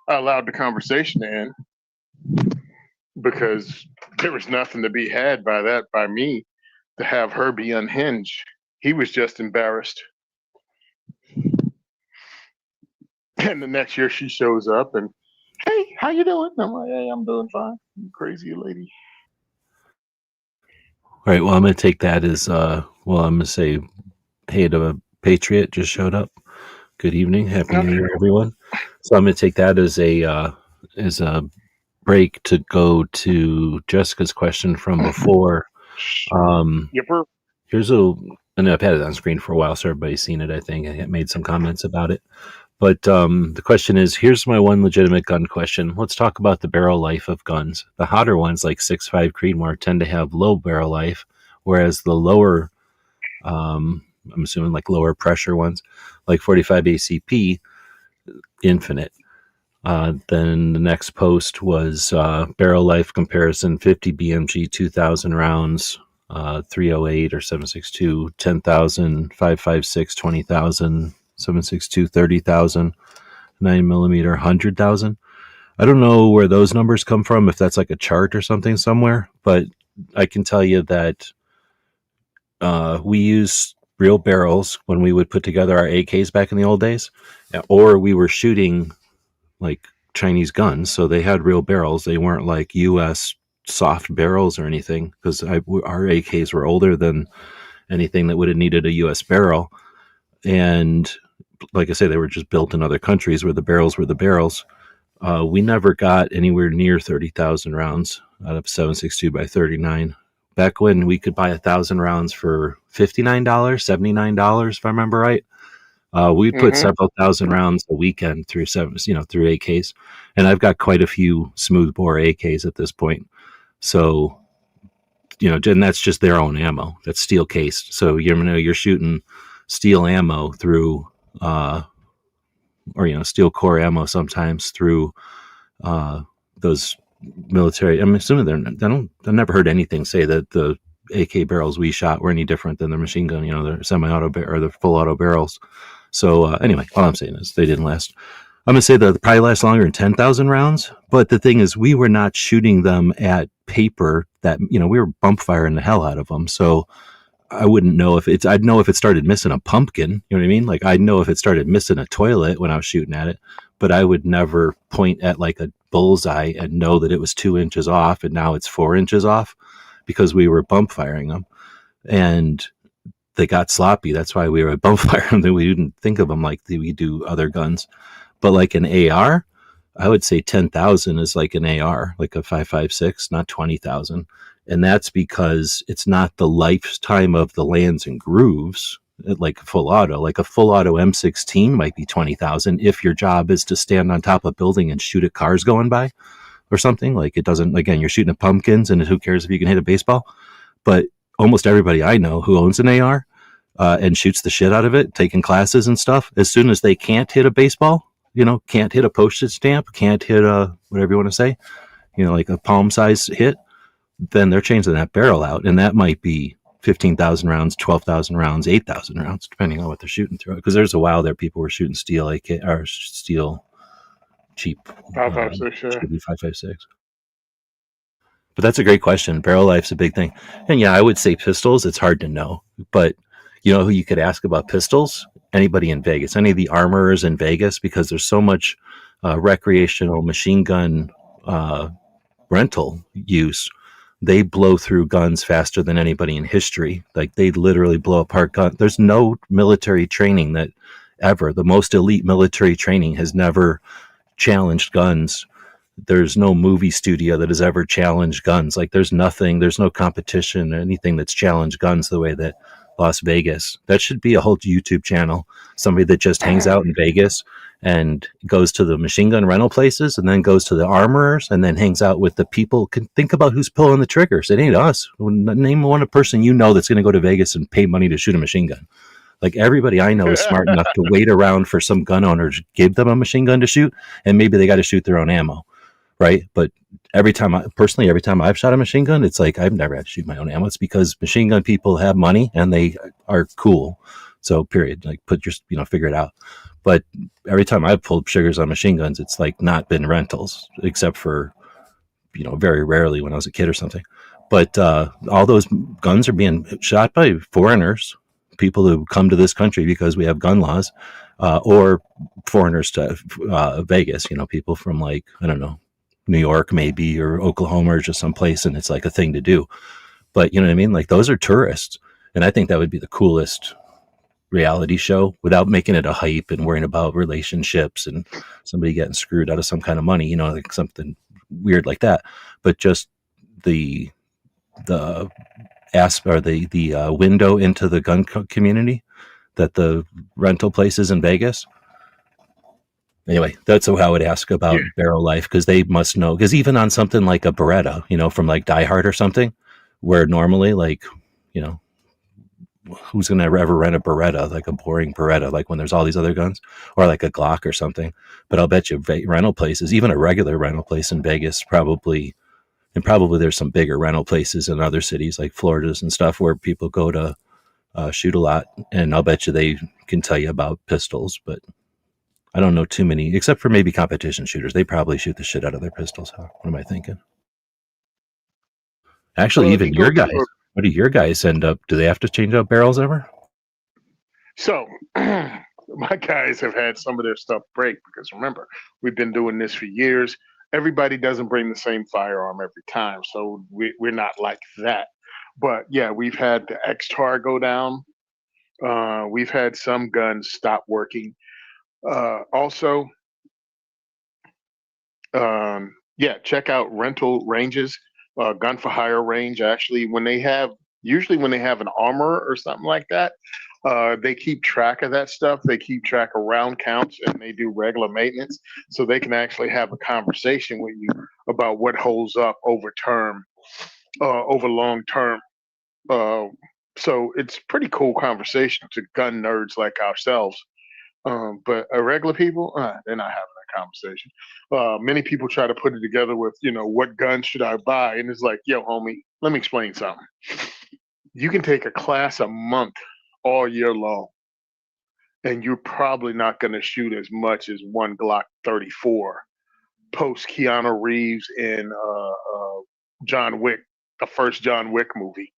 I allowed the conversation to end because there was nothing to be had by me to have her be unhinged. He was just embarrassed. And the next year she shows up and, hey, how you doing? I'm like, hey, I'm doing fine. You crazy lady. All right. Well, I'm going to take that as, I'm going to say, hey, the Patriot just showed up. Good evening. Happy New Year, everyone. So I'm going to take that as a break to go to Jessica's question from before. Here's and I've had it on screen for a while, so everybody's seen it, I think. I made some comments about it. But the question is, here's my one legitimate gun question. Let's talk about the barrel life of guns. The hotter ones, like 6.5 Creedmoor, tend to have low barrel life, whereas the lower, I'm assuming like lower pressure ones, like 45 ACP, infinite. Then the next post was barrel life comparison, 50 BMG, 2,000 rounds, 308 or 7.62, 10,000, 5.56, 20,000, 7.62, 30,000, 9 millimeter, 100,000. I don't know where those numbers come from, if that's like a chart or something somewhere, but I can tell you that we use real barrels when we would put together our AKs back in the old days, or we were shooting like Chinese guns, so they had real barrels. They weren't like U.S. soft barrels or anything, because our AKs were older than anything that would have needed a U.S. barrel. And like I say, they were just built in other countries where the barrels were the barrels. We never got anywhere near 30,000 rounds out of 7.62 by 39. Back when we could buy 1,000 rounds for $59, $79, if I remember right. We'd put several thousand rounds a weekend through through AKs, and I've got quite a few smoothbore AKs at this point. So, and that's just their own ammo. That's steel cased. So you're shooting steel ammo through, or steel core ammo sometimes through those military. I'm assuming I've never heard anything say that the AK barrels we shot were any different than the machine gun. The semi-auto or the full auto barrels. So anyway, all I'm saying is they didn't last. I'm going to say that they probably last longer than 10,000 rounds. But the thing is, we were not shooting them at paper that, we were bump firing the hell out of them. So I wouldn't know I'd know if it started missing a pumpkin. You know what I mean? Like I'd know if it started missing a toilet when I was shooting at it, but I would never point at like a bullseye and know that it was 2 inches off and now it's 4 inches off, because we were bump firing them. And they got sloppy. That's why we were bump firing them. We didn't think of them like we do other guns. But like an AR, I would say 10,000 is like an AR, like a 5.56, not 20,000. And that's because it's not the lifetime of the lands and grooves like full auto. Like a full auto M16 might be 20,000 if your job is to stand on top of a building and shoot at cars going by or something. Like it doesn't, again, you're shooting at pumpkins and who cares if you can hit a baseball? But almost everybody I know who owns an AR and shoots the shit out of it, taking classes and stuff, as soon as they can't hit a baseball, can't hit a postage stamp, can't hit a, whatever you want to say, like a palm size hit, then they're changing that barrel out. And that might be 15,000 rounds, 12,000 rounds, 8,000 rounds, depending on what they're shooting through. Because there's a while there people were shooting steel AK or steel cheap 5.56. But that's a great question. Barrel life's a big thing. And yeah, I would say pistols, it's hard to know. But you know who you could ask about pistols? Anybody in Vegas, any of the armorers in Vegas, because there's so much recreational machine gun rental use. They blow through guns faster than anybody in history. Like they literally blow apart guns. There's no military training that ever, the most elite military training has never challenged guns. There's no movie studio that has ever challenged guns. Like there's nothing, there's no competition or anything that's challenged guns the way that Las Vegas. That should be a whole YouTube channel. Somebody that just hangs out in Vegas and goes to the machine gun rental places and then goes to the armorers and then hangs out with the people. Can think about who's pulling the triggers. It ain't us. Name one person that's going to go to Vegas and pay money to shoot a machine gun. Like everybody I know is smart enough to wait around for some gun owner to give them a machine gun to shoot, and maybe they got to shoot their own ammo. right? But every time I've shot a machine gun, it's like I've never had to shoot my own ammo. It's because machine gun people have money and they are cool. So period. Like figure it out. But every time I've pulled triggers on machine guns, it's like not been rentals, except for very rarely when I was a kid or something. But all those guns are being shot by foreigners, people who come to this country because we have gun laws, or foreigners to Vegas. People from like I don't know, New York maybe or Oklahoma or just someplace, and it's like a thing to do. But you know what I mean? Like those are tourists, and I think that would be the coolest reality show without making it a hype and worrying about relationships and somebody getting screwed out of some kind of money, like something weird like that. But just the window into the gun community that the rental places in Vegas. Anyway, that's how I would ask about barrel life, because they must know. Because even on something like a Beretta, from like Die Hard or something, where normally like, who's going to ever rent a Beretta, like a boring Beretta, like when there's all these other guns, or like a Glock or something. But I'll bet you rental places, even a regular rental place in Vegas, probably there's some bigger rental places in other cities like Florida's and stuff where people go to shoot a lot. And I'll bet you they can tell you about pistols, but I don't know too many, except for maybe competition shooters. They probably shoot the shit out of their pistols. Huh? What am I thinking? Actually, Well, if even you go your through guys, what do your guys end up? Do they have to change out barrels ever? So my guys have had some of their stuff break because remember, we've been doing this for years. Everybody doesn't bring the same firearm every time, so we're not like that. But yeah, we've had the X-Tar go down. We've had some guns stop working. Also, yeah, check out rental ranges, gun for hire range. Actually, usually when they have an armor or something like that, they keep track of that stuff. They keep track of round counts and they do regular maintenance, so they can actually have a conversation with you about what holds up over long term. Uh, so it's pretty cool conversation to gun nerds like ourselves. But regular people, they're not having that conversation. Many people try to put it together with, what gun should I buy? And it's like, yo, homie, let me explain something. You can take a class a month all year long, and you're probably not going to shoot as much as one Glock 34 post Keanu Reeves in John Wick, the first John Wick movie.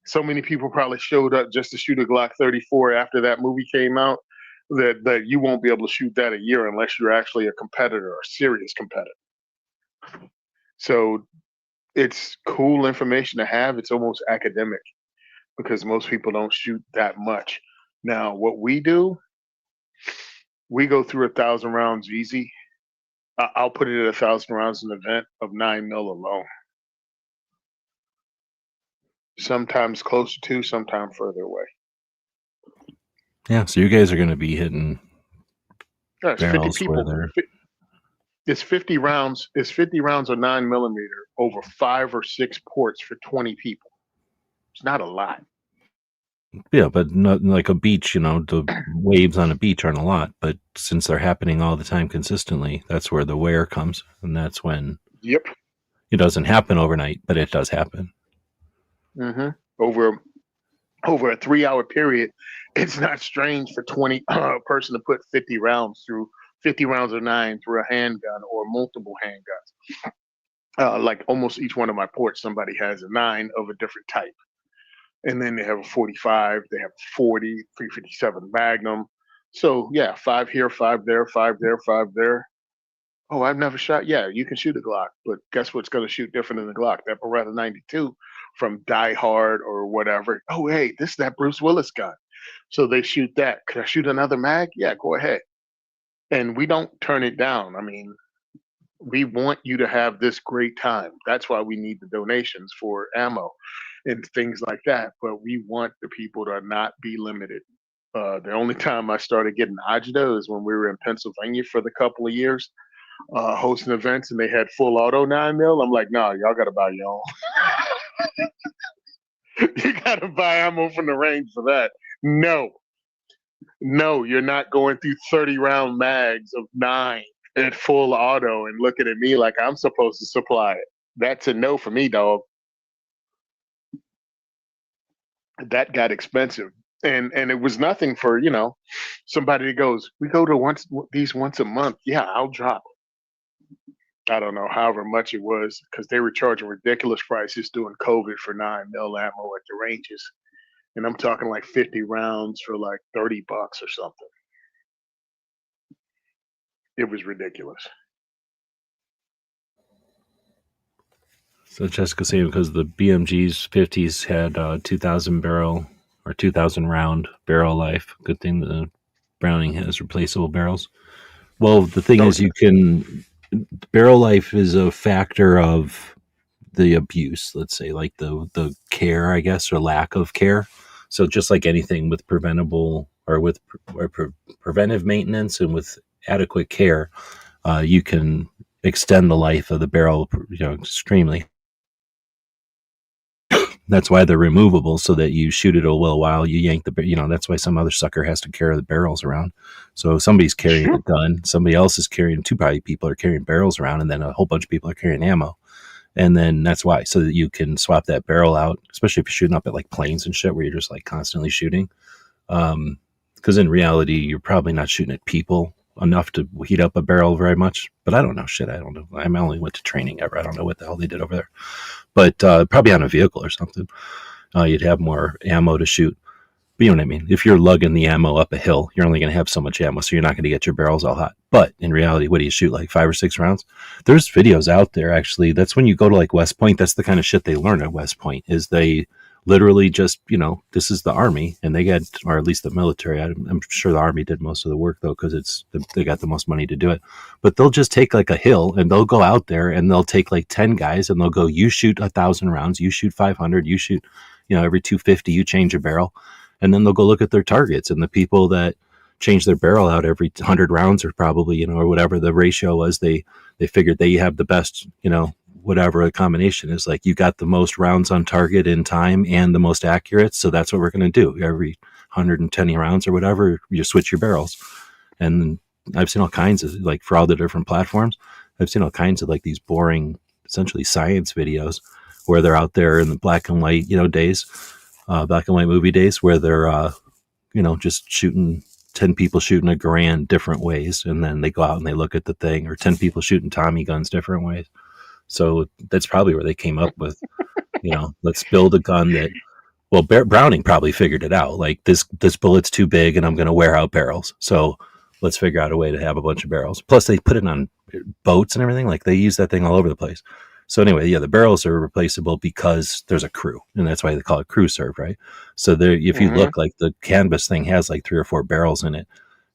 So many people probably showed up just to shoot a Glock 34 after that movie came out that you won't be able to shoot that a year unless you're actually a competitor, a serious competitor. So it's cool information to have. It's almost academic because most people don't shoot that much. Now, what we do, we go through 1,000 rounds easy. I'll put it at 1,000 rounds an event of 9 mil alone. Sometimes closer to, sometimes further away. Yeah, so you guys are going to be hitting It's 50 barrels where people. they're. It's 50 rounds. It's 50 rounds of 9 mm over 5 or 6 ports for 20 people. It's not a lot. Yeah, but not like a beach, the waves on a beach aren't a lot, but since they're happening all the time consistently, that's where the wear comes. And that's when Yep. it doesn't happen overnight, but it does happen. Mm-hmm. Over a 3-hour period, it's not strange for 20 person to put 50 rounds of 9 through a handgun or multiple handguns. Like almost each one of my ports, somebody has a 9 of a different type. And then they have a 45, they have 40, 357 Magnum. So yeah, 5 here, 5 there, 5 there, 5 there. Oh, I've never shot. Yeah, you can shoot a Glock, but guess what's going to shoot different than the Glock? That Beretta 92 from Die Hard or whatever. Oh, hey, this is that Bruce Willis gun. So they shoot that. Could I shoot another mag? Yeah, go ahead. And we don't turn it down. I mean, we want you to have this great time. That's why we need the donations for ammo and things like that. But we want the people to not be limited. The only time I started getting agita is when we were in Pennsylvania for the couple of years, hosting events, and they had full auto 9 mil. I'm like, nah, y'all got to buy your own. You got to buy ammo from the range for that. No, you're not going through 30 round mags of 9. at full auto and looking at me like I'm supposed to supply it. That's a no for me, dog. That got expensive. And it was nothing for, somebody that goes, we go to these once a month. Yeah, I'll drop. I don't know, however much it was, because they were charging ridiculous prices during COVID for 9 mil ammo at the ranges. And I'm talking like 50 rounds for like $30 or something. It was ridiculous. So Jessica's saying because the BMG's 50s had 2,000 barrel or 2,000 round barrel life. Good thing the Browning has replaceable barrels. Well, the thing Oh is, yeah. you can barrel life is a factor of the abuse. Let's say, like the care, I guess, or lack of care. So just like anything with preventable or with preventive maintenance and with adequate care, you can extend the life of the barrel, extremely. That's why they're removable, so that you shoot it a little while, you yank that's why some other sucker has to carry the barrels around. So if somebody's carrying a gun, somebody else is carrying, two probably people are carrying barrels around, and then a whole bunch of people are carrying ammo. And then that's why, so that you can swap that barrel out, especially if you're shooting up at like planes and shit where you're just like constantly shooting. Because in reality, you're probably not shooting at people enough to heat up a barrel very much. But I don't know shit. I don't know. I only went to training ever. I don't know what the hell they did over there. But probably on a vehicle or something, you'd have more ammo to shoot. But you know what I mean? If you're lugging the ammo up a hill, you're only going to have so much ammo, so you're not going to get your barrels all hot. But in reality, what do you shoot, like 5 or 6 rounds? There's videos out there, actually. That's when you go to like West Point. That's the kind of shit they learn at West Point, is they literally just, this is the Army, and they get, or at least the military. I'm sure the Army did most of the work, though, because they got the most money to do it. But they'll just take like a hill, and they'll go out there, and they'll take like 10 guys, and they'll go, you shoot 1,000 rounds, you shoot 500, you shoot, every 250, you change a barrel. And then they'll go look at their targets, and the people that change their barrel out every 100 rounds, or probably, or whatever the ratio was, they figured they have the best, whatever the combination is, like, you got the most rounds on target in time and the most accurate, so that's what we're going to do. Every 110 rounds or whatever, you switch your barrels. And I've seen all kinds of, like, for all the different platforms, I've seen all kinds of like these boring, essentially science videos where they're out there in the black and white, days, black and white movie days, where they're just shooting 10 people shooting a Garand different ways, and then they go out and they look at the thing, or 10 people shooting Tommy guns different ways. So that's probably where they came up with, let's build a gun that, well, Browning probably figured it out, like, this bullet's too big and I'm going to wear out barrels, so let's figure out a way to have a bunch of barrels. Plus they put it on boats and everything, like they use that thing all over the place. So anyway, yeah, the barrels are replaceable because there's a crew, and that's why they call it crew serve, right? So there, if you Hmm. look, like, the canvas thing has like 3 or 4 barrels in it.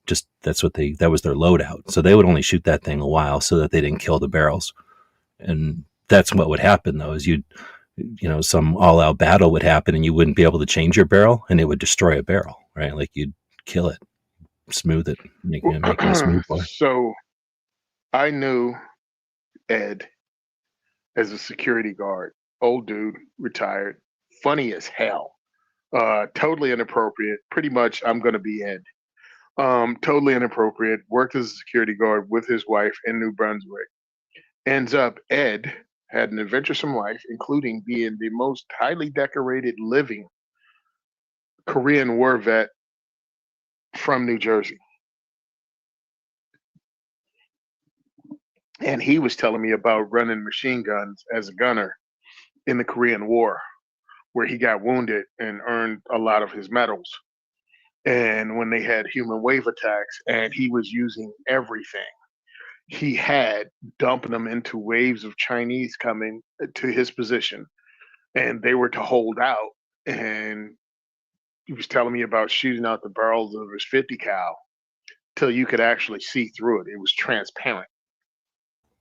Just that was their loadout. So they would only shoot that thing a while so that they didn't kill the barrels. And that's what would happen, though, is some all out battle would happen, and you wouldn't be able to change your barrel, and it would destroy a barrel, right? Like, you'd kill it, smooth it, make it a smooth boy. So I knew Ed as a security guard. Old dude, retired, funny as hell. Totally inappropriate. Pretty much, I'm gonna be Ed. Totally inappropriate. Worked as a security guard with his wife in New Brunswick. Ends up, Ed had an adventuresome life, including being the most highly decorated living Korean War vet from New Jersey. And he was telling me about running machine guns as a gunner in the Korean War, where he got wounded and earned a lot of his medals. And when they had human wave attacks, and he was using everything he had, dumping them into waves of Chinese coming to his position, and they were to hold out. And he was telling me about shooting out the barrels of his 50 cal till you could actually see through it. It was transparent.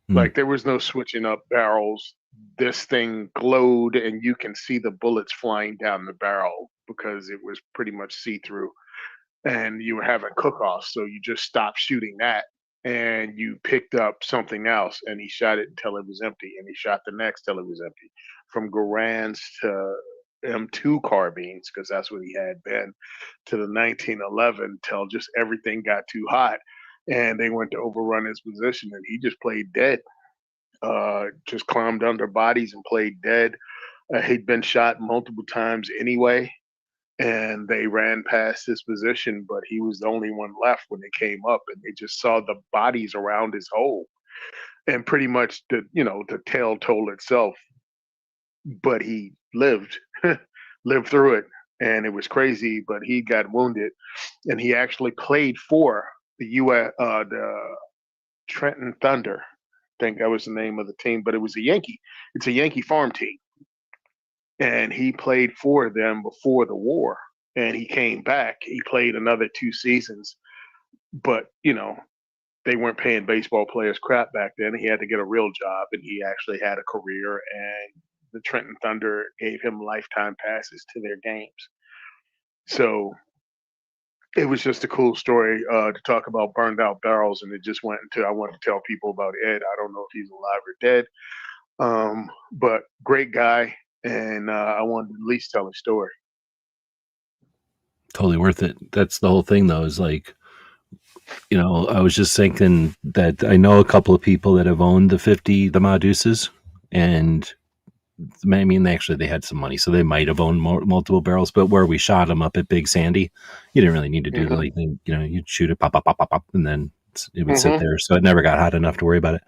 Hmm. Like, there was no switching up barrels. This thing glowed, and you can see the bullets flying down the barrel because it was pretty much see through. And you were having cook-offs, so you just stopped shooting that, and you picked up something else, and he shot it until it was empty, and he shot the next till it was empty. From Garands to M2 carbines, because that's what he had been, to the 1911, till just everything got too hot. and they went to overrun his position, and he just played dead. Just climbed under bodies and played dead. He'd been shot multiple times anyway, and they ran past his position, but he was the only one left when they came up, and they just saw the bodies around his hole, and pretty much the tale told itself. But he lived, lived through it, and it was crazy. But he got wounded, and he actually played for the the Trenton Thunder. I think that was the name of the team, but it was a Yankee. It's a Yankee farm team, and he played for them before the war. And he came back. He played another 2 seasons, but they weren't paying baseball players crap back then. He had to get a real job, and he actually had a career. And the Trenton Thunder gave him lifetime passes to their games. So it was just a cool story to talk about burned out barrels, and it just went into I want to tell people about Ed. I don't know if he's alive or dead, but great guy, and I wanted to at least tell his story. Totally worth it. That's the whole thing, though. Is like, I was just thinking that I know a couple of people that have owned the Maduses, and I mean, actually, they had some money, so they might have owned multiple barrels. But where we shot them up at Big Sandy, you didn't really need to do anything. You'd shoot it, pop, pop, pop, pop, pop, and then it would sit there. So it never got hot enough to worry about it.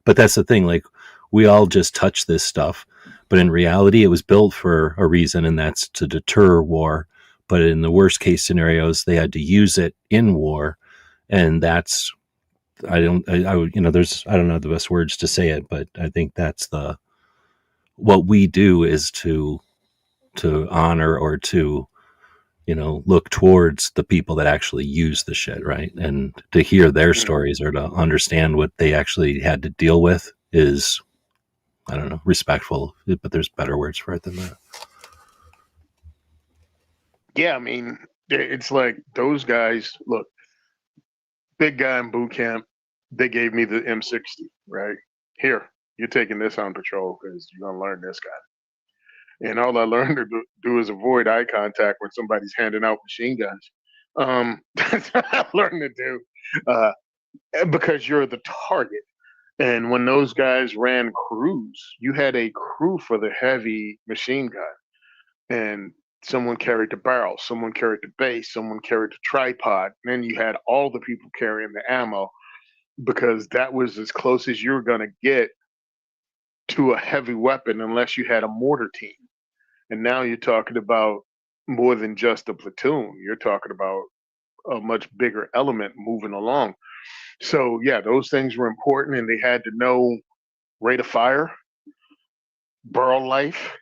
But that's the thing. Like, we all just touch this stuff, but in reality, it was built for a reason, and that's to deter war. But in the worst case scenarios, they had to use it in war, and that's I don't know the best words to say it, but I think that's what we do is to honor or to look towards the people that actually use the shit, right? And to hear their stories or to understand what they actually had to deal with is, I don't know, respectful, but there's better words for it than that. Yeah, I mean, it's like those guys. Look, big guy in boot camp. They gave me the M60, right? Here, you're taking this on patrol because you're gonna learn this guy. And all I learned to do is avoid eye contact when somebody's handing out machine guns. That's what I learned to do, because you're the target. And when those guys ran crews, you had a crew for the heavy machine gun, and someone carried the barrel, someone carried the base, someone carried the tripod. And then you had all the people carrying the ammo, because that was as close as you were going to get to a heavy weapon unless you had a mortar team. And now you're talking about more than just a platoon. You're talking about a much bigger element moving along. So yeah, those things were important, and they had to know rate of fire, barrel life,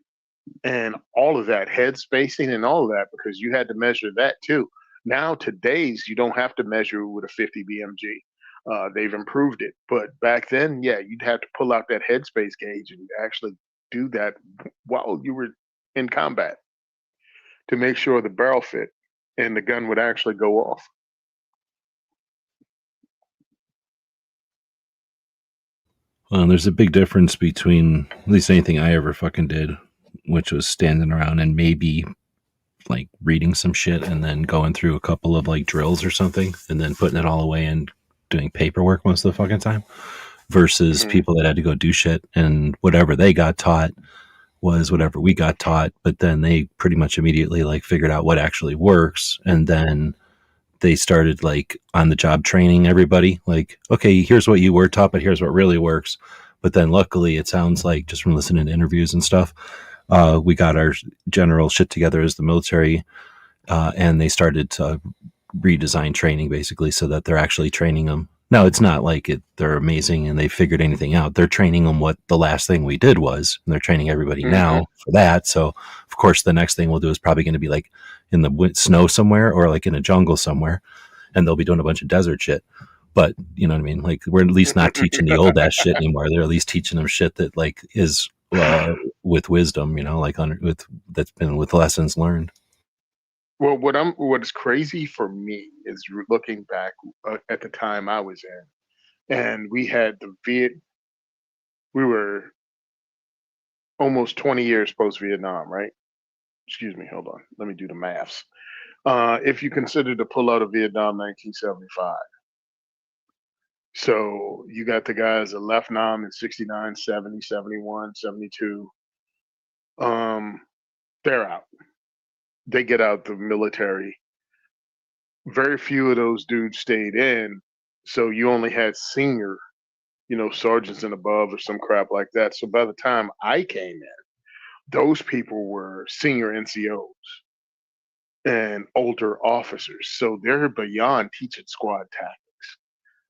and all of that, head spacing, and all of that, because you had to measure that too. Now today's you don't have to measure with a 50 BMG. They've improved it, but back then, yeah, you'd have to pull out that headspace gauge and actually do that while you were in combat to make sure the barrel fit and the gun would actually go off. Well, there's a big difference between at least anything I ever fucking did, which was standing around and maybe like reading some shit and then going through a couple of like drills or something and then putting it all away and doing paperwork most of the fucking time, versus people that had to go do shit, and whatever they got taught was whatever we got taught, but then they pretty much immediately like figured out what actually works, and then they started like on the job training everybody, like, okay, here's what you were taught, but here's what really works. But then luckily it sounds like, just from listening to interviews and stuff, we got our general shit together as the military, and they started to redesign training basically so that they're actually training them. Now, it's not like they're amazing and they figured anything out. They're training them what the last thing we did was, and they're training everybody now for that. So, of course, the next thing we'll do is probably going to be like in the snow somewhere or like in a jungle somewhere, and they'll be doing a bunch of desert shit. But you know what I mean? Like, we're at least not teaching the old ass shit anymore. They're at least teaching them shit that like is with wisdom, like that's been with lessons learned. Well, what is crazy for me is looking back at the time I was in, and we had we were almost 20 years post Vietnam, right? Excuse me, hold on. Let me do the maths. If you consider the pull out of Vietnam 1975, So you got the guys that left Nam in 69, 70, 71, 72. Um, they're out. They get out the military. Very few of those dudes stayed in. So you only had senior, sergeants and above or some crap like that. So by the time I came in, those people were senior NCOs and older officers. So they're beyond teaching squad tactics,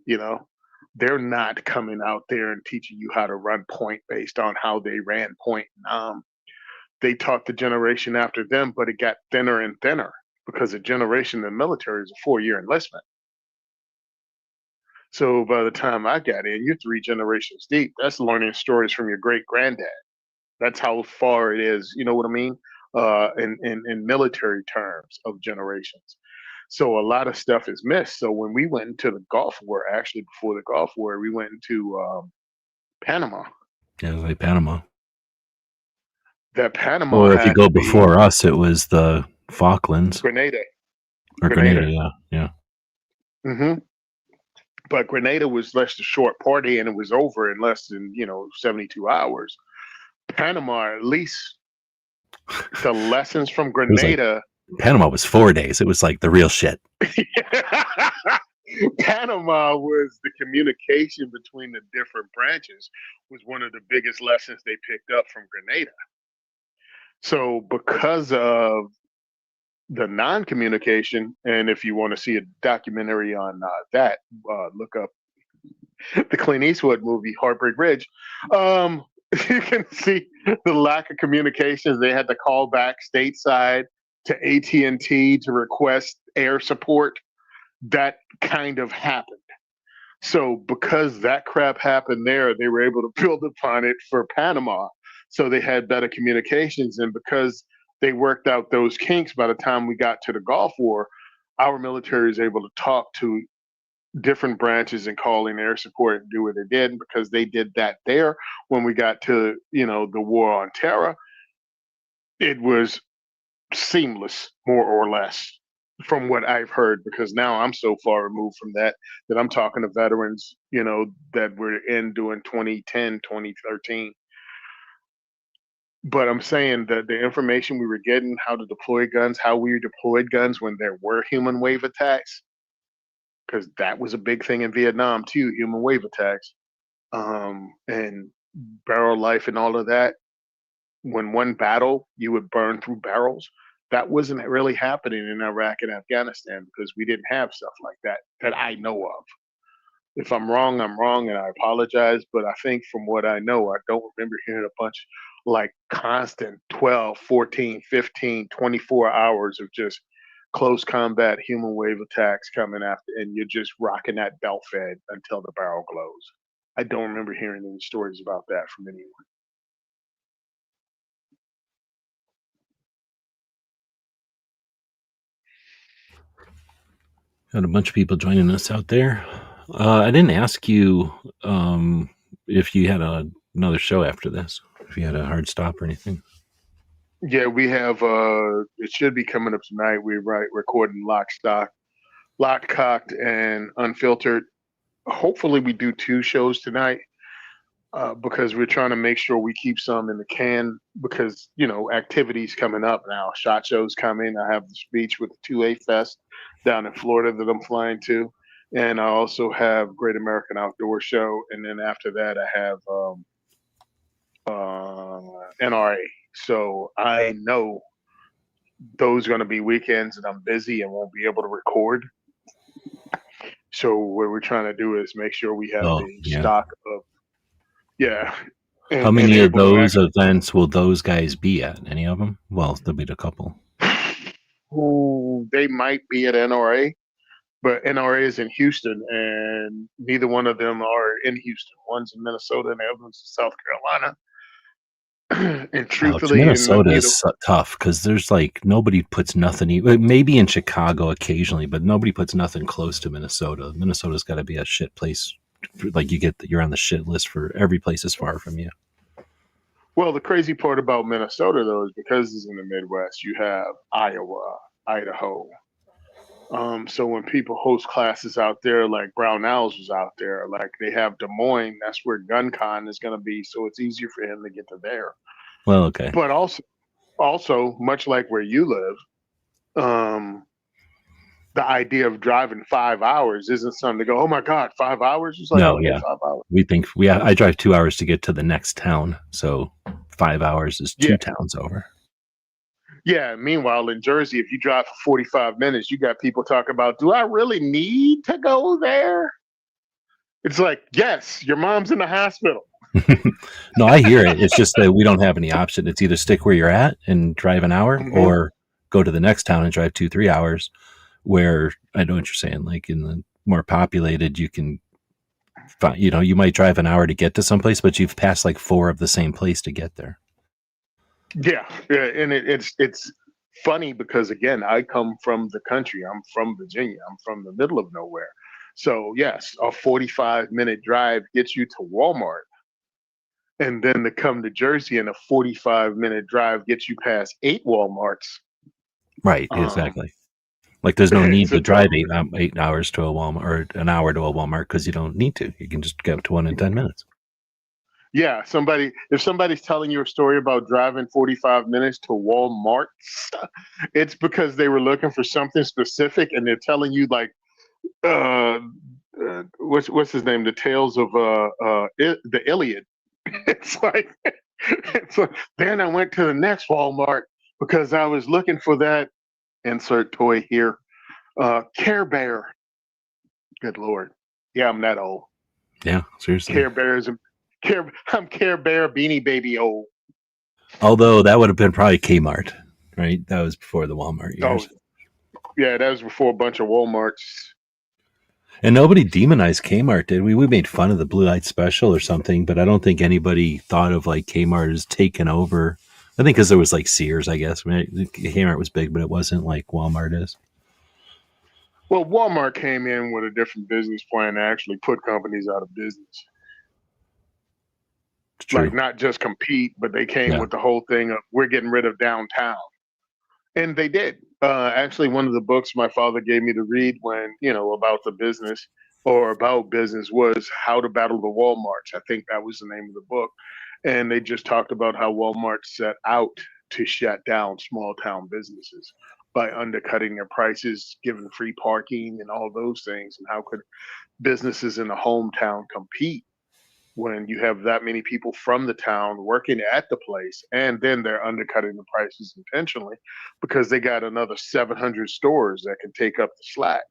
you know. They're not coming out there and teaching you how to run point based on how they ran point. They taught the generation after them, but it got thinner and thinner because a generation in the military is a 4-year enlistment. So by the time I got in, you're 3 generations deep. That's learning stories from your great granddad. That's how far it is. You know what I mean? In military terms of generations. So a lot of stuff is missed. So when we went into the Gulf War, actually before the Gulf War, we went into Panama. Yeah, it was like Panama. That Panama Or if you had go to be before us, it was the Falklands Grenada. or Grenada. Yeah. Hmm. But Grenada was just a short party, and it was over in less than 72 hours. Panama, at least the lessons from It was like Grenada. Panama was 4 days. It was like the real shit. Panama was the communication between the different branches was one of the biggest lessons they picked up from Grenada. So because of the non-communication, and if you want to see a documentary on that, look up the Clint Eastwood movie Heartbreak Ridge. You can see the lack of communications. They had to call back stateside to AT&T to request air support. That kind of happened. So because that crap happened there, they were able to build upon it for Panama. So they had better communications. And because they worked out those kinks by the time we got to the Gulf War, our military is able to talk to different branches and call in air support and do what they did. And because they did that there, when we got to, the war on terror, it was seamless, more or less, from what I've heard, because now I'm so far removed from that I'm talking to veterans, that were in doing 2010, 2013. But I'm saying that the information we were getting, how to deploy guns, how we deployed guns when there were human wave attacks, because that was a big thing in Vietnam too, human wave attacks, and barrel life and all of that. When one battle, you would burn through barrels. That wasn't really happening in Iraq and Afghanistan because we didn't have stuff like that I know of. If I'm wrong, I'm wrong, and I apologize. But I think from what I know, I don't remember hearing a bunch like constant 12, 14, 15, 24 hours of just close combat human wave attacks coming after, and you're just rocking that belt fed until the barrel glows. I don't remember hearing any stories about that from anyone. Got a bunch of people joining us out there. I didn't ask you if you had another show after this, if you had a hard stop or anything. Yeah, we have. It should be coming up tonight. We're recording Locked, Cocked, and Unfiltered. Hopefully, we do 2 shows tonight because we're trying to make sure we keep some in the can because activities coming up now. SHOT Show's coming. I have the speech with the 2A Fest down in Florida that I'm flying to, and I also have Great American Outdoor Show, and then after that I have NRA. So I know those are going to be weekends and I'm busy and won't be able to record. So what we're trying to do is make sure we have stock of, yeah. How many of those events will those guys be at? Any of them? Well, there'll be a couple. They might be at NRA, but NRA is in Houston and neither one of them are in Houston. One's in Minnesota and the other one's in South Carolina. And truthfully, Minnesota is tough because there's nobody puts nothing. Maybe in Chicago occasionally, but nobody puts nothing close to Minnesota. Minnesota's got to be a shit place. You're on the shit list for every place as far from you. Well, the crazy part about Minnesota though is because it's in the Midwest. You have Iowa, Idaho, So when people host classes out there, like Brownells was out there, like they have Des Moines, that's where GunCon is going to be. So it's easier for him to get to there. Well, okay. But also much like where you live, the idea of driving 5 hours isn't something to go, oh my God, 5 hours? It's like, No, okay, yeah. 5 hours. We think I drive 2 hours to get to the next town. So 5 hours is Yeah. two towns over. Yeah. Meanwhile, in Jersey, if you drive for 45 minutes, you got people talking about, do I really need to go there? It's like, yes, your mom's in the hospital. No, I hear it. It's just that we don't have any option. It's either stick where you're at and drive an hour Mm-hmm. or go to the next town and drive 2-3 hours, where I know what you're saying. Like in the more populated, you can find, you might drive an hour to get to someplace, but you've passed like 4 of the same place to get there. Yeah. And it's funny because, again, I come from the country. I'm from Virginia. I'm from the middle of nowhere. So, yes, a 45-minute drive gets you to Walmart. And then to come to Jersey and a 45-minute drive gets you past 8 Walmarts. Right. Um, Exactly. Like there's no need it's a to drive total. 8 hours to a Walmart or an hour to a Walmart because you don't need to. You can just get to one in 10 minutes. Yeah, if somebody's telling you a story about driving 45 minutes to Walmart, it's because they were looking for something specific and they're telling you like uh, what's his name? The Tales of the Iliad. It's like then I went to the next Walmart because I was looking for that insert toy here. Care Bear. Good Lord. Yeah, I'm that old. Yeah, seriously. Care Bears. I'm Care Bear Beanie Baby old. Although that would have been probably Kmart, right? That was before the Walmart Oh, years. yeah, that was before a bunch of Walmarts. And nobody demonized Kmart, did we? We made fun of the Blue Light Special or something, but I don't think anybody thought of like Kmart as taken over. I think because there was like Sears, I guess. I mean, Kmart was big, but it wasn't like Walmart is. Well, Walmart came in with a different business plan to actually put companies out of business. It's Like true. not just compete, but they came Yeah. with the whole thing of we're getting rid of downtown. And they did. Actually, one of the books my father gave me to read when, about the business or about business was How to Battle the Walmarts. I think that was the name of the book. And they just talked about how Walmart set out to shut down small town businesses by undercutting their prices, giving free parking, and all those things. And how could businesses in a hometown compete when you have that many people from the town working at the place and then they're undercutting the prices intentionally because they got another 700 stores that can take up the slack.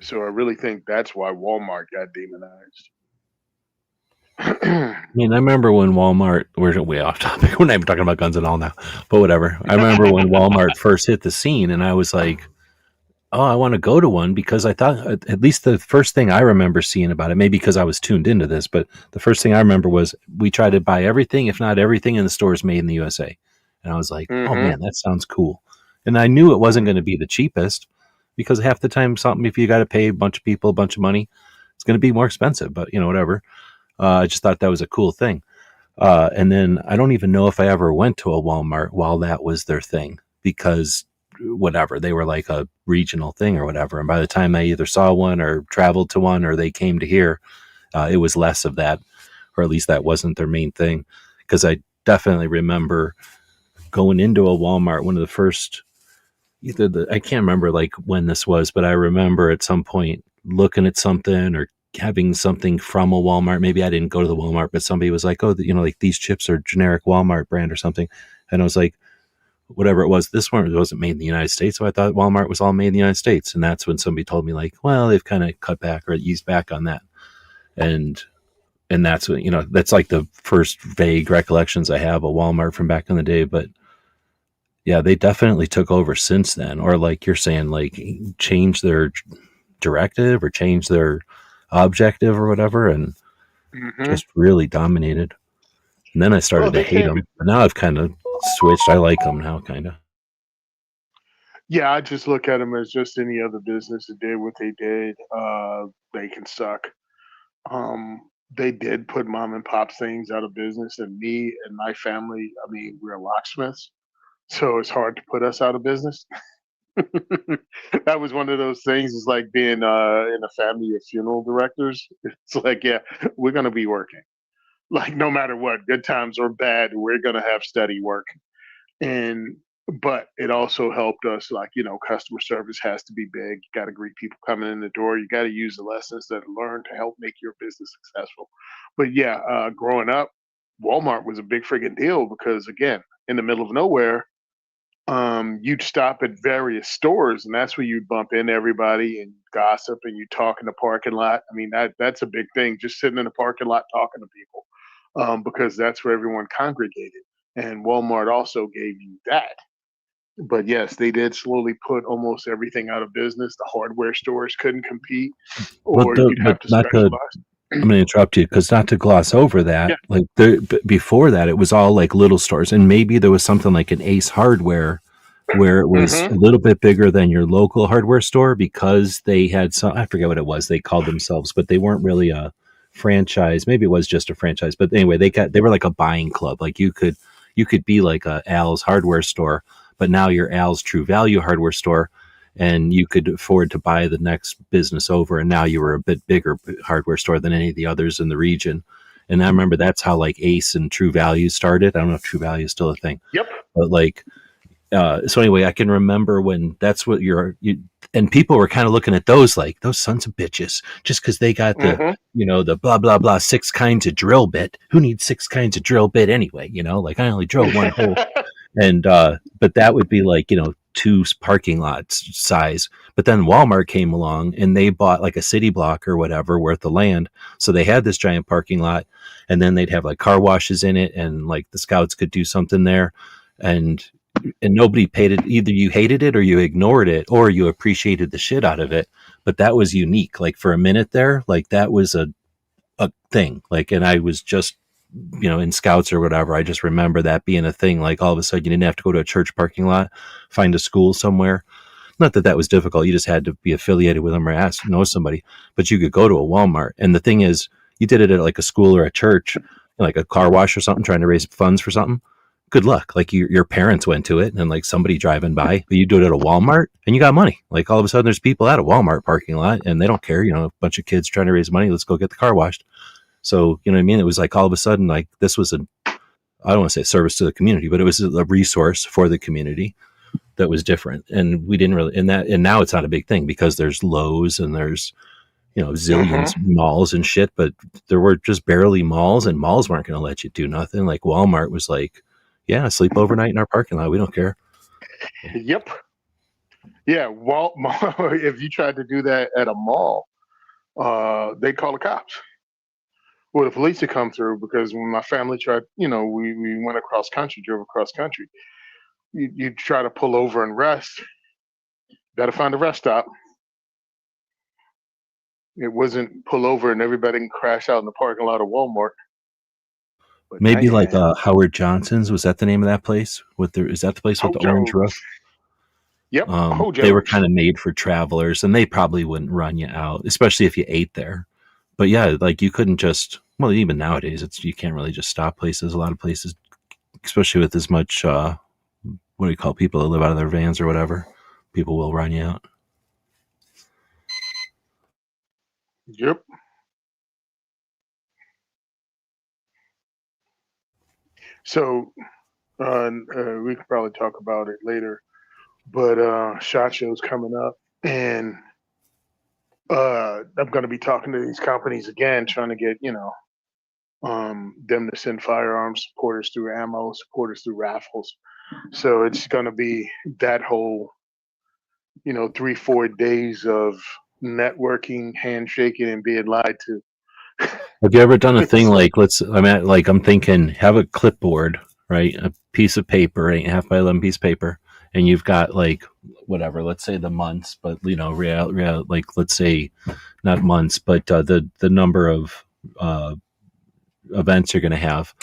So I really think that's why Walmart got demonized. I mean, I remember when Walmart, we're way off topic. We're not even talking about guns and all now, but whatever. I remember when Walmart first hit the scene and I was like, oh, I want to go to one because I thought at least the first thing I remember seeing about it, maybe because I was tuned into this, but the first thing I remember was we tried to buy everything, if not everything in the stores made in the USA. And I was like, oh Mm-hmm. man, that sounds cool. And I knew it wasn't going to be the cheapest because half the time something, if you got to pay a bunch of people a bunch of money, it's going to be more expensive, but whatever. I just thought that was a cool thing. And then I don't even know if I ever went to a Walmart while that was their thing because whatever, they were like a regional thing or whatever. And by the time I either saw one or traveled to one or they came to here, it was less of that, or at least that wasn't their main thing. Because I definitely remember going into a Walmart, one of the first, I can't remember like when this was, but I remember at some point looking at something or having something from a Walmart. Maybe I didn't go to the Walmart, but somebody was like, oh, like these chips are generic Walmart brand or something. And I was like, whatever it was, this one wasn't made in the United States. So I thought Walmart was all made in the United States. And that's when somebody told me like, well, they've kind of cut back or eased back on that. And that's what, that's like the first vague recollections I have of Walmart from back in the day. But yeah, they definitely took over since then. Or like you're saying, like change their directive or change their objective or whatever. And Mm-hmm. just really dominated. And then I Well, started to they hate came. them. But now I've kind of switched. I like them now, kind of. Yeah, I just look at them as just any other business that did what they did. They can suck. Um, they did put mom and pop things out of business, and me and my family, I mean, we're locksmiths, so it's hard to put us out of business. That was one of those things. It's like being in a family of funeral directors. It's like, yeah, we're gonna be working. Like no matter what, good times or bad, we're gonna have steady work. And but it also helped us, like, customer service has to be big. You got to greet people coming in the door. You got to use the lessons that are learned to help make your business successful. But yeah, growing up, Walmart was a big friggin' deal because, again, in the middle of nowhere, you'd stop at various stores, and that's where you'd bump into everybody and gossip, and you talk in the parking lot. I mean, that's a big thing, just sitting in the parking lot talking to people, because that's where everyone congregated. And Walmart also gave you that. But yes, they did slowly put almost everything out of business. The hardware stores couldn't compete, or you'd But have to not to specialize. I'm going to interrupt you because not to gloss over Yeah. that, like before that, it was all like little stores, and maybe there was something like an Ace Hardware where it was a Hmm. little bit bigger than your local hardware store because they had some, I forget what it was they called themselves, but they weren't really a franchise. Maybe it was just a franchise, but anyway, they were like a buying club. Like you could be like a Al's hardware store, but now you're Al's True Value hardware store, and you could afford to buy the next business over, and now you were a bit bigger hardware store than any of the others in the region. And I remember that's how like Ace and True Value started. I don't know if True Value is still a thing, Yep. but like so anyway, I can remember when that's what and people were kind of looking at those like those sons of bitches just because they got Hmm. the blah blah blah 6 kinds of drill bit. Who needs 6 kinds of drill bit anyway? Like I only drill one hole. And but that would be like two parking lots size. But then Walmart came along and they bought like a city block or whatever worth of land, so they had this giant parking lot, and then they'd have like car washes in it, and like the scouts could do something there, and nobody paid it. Either you hated it or you ignored it or you appreciated the shit out of it. But that was unique. Like for a minute there, like that was a thing. Like, and I was just in scouts or whatever. I just remember that being a thing. Like all of a sudden, you didn't have to go to a church parking lot, find a school somewhere. Not that that was difficult. You just had to be affiliated with them or know somebody. But you could go to a Walmart. And the thing is, you did it at like a school or a church, like a car wash or something, trying to raise funds for something. Good luck. Like your parents went to it and like somebody driving by, but you do it at a Walmart and you got money. Like all of a sudden there's people at a Walmart parking lot and they don't care, a bunch of kids trying to raise money. Let's go get the car washed. So, you know what I mean? It was like all of a sudden, like this was I don't want to say service to the community, but it was a resource for the community that was different. And we didn't really, and now it's not a big thing because there's Lowe's and there's, zillions Hmm. malls and shit, but there were just barely malls, and malls weren't going to let you do nothing. Like Walmart was like, yeah, sleep overnight in our parking lot. We don't care. Yep. Yeah. Well, if you tried to do that at a mall, they'd call the cops. Well, the police would come through because when my family tried, we went across country, drove across country. You try to pull over and rest. Got to find a rest stop. It wasn't pull over and everybody can crash out in the parking lot of Walmart. But now Maybe you like can. Howard Johnson's. Was that the name of that place? Is that the place with the orange roof? Hojo's. Yep. They were Hojo's. kind of made for travelers, and they probably wouldn't run you out, especially if you ate there. But yeah, like you couldn't just. Well, even nowadays, you can't really just stop places. A lot of places, especially with as much what do you call people that live out of their vans or whatever, people will run you out. Yep. So we could probably talk about it later. But SHOT Show's coming up, and I'm going to be talking to these companies again, trying to get them to send firearms, supporters through ammo, supporters through raffles. So it's going to be that whole 3-4 days of networking, handshaking, and being lied to. Have you ever done a thing So, like I'm thinking have a clipboard, right? A piece of paper, 8.5 by 11 piece of paper, and you've got like whatever, let's say the months, but like let's say not months, but the number of events you're going to have,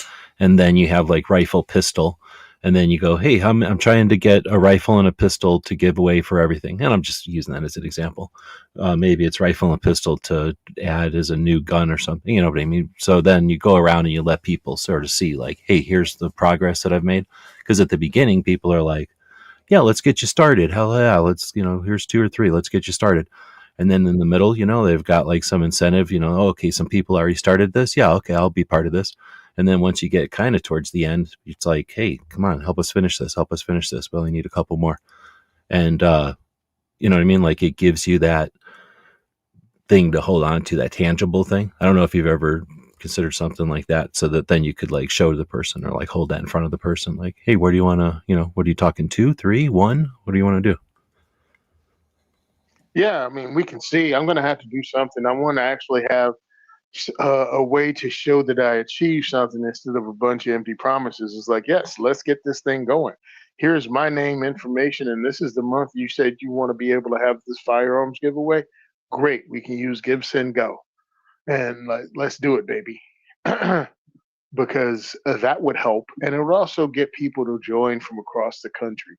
and then you have like rifle, pistol, And then you go, hey, I'm trying to get a rifle and a pistol to give away for everything. And I'm just using that as an example. Maybe it's rifle and pistol to add as a new gun or something. You know what I mean? So then you go around and you let people sort of see, like, hey, here's the progress that I've made. Because at the beginning, people are like, yeah, let's get you started. Hell yeah, let's, here's 2 or 3, let's get you started. And then in the middle, they've got like some incentive, oh, okay, some people already started this. Yeah, okay, I'll be part of this. And then once you get kind of towards the end, it's like, hey, come on, help us finish this. Help us finish this. We only need a couple more. And, you know what I mean? Like it gives you that thing to hold on to, that tangible thing. I don't know if you've ever considered something like that, so that then you could like show the person or like hold that in front of the person. Like, hey, where do you want to, what are you talking, 2, 3, 1? What do you want to do? Yeah, I mean, we can see. I'm going to have to do something. I want to actually have a way to show that I achieved something instead of a bunch of empty promises. It's like, yes, let's get this thing going. Here's my name information, and this is the month you said you want to be able to have this firearms giveaway. Great, we can use Give, Send, Go, and let's do it, baby. Because that would help, and it would also get people to join from across the country.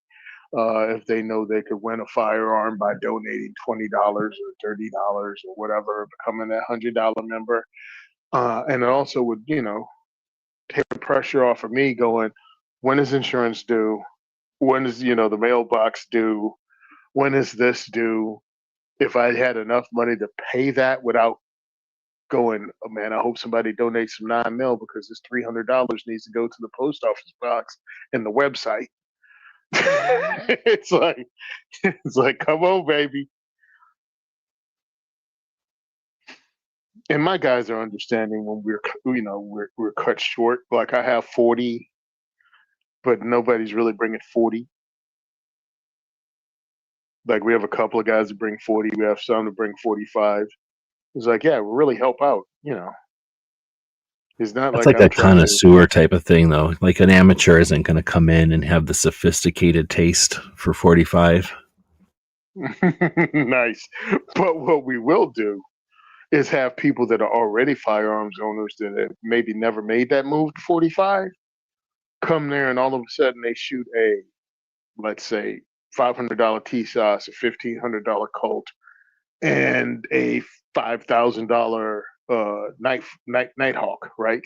If they know they could win a firearm by donating $20 or $30 or whatever, becoming a $100 member. And it also would, take the pressure off of me going, when is insurance due? When is, the mailbox due? When is this due? If I had enough money to pay that without going, oh man, I hope somebody donates some $9 because this $300 needs to go to the post office box and the website. it's like come on, baby. And my guys are understanding when we're cut short. Like I have 40, but nobody's really bringing 40. Like we have a couple of guys that bring 40. We have some to bring 45. It's like, yeah, we'll really help out. It's not That's like like I'm a trying to. connoisseur type of thing, though. Like an amateur isn't going to come in and have the sophisticated taste for 45. Nice. But what we will do is have people that are already firearms owners that have maybe never made that move to 45 come there, and all of a sudden they shoot a, let's say, $500 T-Sauce, a $1,500 Colt, and a $5,000 Nighthawk, right?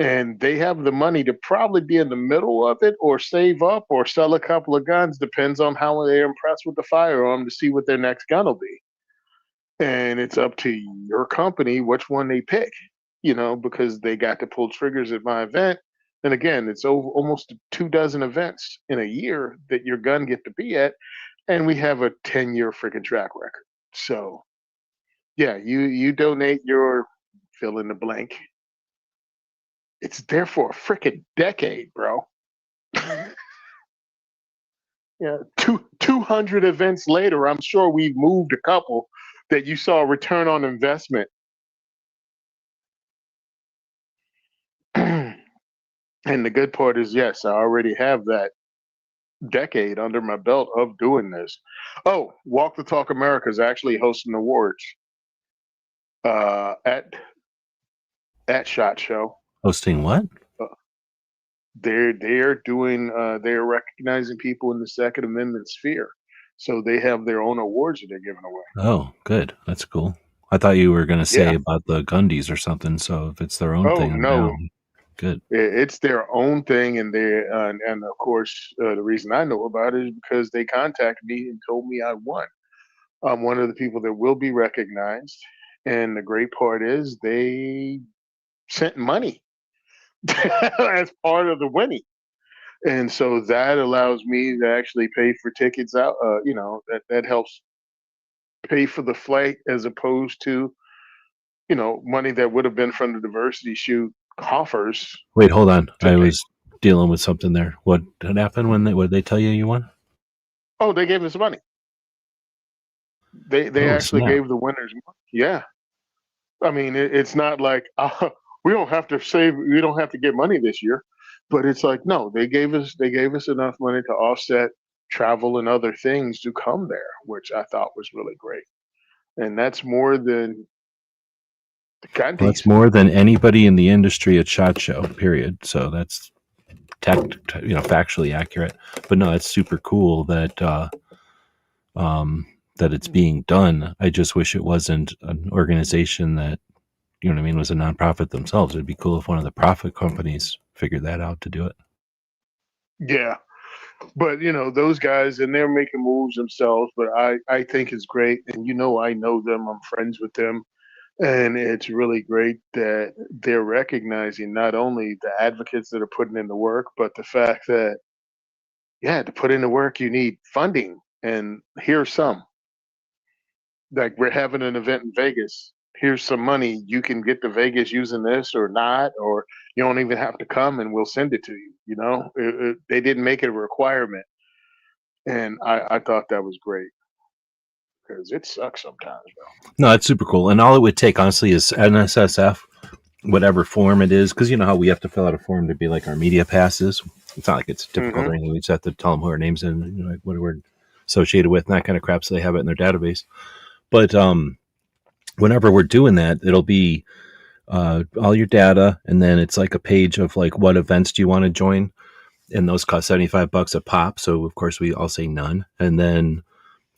And they have the money to probably be in the middle of it or save up or sell a couple of guns, depends on how they're impressed with the firearm, to see what their next gun will be. And it's up to your company which one they pick, because they got to pull triggers at my event. And again, it's almost 24 events in a year that your gun get to be at, and we have a 10-year freaking track record. So yeah, you donate your fill in the blank. It's there for a freaking decade, bro. Yeah, 200 events later, I'm sure we've moved a couple that you saw return on investment. And the good part is, yes, I already have that decade under my belt of doing this. Oh, Walk the Talk America is actually hosting awards at SHOT Show. Hosting what? Uh, they're recognizing people in the Second Amendment sphere, so they have their own awards that they're giving away. Oh, good. That's cool. I thought you were going to say Yeah. about the Gundys or something. So if it's their own Oh thing, I'm no, down. Good. it's their own thing, and and of course the reason I know about it is because they contacted me and told me I won. I'm one of the people that will be recognized, and the great part is they sent money as part of the winning, and so that allows me to actually pay for tickets out. That helps pay for the flight as opposed to money that would have been from the diversity shoot coffers Wait, hold on. to I pay. was dealing with something there. What had happened what did they tell you won? Oh, they gave us money. They Oh, actually snap. gave the winners money. Yeah, I mean it's not like we don't have to save. We don't have to get money this year, but it's like no, they gave us enough money to offset travel and other things to come there, which I thought was really great. And that's more than the Well, that's Gandhis. more than anybody in the industry at SHOT Show, period. So that's factually accurate. But no, it's super cool that that it's being done. I just wish it wasn't an organization that, you know what I mean, was a nonprofit themselves. It'd be cool if one of the profit companies figured that out to do it. Yeah. But those guys, and they're making moves themselves, but I think it's great. And I know them, I'm friends with them. And it's really great that they're recognizing not only the advocates that are putting in the work, but the fact that, yeah, to put in the work, you need funding. And here's some. Like, we're having an event in Vegas. Here's some money. You can get to Vegas using this or not, or you don't even have to come and we'll send it to you. They didn't make it a requirement. And I thought that was great because it sucks sometimes, though. No, it's super cool. And all it would take, honestly, is NSSF, whatever form it is, because you know how we have to fill out a form to be like our media passes. It's not like it's difficult or anything. We just have to tell them who our names and like what we're associated with and that kind of crap, so they have it in their database. But whenever we're doing that, it'll be all your data, and then it's like a page of like what events do you want to join, and those cost $75 a pop. So of course we all say none, and then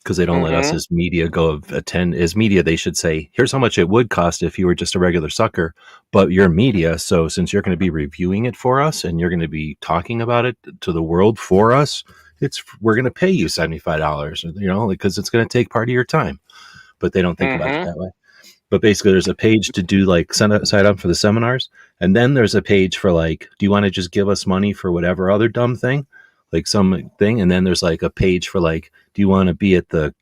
because they don't let us Mm-hmm. as media go attend as media, they should say, here's how much it would cost if you were just a regular sucker, but you're media. So since you're going to be reviewing it for us and you're going to be talking about it to the world for us, we're going to pay you $75, because it's going to take part of your time. But they don't think about it Mm-hmm. that way. But basically, there's a page to do like sign up for the seminars, and then there's a page for like, do you want to just give us money for whatever other dumb thing, like some thing, and then there's like a page for like, do you want to be at the,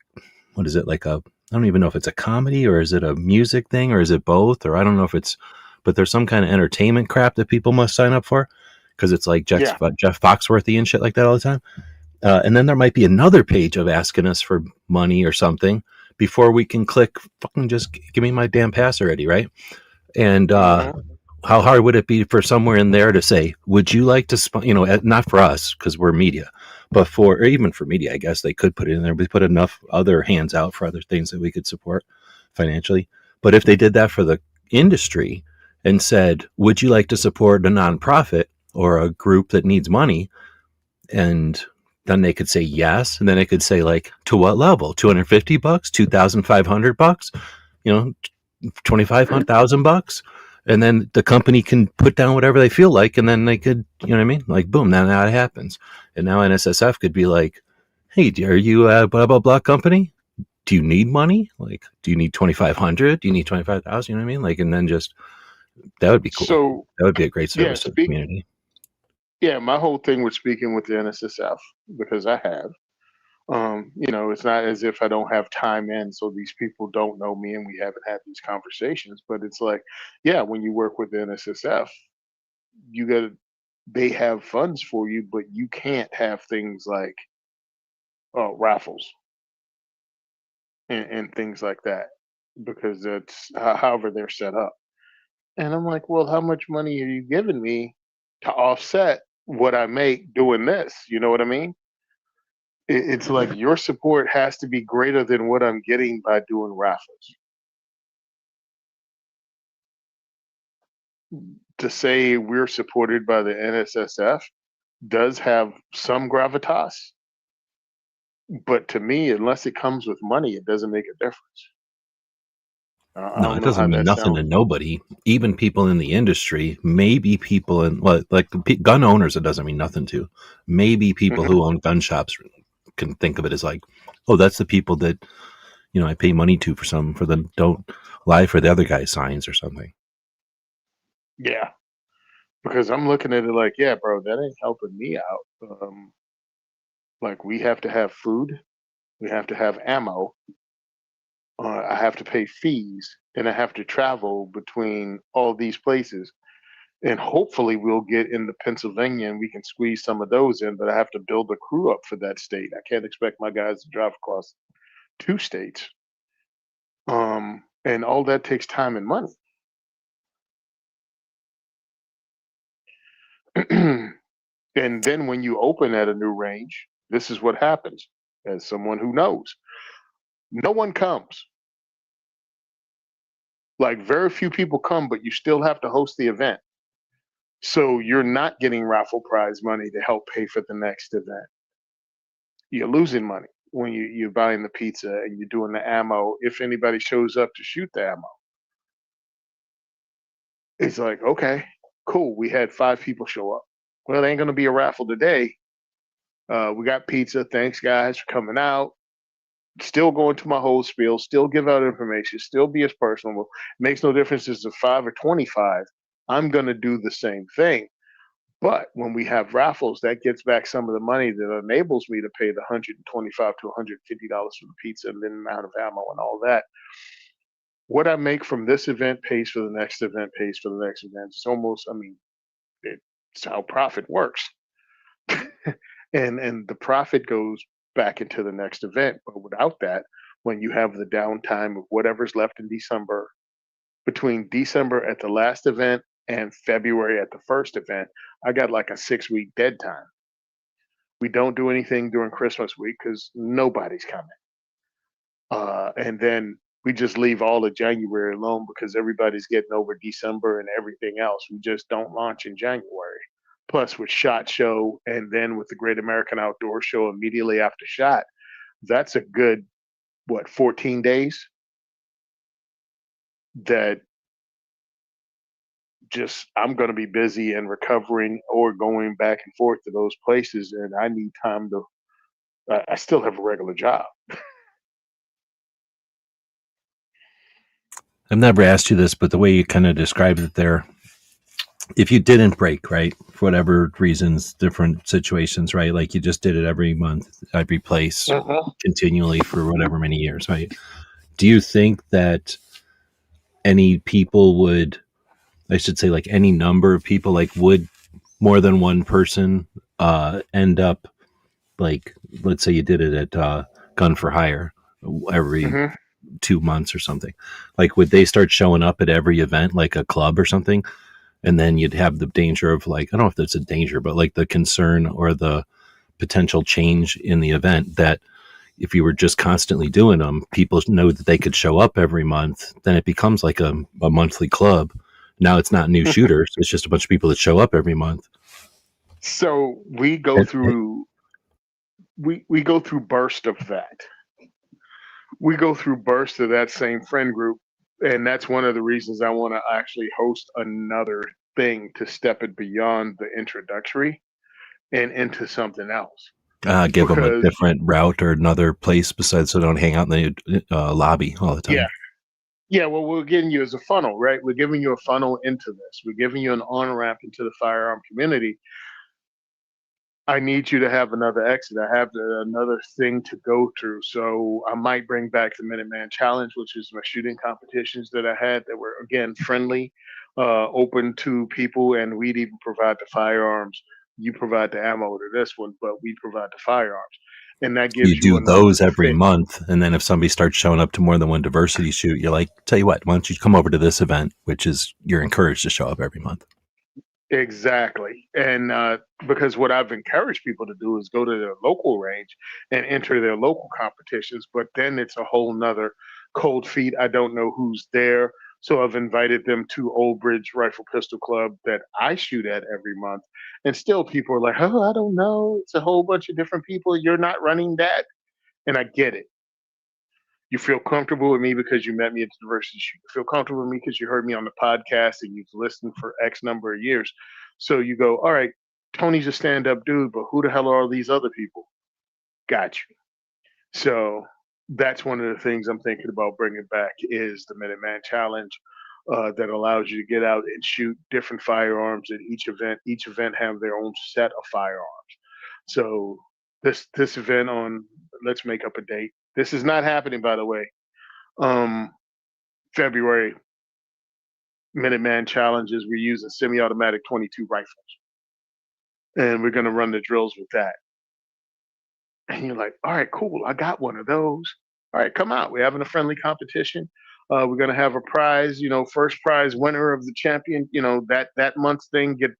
what is it, like a, I don't even know if it's a comedy or is it a music thing or is it both, or I don't know if it's, but there's some kind of entertainment crap that people must sign up for because it's like Yeah. Jeff Foxworthy and shit like that all the time. And then there might be another page of asking us for money or something before we can click fucking just give me my damn pass already, right? And Mm-hmm. how hard would it be for somewhere in there to say, would you like to, not for us because we're media, but or even for media, I guess they could put it in there. We put enough other hands out for other things that we could support financially. But if they did that for the industry and said, would you like to support a nonprofit or a group that needs money? And then they could say yes, and then it could say like, to what level? $250, $2,500, you know, $25,000, and then the company can put down whatever they feel like, and then they could, you know what I mean? Like, boom, now it happens, and now NSSF could be like, hey, are you a blah blah blah company? Do you need money? Like, do you need 2,500? Do you need 25,000? You know what I mean? Like, and then just that would be cool. So, That would be a great yeah, service to the community. my whole thing with speaking with the NSSF, because I have, it's not as if I don't have time in, so these people don't know me and we haven't had these conversations. But it's like, yeah, when you work with the NSSF, you got to, they have funds for you, but you can't have things like raffles and things like that because that's however they're set up. And I'm like, well, how much money are you giving me to offset what I make doing this? You know what I mean? It's like your support has to be greater than what I'm getting by doing raffles. To say we're supported by the NSSF does have some gravitas, but to me, unless it comes with money, it doesn't make a difference. I No, don't it know doesn't how mean that nothing to sounds. nobody. Even people in the industry, maybe people in like gun owners, it doesn't mean nothing to. Maybe people Hmm. who own gun shops can think of it as like, oh, that's the people that I pay money to for the don't lie for the other guy's signs or something. Yeah, because I'm looking at it like, yeah, bro, that ain't helping me out. Like, we have to have food, we have to have ammo, I have to pay fees, and I have to travel between all these places. And hopefully, we'll get into Pennsylvania and we can squeeze some of those in. But I have to build a crew up for that state. I can't expect my guys to drive across two states. And all that takes time and money. And then when you open at a new range, this is what happens. As someone who knows, no one comes. Like, very few people come, but you still have to host the event. So you're not getting raffle prize money to help pay for the next event. You're losing money when you're buying the pizza and you're doing the ammo. If anybody shows up to shoot the ammo, it's like, okay, cool. We had 5 people show up. Well, it ain't gonna be a raffle today. We got pizza. Thanks, guys, for coming out. Still going to my whole spiel. Still give out information. Still be as personable. Makes no difference if it's 5 or 25. I'm gonna do the same thing. But when we have raffles, that gets back some of the money that enables me to pay the $125 to $150 for the pizza and then amount of ammo and all that. What I make from this event pays for the next event, pays for the next event. It's almost, I mean, it's how profit works. And the profit goes back into the next event. But without that, when you have the downtime of whatever's left in December, between December at the last event and February at the first event, I got like a 6 week dead time. We don't do anything during Christmas week because nobody's coming. And then we just leave all of January alone because everybody's getting over December and everything else. We just don't launch in January. Plus, with SHOT Show and then with the Great American Outdoor Show immediately after SHOT, that's a good, 14 days that just I'm going to be busy and recovering or going back and forth to those places. And I need time to, I still have a regular job. I've never asked you this, but the way you kind of described it there, if you didn't break, right, for whatever reasons, different situations, right, like you just did it every month, every place, continually for whatever many years, right? Do you think that any people would, I should say, like any number of people, like would more than one person end up, like, let's say you did it at Gun for Hire every 2 months or something, like would they start showing up at every event like a club or something? And then you'd have the danger of, like, I don't know if that's a danger, but like the concern or the potential change in the event that if you were just constantly doing them, people know that they could show up every month. Then it becomes like a monthly club. Now it's not new shooters. It's just a bunch of people that show up every month. So we go through we go through bursts of that. We go through bursts of that same friend group, and that's one of the reasons I want to actually host another thing to step it beyond the introductory and into something else. Give them a Because different route or another place besides, so they don't hang out in the lobby all the time. yeah, what we're giving you is a funnel, right? We're giving you a funnel into this. We're giving you an on ramp into the firearm community. I need you to have another exit. I have another thing to go through. So I might bring back the Minuteman Challenge, which is my shooting competitions that I had that were, again, friendly, open to people, and we'd even provide the firearms. You provide the ammo to this one, but we provide the firearms. And that You gives you do another those every thing. month, and then if somebody starts showing up to more than one diversity shoot, you're like, tell you what, why don't you come over to this event, which is, you're encouraged to show up every month. Exactly. And because what I've encouraged people to do is go to their local range and enter their local competitions, but then it's a whole nother cold feet. I don't know who's there. So I've invited them to Old Bridge Rifle Pistol Club that I shoot at every month. And still people are like, oh, I don't know. It's a whole bunch of different people. You're not running that. And I get it. You feel comfortable with me because you met me at the diversity shoot. You feel comfortable with me because you heard me on the podcast and you've listened for X number of years. So you go, all right, Tony's a stand-up dude, but who the hell are all these other people? Got you. So that's one of the things I'm thinking about bringing back is the Minuteman Challenge that allows you to get out and shoot different firearms at each event. Each event have their own set of firearms. So this event on, let's make up a date. This is not happening, by the way. February Minuteman challenges. We're using semi-automatic 22 rifles, and we're going to run the drills with that. And you're like, all right, cool. I got one of those. All right, come out. We're having a friendly competition. We're going to have a prize. First prize winner of the champion. That month's thing gets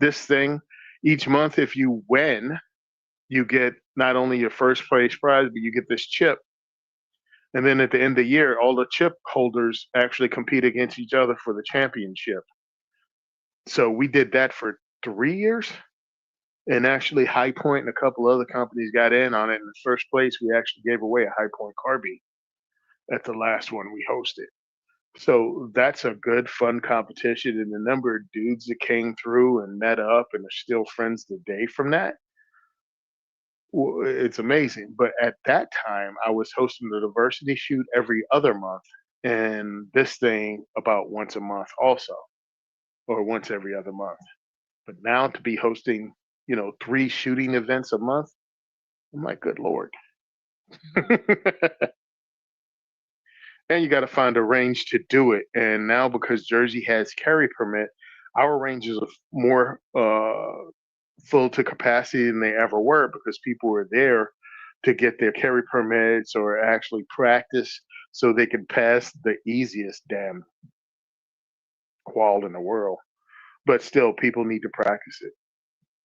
this thing. Each month, if you win, you get not only your first place prize, but you get this chip. And then at the end of the year, all the chip holders actually compete against each other for the championship. So we did that for 3 years. And actually, High Point and a couple other companies got in on it. In the first place, we actually gave away a High Point carbine at the last one we hosted. So that's a good, fun competition. And the number of dudes that came through and met up and are still friends today from that, it's amazing. But at that time, I was hosting the diversity shoot every other month, and this thing about once a month, also, or once every other month. But now to be hosting, 3 shooting events a month, I'm like, good Lord. And you got to find a range to do it. And now because Jersey has carry permit, our ranges are more full to capacity than they ever were because people were there to get their carry permits or actually practice so they can pass the easiest damn qual in the world. But still, people need to practice it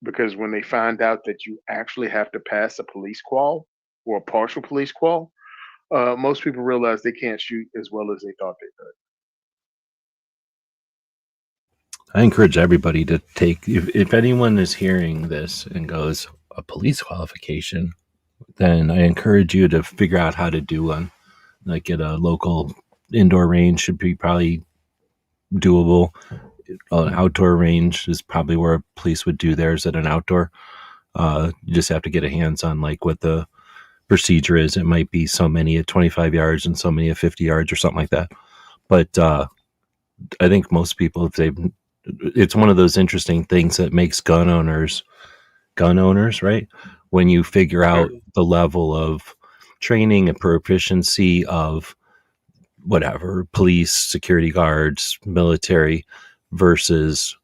because when they find out that you actually have to pass a police qual or a partial police qual, most people realize they can't shoot as well as they thought they could. I encourage everybody to take, if anyone is hearing this and goes, a police qualification, then I encourage you to figure out how to do one. Like at a local indoor range should be probably doable. An outdoor range is probably where a police would do theirs at an outdoor. You just have to get a hands on like what the procedure is. It might be so many at 25 yards and so many at 50 yards or something like that. But I think most people, if they've, it's one of those interesting things that makes gun owners, right? When you figure out the level of training and proficiency of whatever, police, security guards, military versus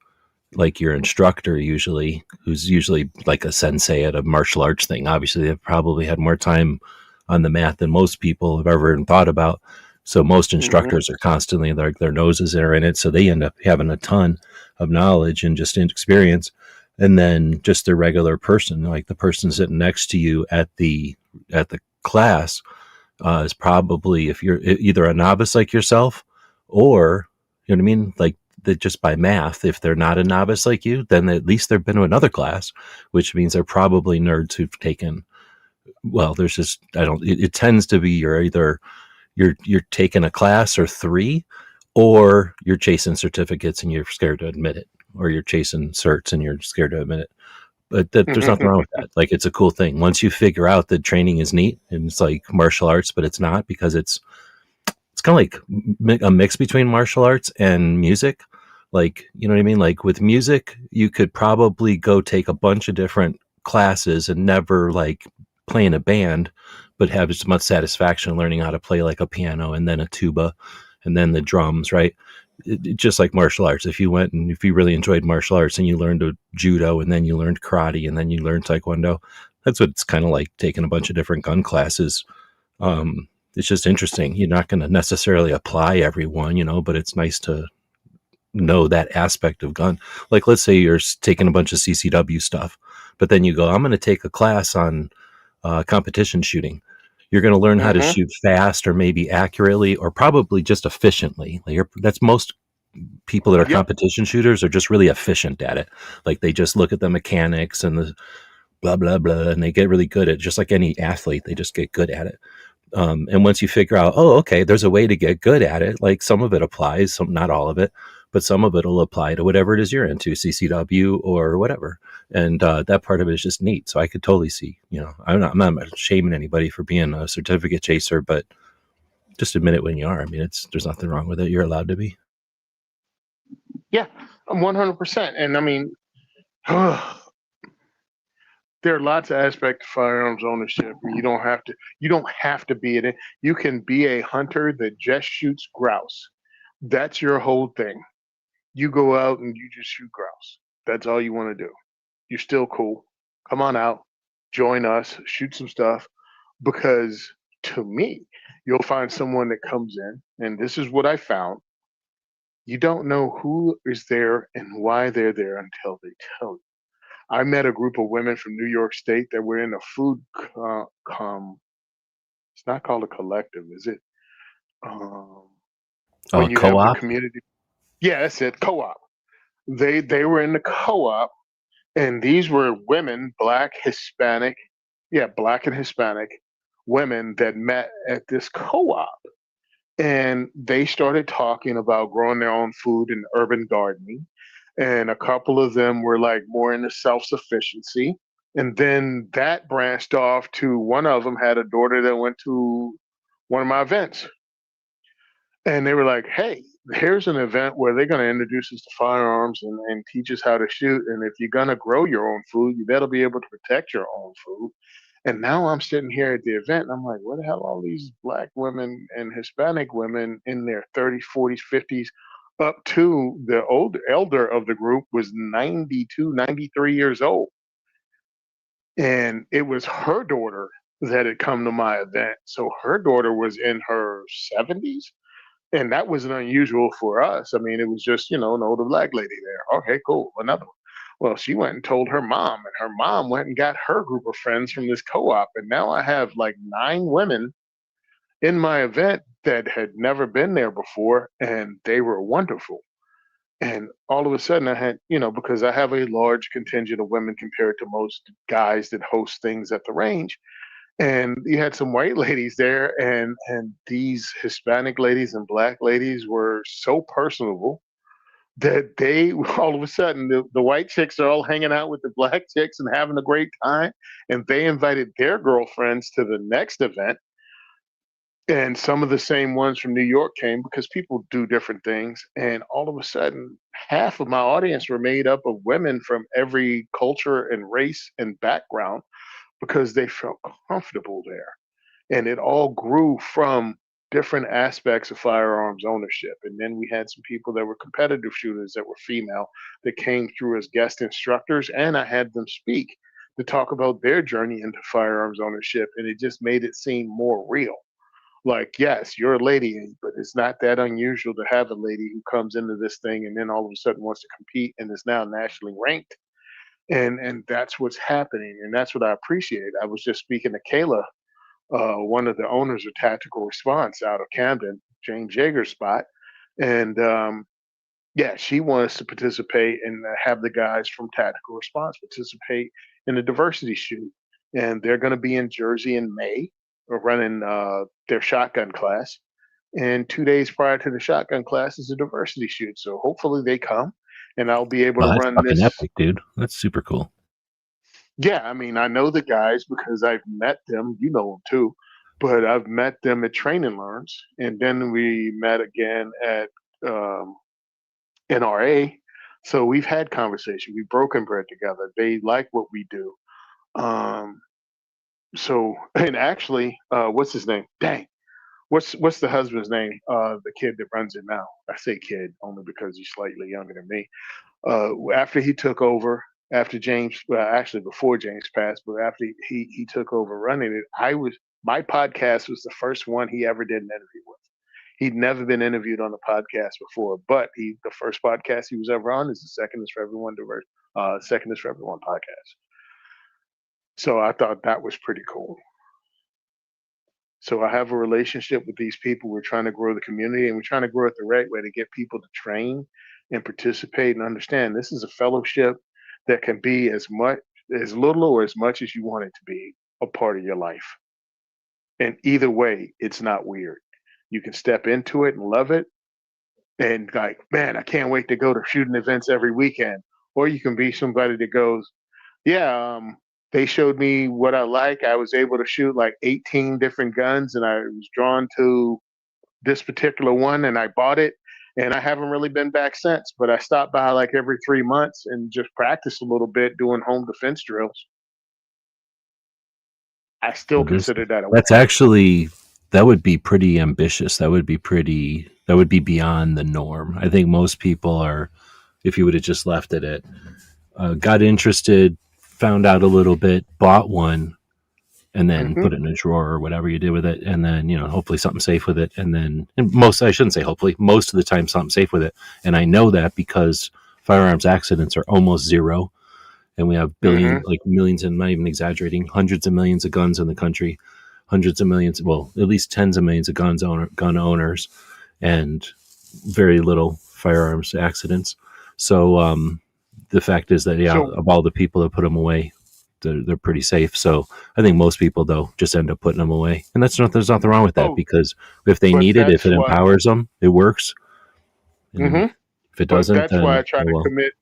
like your instructor usually, who's usually like a sensei at a martial arts thing. Obviously, they've probably had more time on the mat than most people have ever even thought about. So most Hmm. instructors are constantly their noses are in it, so they end up having a ton of knowledge and just experience. And then just the regular person, like the person sitting next to you at the class, is probably, if you're either a novice like yourself, or you know what I mean, like that, just by math, if they're not a novice like you, then at least they've been to another class, which means they're probably nerds who've taken. Well, there's just I don't. It tends to be you're either you're taking a class or three, or you're chasing certificates and you're scared to admit it, or you're chasing certs and you're scared to admit it. But there's nothing wrong with that. Like it's a cool thing. Once you figure out that training is neat and it's like martial arts, but it's not, because it's kind of like a mix between martial arts and music. Like, you know what I mean? Like with music, you could probably go take a bunch of different classes and never like play in a band, but have as much satisfaction learning how to play like a piano and then a tuba and then the drums, right? Just like martial arts. If you went and if you really enjoyed martial arts and you learned judo and then you learned karate and then you learned taekwondo, that's what it's kind of like taking a bunch of different gun classes. It's just interesting. You're not going to necessarily apply every one, but it's nice to know that aspect of gun. Like, let's say you're taking a bunch of CCW stuff, but then you go, I'm going to take a class on competition shooting. You're going to learn how to Hmm. shoot fast or maybe accurately or probably just efficiently. Like that's most people that are Yep. competition shooters are just really efficient at it. Like they just look at the mechanics and the blah, blah, blah, and they get really good at it. Just like any athlete, they just get good at it. And once you figure out, oh, okay, there's a way to get good at it, like some of it applies, some not all of it, but some of it will apply to whatever it is you're into, CCW or whatever. And that part of it is just neat. So I could totally see, I'm not shaming anybody for being a certificate chaser, but just admit it when you are. I mean, there's nothing wrong with it. You're allowed to be. Yeah, I'm 100%. And I mean, there are lots of aspects of firearms ownership. You don't have to be it. You can be a hunter that just shoots grouse. That's your whole thing. You go out and you just shoot grouse. That's all you want to do. You're still cool. Come on out, join us, shoot some stuff. Because to me, you'll find someone that comes in, and this is what I found. You don't know who is there and why they're there until they tell you. I met a group of women from New York State that were in a food it's not called a collective, is it? Um, when you have the Co-op. community. Yeah, that's it, co-op. They were in the co-op, and these were women, black, Hispanic, yeah, black and Hispanic women that met at this co-op, and they started talking about growing their own food and urban gardening. And a couple of them were like more into self-sufficiency. And then that branched off to one of them had a daughter that went to one of my events. And they were like, hey, here's an event where they're going to introduce us to firearms and teach us how to shoot. And if you're going to grow your own food, you better be able to protect your own food. And now I'm sitting here at the event and I'm like, what the hell, all these black women and Hispanic women in their 30s, 40s, 50s, up to the old elder of the group was 92, 93 years old. And it was her daughter that had come to my event. So her daughter was in her 70s, and that wasn't unusual for us. I mean, it was just, an older black lady there. Okay, cool. Another one. Well, she went and told her mom, and her mom went and got her group of friends from this co-op. And now I have like 9 women in my event that had never been there before, and they were wonderful. And all of a sudden, I had, because I have a large contingent of women compared to most guys that host things at the range, and you had some white ladies there, and these Hispanic ladies and black ladies were so personable that they all of a sudden the white chicks are all hanging out with the black chicks and having a great time, and they invited their girlfriends to the next event, and some of the same ones from New York came because people do different things, and all of a sudden half of my audience were made up of women from every culture and race and background because they felt comfortable there. And it all grew from different aspects of firearms ownership. And then we had some people that were competitive shooters that were female that came through as guest instructors, and I had them speak to talk about their journey into firearms ownership. And it just made it seem more real. Like, yes, you're a lady, but it's not that unusual to have a lady who comes into this thing and then all of a sudden wants to compete and is now nationally ranked. And that's what's happening, and that's what I appreciate. I was just speaking to Kayla, one of the owners of Tactical Response out of Camden, James Jaeger's spot, and yeah, she wants to participate and have the guys from Tactical Response participate in a diversity shoot, and they're going to be in Jersey in May, running their shotgun class. And 2 days prior to the shotgun class is a diversity shoot, so hopefully they come, and I'll be able Oh, to that's run fucking this. epic, dude. That's super cool. Yeah, I mean, I know the guys because I've met them. You know them too, but I've met them at Train and Learns, and then we met again at um, NRA. So we've had conversation. We've broken bread together. They like what we do. Um, so, and actually, what's his name? Dang, what's the husband's name? The kid that runs it now. I say kid only because he's slightly younger than me. After he took over, after James, well, actually before James passed, but after he took over running it, my podcast was the first one he ever did an interview with. He'd never been interviewed on a podcast before, but the first podcast he was ever on is the Second is for Everyone podcast. So I thought that was pretty cool. So I have a relationship with these people. We're trying to grow the community, and we're trying to grow it the right way to get people to train and participate and understand this is a fellowship that can be as little or as much as you want it to be a part of your life. And either way, it's not weird. You can step into it and love it and like, man, I can't wait to go to shooting events every weekend. Or you can be somebody that goes, yeah, they showed me what I like. I was able to shoot like 18 different guns, and I was drawn to this particular one, and I bought it. And I haven't really been back since, but I stopped by like every 3 months and just practiced a little bit doing home defense drills. I still Well, consider that a that's win. actually, that would be pretty ambitious. That would be beyond the norm. I think most people are, if you would have just left it at, got interested, found out a little bit, bought one, and then Hmm. put it in a drawer or whatever you did with it, and then hopefully something safe with it, and most, I shouldn't say hopefully, most of the time something safe with it. And I know that because firearms accidents are almost zero, and we have Hmm. millions, and not even exaggerating, hundreds of millions of guns in the country, hundreds of millions, well, at least tens of millions of gun owners, and very little firearms accidents. So the fact is that So, of all the people that put them away, they're pretty safe. So I think most people though just end up putting them away, and there's nothing wrong with that oh, because if they but need it, if that's it why. empowers them, it works. And hmm if it But doesn't, that's why I then try oh to well. commit.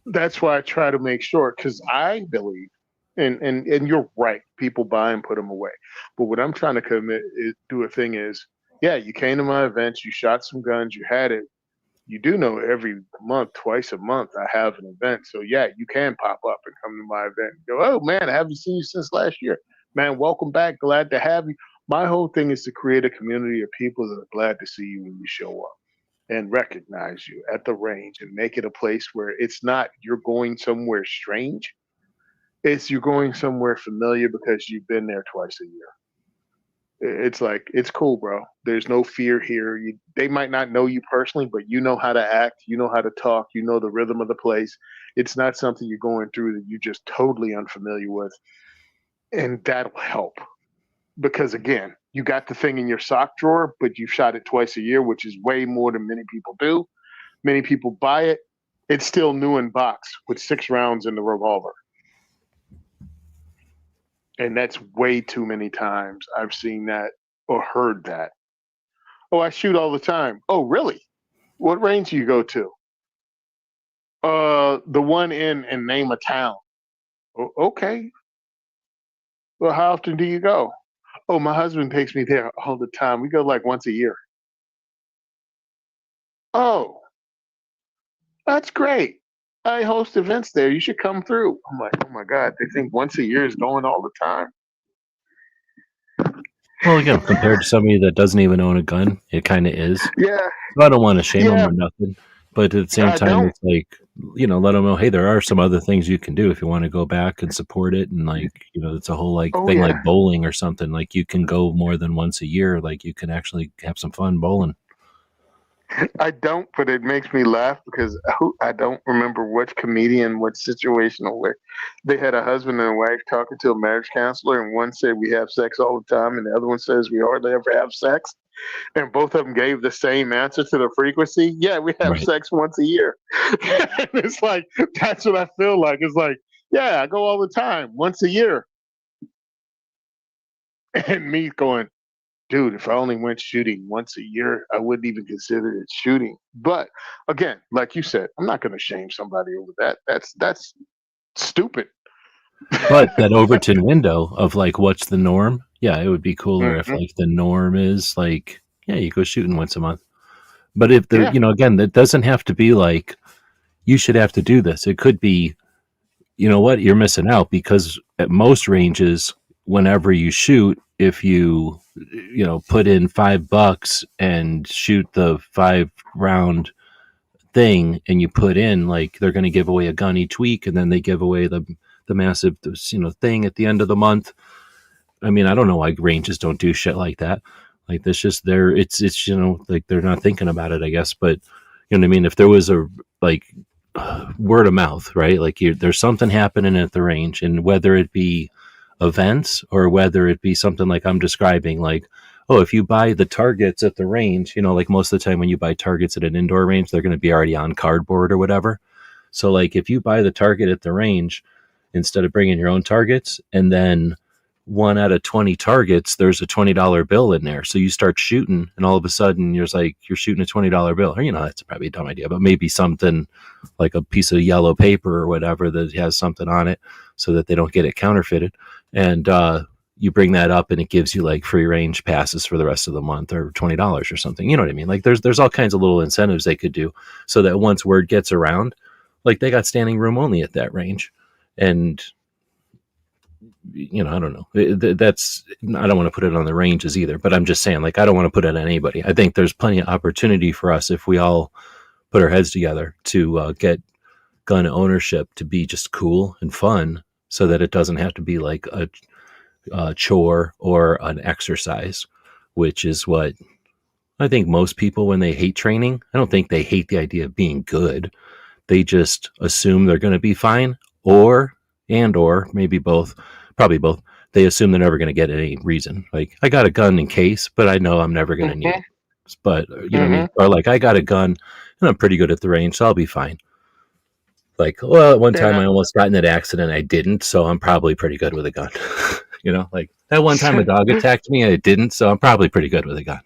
That's why I try to make sure, because I believe, and you're right, people buy and put them away. But what I'm trying to do a thing is, yeah, you came to my events, you shot some guns, you had it. You do know every month, twice a month, I have an event. So yeah, you can pop up and come to my event and go, oh man, I haven't seen you since last year. Man, welcome back. Glad to have you. My whole thing is to create a community of people that are glad to see you when you show up and recognize you at the range and make it a place where it's not you're going somewhere strange. It's you're going somewhere familiar because you've been there twice a year. It's like it's cool, bro. There's no fear here. They might not know you personally, but you know how to act. You know how to talk. You know the rhythm of the place. It's not something you're going through that you're just totally unfamiliar with, and that'll help. Because again, you got the thing in your sock drawer, but you shot it twice a year, which is way more than many people do. Many people buy it. It's still new in box with 6 rounds in the revolver. And that's way too many times I've seen that or heard that. Oh, I shoot all the time. Oh, really? What range do you go to? The one in and name a town. Okay. Well, how often do you go? Oh, my husband takes me there all the time. We go like once a year. Oh, that's great. I host events there. You should come through. I'm like, oh my God, they think once a year is going all the time. Well, again, compared to somebody that doesn't even own a gun, it kind of is. Yeah, So I don't want to shame them yeah, or nothing, but at the same I time, don't. it's like let them know, hey, there are some other things you can do if you want to go back and support it, and it's a whole like Oh thing yeah, like bowling or something. Like you can go more than once a year. Like you can actually have some fun bowling. I don't, but it makes me laugh because I don't remember which comedian, what situational where they had a husband and a wife talking to a marriage counselor, and one said we have sex all the time, and the other one says we hardly ever have sex, and both of them gave the same answer to the frequency. Yeah, we have Right. sex once a year. And it's like that's what I feel like. It's like, yeah, I go all the time, once a year, and me going, dude, if I only went shooting once a year, I wouldn't even consider it shooting. But again, like you said, I'm not going to shame somebody over that. That's stupid. But that Overton window of like what's the norm? Yeah, it would be cooler if hmm like the norm is like yeah, you go shooting once a month. But if the Yeah. again, that doesn't have to be like you should have to do this. It could be you know what, you're missing out because at most ranges, whenever you shoot, if put in $5 and shoot the 5 round thing and you put in like they're going to give away a gun each week and then they give away the massive thing at the end of the month. I mean, I don't know why ranges don't do shit like that. Like that's just they're it's like they're not thinking about it, I guess. But you know what I mean? If there was a like word of mouth, right? Like there's something happening at the range, and whether it be events or whether it be something like I'm describing, like oh, if you buy the targets at the range, like most of the time when you buy targets at an indoor range, they're going to be already on cardboard or whatever. So like if you buy the target at the range instead of bringing your own targets, and then 1 out of 20 targets, there's a $20 bill in there. So you start shooting, and all of a sudden you're shooting a $20 bill. Or that's probably a dumb idea, but maybe something like a piece of yellow paper or whatever that has something on it, so that they don't get it counterfeited. And you bring that up, and it gives you like free range passes for the rest of the month, or $20 or something. You know what I mean? Like there's all kinds of little incentives they could do, so that once word gets around, like they got standing room only at that range, and I don't know. That's I don't want to put it on the ranges either, but I'm just saying, like, I don't want to put it on anybody. I think there's plenty of opportunity for us if we all put our heads together to get gun ownership to be just cool and fun, so that it doesn't have to be like a chore or an exercise, which is what I think most people, when they hate training, I don't think they hate the idea of being good. They just assume they're going to be fine, or maybe both, probably both. They assume they're never going to get any reason. Like I got a gun in case, but I know I'm never going to need hmm it. But you know what I hmm mean? Or like I got a gun and I'm pretty good at the range, so I'll be fine. Like, well, at one And time I almost got in that accident. I didn't, so I'm probably pretty good with a gun. Like that one time a dog attacked me, I didn't, so I'm probably pretty good with a gun.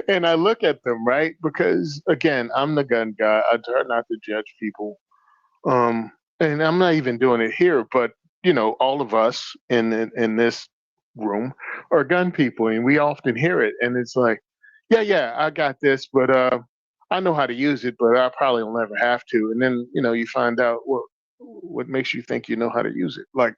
and I look at them, right? Because again, I'm the gun guy. I try not to judge people. And I'm not even doing it here, but all of us in this room are gun people, and we often hear it, and it's like, yeah, I got this, but I know how to use it, but I probably will never have to. And then you find out what makes you think you know how to use it. Like,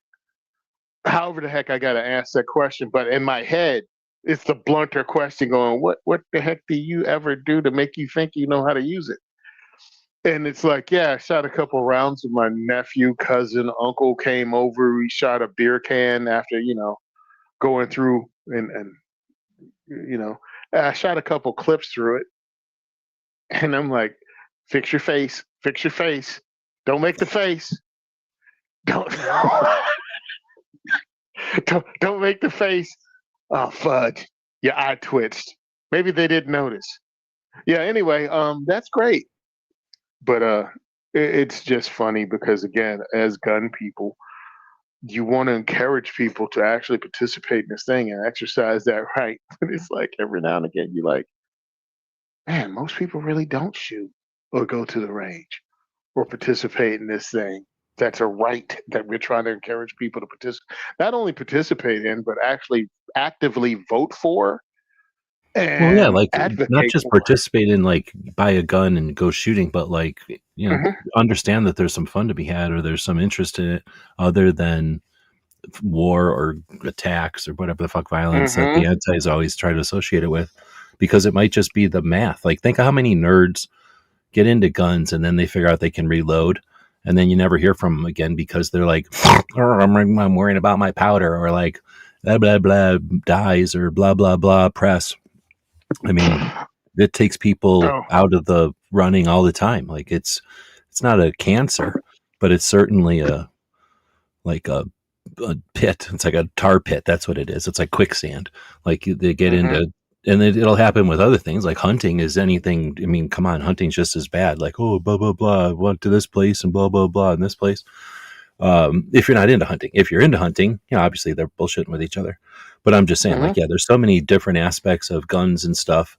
however the heck I got to ask that question, but in my head, it's the blunter question going, what the heck do you ever do to make you think you know how to use it? And it's like, yeah, I shot a couple rounds with my nephew, cousin, uncle came over. We shot a beer can after, going through and you know, I shot a couple clips through it. And I'm like, fix your face, fix your face. Don't make the face. Don't don't make the face. Oh fudge. Your eye twitched. Maybe they didn't notice. Yeah, anyway, that's great. But it's just funny because again, as gun people, you want to encourage people to actually participate in this thing and exercise that right. But it's like every now and again, you're like, man, most people really don't shoot or go to the range or participate in this thing. That's a right that we're trying to encourage people to participate, not only participate in, but actually actively vote for Well, yeah, and like not advocate just for. participate in like buy a gun and go shooting, but like Hmm. understand that there's some fun to be had or there's some interest in it other than war or attacks or whatever the fuck violence that the Hmm. antis always try to associate it with, because it might just be the math. Like think of how many nerds get into guns and then they figure out they can reload, and then you never hear from them again because they're like, "Oh, I'm worrying about my powder," or like blah blah blah dies or blah blah blah press. I mean, it takes people Oh. out of the running all the time. Like it's not a cancer, but it's certainly like a pit. It's like a tar pit. That's what it is. It's like quicksand. Like they get Hmm. into, and it'll happen with other things. Like hunting is anything. I mean, come on, hunting's just as bad. Like, oh, blah blah blah. I went to this place and blah blah blah in this place. If you're not into hunting, if you're into hunting, obviously they're bullshitting with each other. But I'm just saying, Hmm. like, yeah, there's so many different aspects of guns and stuff.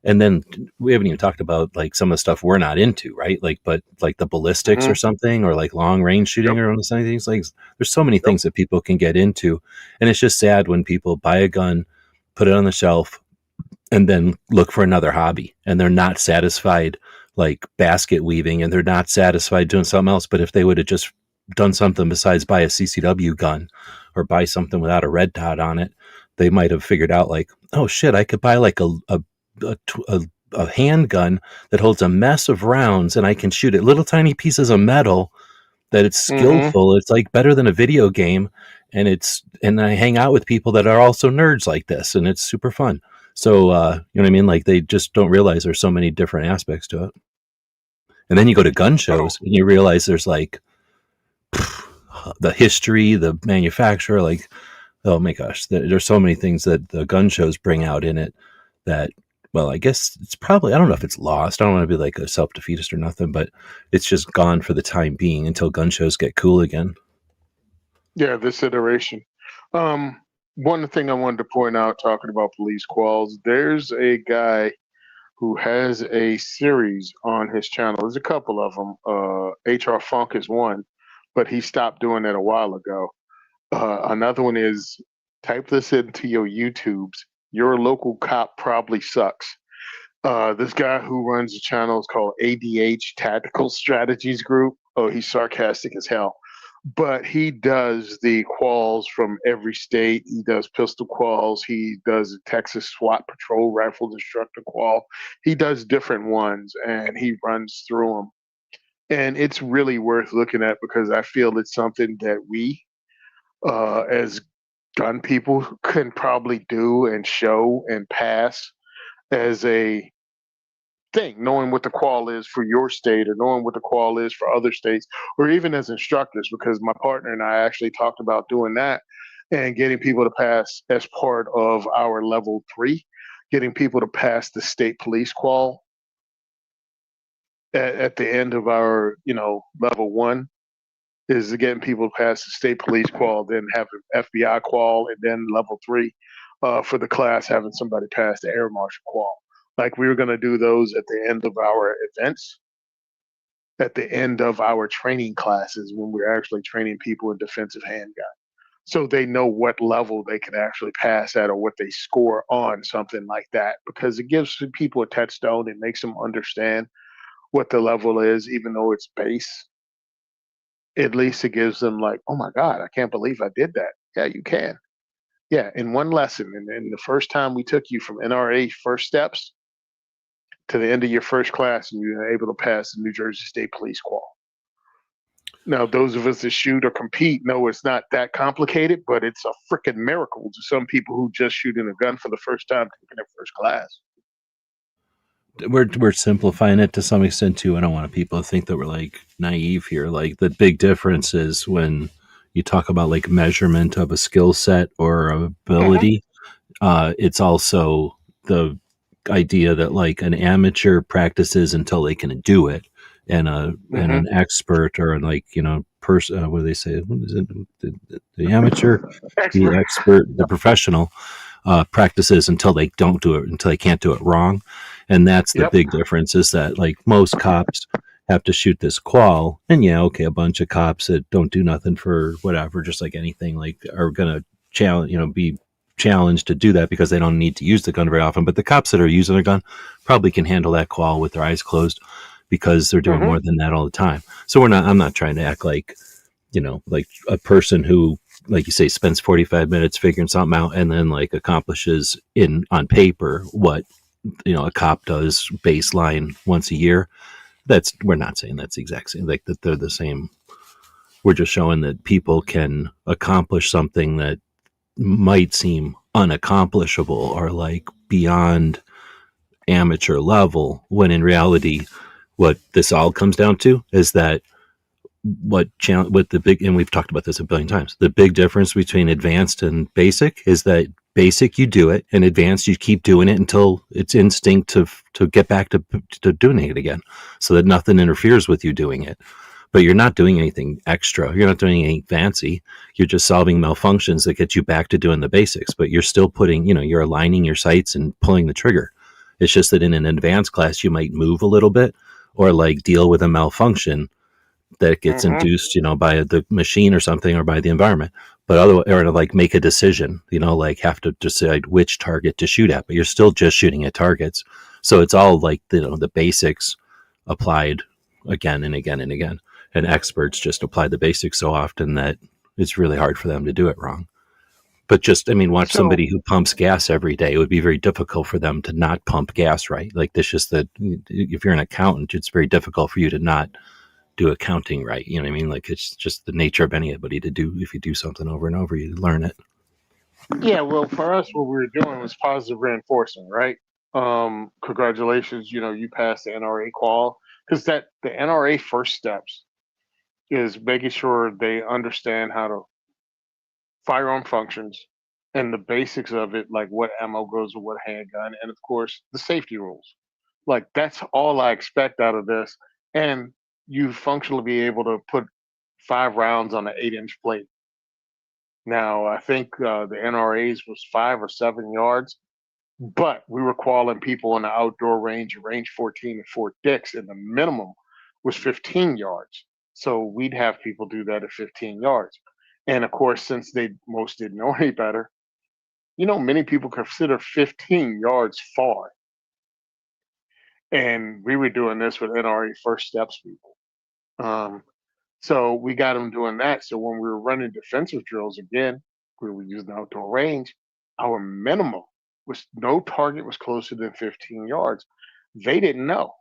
And then we haven't even talked about like some of the stuff we're not into, right? Like, but like the ballistics or Hmm. something, or like long range shooting Yep. or something. Things like there's so many Yep. things that people can get into, and it's just sad when people buy a gun, put it on the shelf, and then look for another hobby, and they're not satisfied, like basket weaving, and they're not satisfied doing something else. But if they would have just done something besides buy a CCW gun or buy something without a red dot on it, they might have figured out like, oh shit, I could buy like a, a, a handgun that holds a mess of rounds and I can shoot at little tiny pieces of metal, that it's Hmm. skillful. It's like better than a video game. And I hang out with people that are also nerds like this, and it's super fun. So, you know what I mean? Like they just don't realize there's so many different aspects to it. And then you go to gun Oh. shows and you realize there's like the history, the manufacturer, like, oh my gosh, there's so many things that the gun shows bring out in it that, well, I guess it's probably, I don't know if it's lost. I don't want to be like a self defeatist or nothing, but it's just gone for the time being until gun shows get cool again. Yeah, this iteration. Um, One thing I wanted to point out, talking about police quals, there's a guy who has a series on his channel. There's a couple of them. HR Funk is one, but he stopped doing it a while ago. Another one is, type this into your YouTubes. Your local cop probably sucks. This guy who runs the channel is called ADH Tactical Strategies Group. Oh, he's sarcastic as hell. But he does the quals from every state. He does pistol quals. He does the Texas SWAT Patrol Rifle Instructor qual. He does different ones and he runs through them. And it's really worth looking at because I feel it's something that we, as gun people, can probably do and show and pass as a thing, knowing what the qual is for your state or knowing what the qual is for other states, or even as instructors, because my partner and I actually talked about doing that and getting people to pass as part of our level 3, getting people to pass the state police qual at the end of our, level one is getting people past the state police qual, then have an FBI qual, and then level three for the class having somebody pass the air marshal qual. Like we were going to do those at the end of our events, at the end of our training classes when we're actually training people in defensive handgun. So they know what level they can actually pass at or what they score on something like that, because it gives people a touchstone. It makes them understand what the level is, even though it's base. At least it gives them like, oh my God, I can't believe I did that. Yeah, you can. Yeah, in one lesson. And then the first time we took you from NRA first steps to the end of your first class, and you were able to pass the New Jersey State Police qual. Now, those of us that shoot or compete know it's not that complicated, but it's a freaking miracle to some people who just shooting a gun for the first time taking their first class. We're simplifying it to some extent too. I don't want people to think that we're like naive here. Like the big difference is when you talk about like measurement of a skill set or ability, it's also the idea that like an amateur practices until they can do it, and and an expert or like person. What do they say? What is it? The amateur, the Expert. expert, the professional practices until they don't do it, until they can't do it wrong. And that's the Yep. big difference, is that like most cops have to shoot this qual, and yeah, okay, a bunch of cops that don't do nothing for whatever, just like anything, like are gonna challenge, be challenged to do that because they don't need to use the gun very often. But the cops that are using their gun probably can handle that qual with their eyes closed because they're doing Mm-hmm. more than that all the time. So I'm not trying to act like, like a person who, like you say, spends 45 minutes figuring something out and then like accomplishes in on paper what, a cop does baseline once a year. We're not saying that's the exact same, like that they're the same. We're just showing that people can accomplish something that might seem unaccomplishable or like beyond amateur level, when in reality, what this all comes down to is that what the big, and we've talked about this a billion times, the big difference between advanced and basic is that basic you do it, and advanced you keep doing it until it's instinct to get back to doing it again, so that nothing interferes with you doing it. But you're not doing anything extra, you're not doing anything fancy, you're just solving malfunctions that get you back to doing the basics, but you're still putting, you're aligning your sights and pulling the trigger. It's just that in an advanced class you might move a little bit or like deal with a malfunction that gets Mm-hmm. induced, by the machine or something or by the environment. But otherwise, or to like make a decision, like have to decide which target to shoot at. But you're still just shooting at targets, so it's all like the basics applied again and again and again. And experts just apply the basics so often that it's really hard for them to do it wrong. But just, I mean, watch So, somebody who pumps gas every day. It would be very difficult for them to not pump gas, right? Like this, just that if you're an accountant, it's very difficult for you to not do accounting right. You know what I mean? Like it's just the nature of anybody to do. If you do something over and over, you learn it. yeah, well, for us, what we were doing was positive reinforcement, right? Congratulations, you passed the NRA qual, because that the NRA first steps is making sure they understand how to firearm functions and the basics of it, like what ammo goes with what handgun, and of course the safety rules. Like that's all I expect out of this, and you functionally be able to put 5 rounds on an 8-inch plate. Now I think the NRA's was 5 or 7 yards, but we were calling people in the outdoor range, range 14 at Fort Dix, and the minimum was 15 yards. So we'd have people do that at 15 yards. And of course, since they most didn't know any better, many people consider 15 yards far. And we were doing this with NRA first steps people. Um, so we got them doing that. So when we were running defensive drills again, we were using outdoor range, our minimum was no target was closer than 15 yards. They didn't know.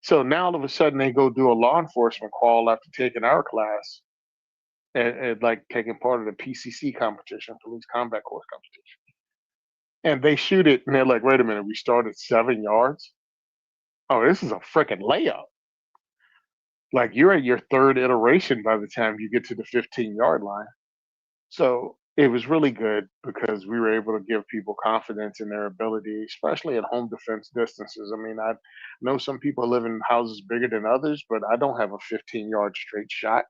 So now all of a sudden they go do a law enforcement call after taking our class and like taking part of the PCC competition, police combat course competition. And they shoot it and they're like, wait a minute, we started 7 yards. Oh, this is a freaking layup. Like you're at your third iteration by the time you get to the 15-yard line. So it was really good because we were able to give people confidence in their ability, especially at home defense distances. I mean, I know some people live in houses bigger than others, but I don't have a 15-yard straight shot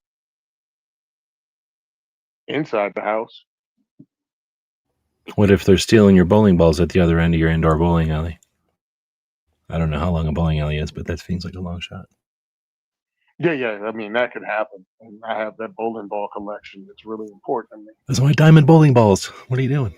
inside the house. What if they're stealing your bowling balls at the other end of your indoor bowling alley? I don't know how long a bowling alley is, but that seems like a long shot. Yeah, yeah. I mean, that could happen. And I have that bowling ball collection. It's really important to me. Those are my diamond bowling balls. What are you doing?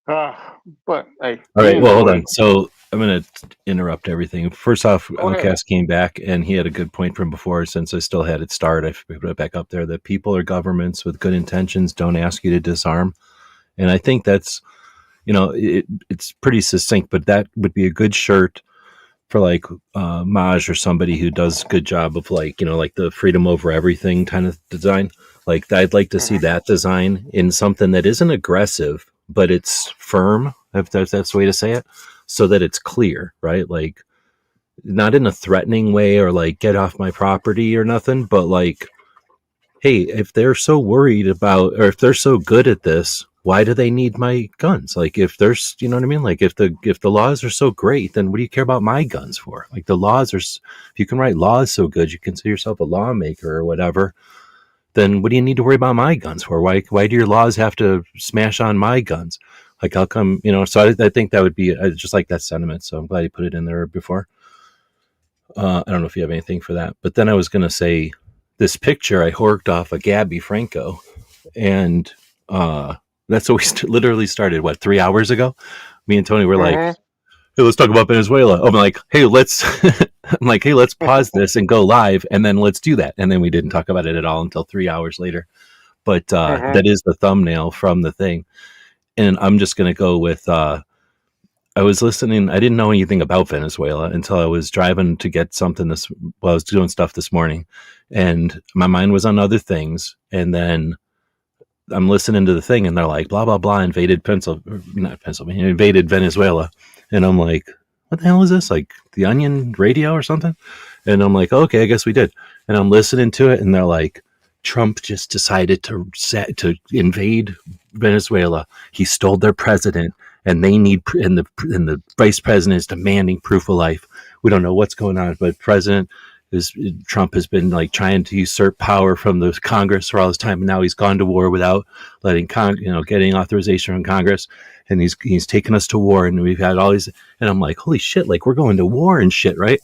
But hey, All we right. Well, hold enjoyed. on. So I'm going to interrupt everything. First off, Go ahead. Outcast came back and he had a good point from before. Since I still had it start, I put it back up there that people or governments with good intentions don't ask you to disarm. And I think that's, it's pretty succinct, but that would be a good shirt for like Maj or somebody who does a good job of like, like the freedom over everything kind of design. Like I'd like to see Mhm. that design in something that isn't aggressive, but it's firm, if that's the way to say it, so that it's clear, right? Like not in a threatening way or like get off my property or nothing, but like, hey, if they're so worried about, or if they're so good at this, why do they need my guns? Like if there's, you know what I mean? Like if the laws are so great, then what do you care about my guns for? Like the laws are, if you can write laws so good, you consider yourself a lawmaker or whatever, then what do you need to worry about my guns for? Why do your laws have to smash on my guns? Like how come, so I think that would be, I just like that sentiment. So I'm glad you put it in there before. I don't know if you have anything for that, but then I was going to say this picture I horked off of Gabby Franco, and that's what we literally started. What 3 hours ago? Me and Tony were like, Mhm. "Hey, let's talk about Venezuela." I'm like, "Hey, let's." I'm like, "Hey, let's pause this and go live, and then let's do that." And then we didn't talk about it at all until 3 hours later. But Mhm. that is the thumbnail from the thing, and I'm just going to go with. I was listening. I didn't know anything about Venezuela until I was driving to get something I was doing stuff this morning, and my mind was on other things. And then I'm listening to the thing, and they're like, "Blah blah blah," not Pennsylvania, invaded Venezuela, and I'm like, "What the hell is this? Like the Onion radio or something?" And I'm like, "Okay, I guess we did." And I'm listening to it, and they're like, "Trump just decided to invade Venezuela. He stole their president, and they need and the vice president is demanding proof of life. We don't know what's going on, but president is Trump has been like trying to usurp power from the Congress for all this time, and now he's gone to war without letting getting authorization from Congress, and he's taken us to war, and we've had all these, and I'm like, holy shit, like we're going to war and shit, right?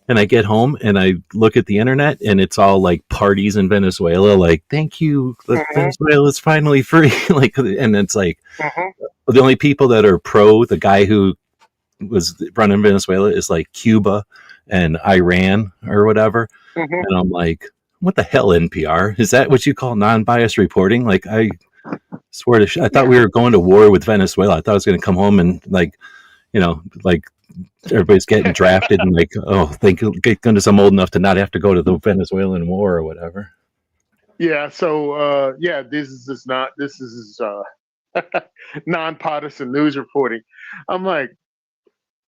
And I get home and I look at the internet and it's all like parties in Venezuela, like thank you, Mhm. Venezuela's finally free, like, and it's like Mhm. the only people that are pro the guy who was running Venezuela is like Cuba and Iran or whatever. Mhm. And I'm like, what the hell, NPR? Is that what you call non-biased reporting? Like, I swear to I thought Yeah. we were going to war with Venezuela. I thought I was going to come home and like everybody's getting drafted and like, oh, thank goodness I'm old enough to not have to go to the Venezuelan war or whatever. Yeah. So yeah, this is just not. This is nonpartisan news reporting. I'm like,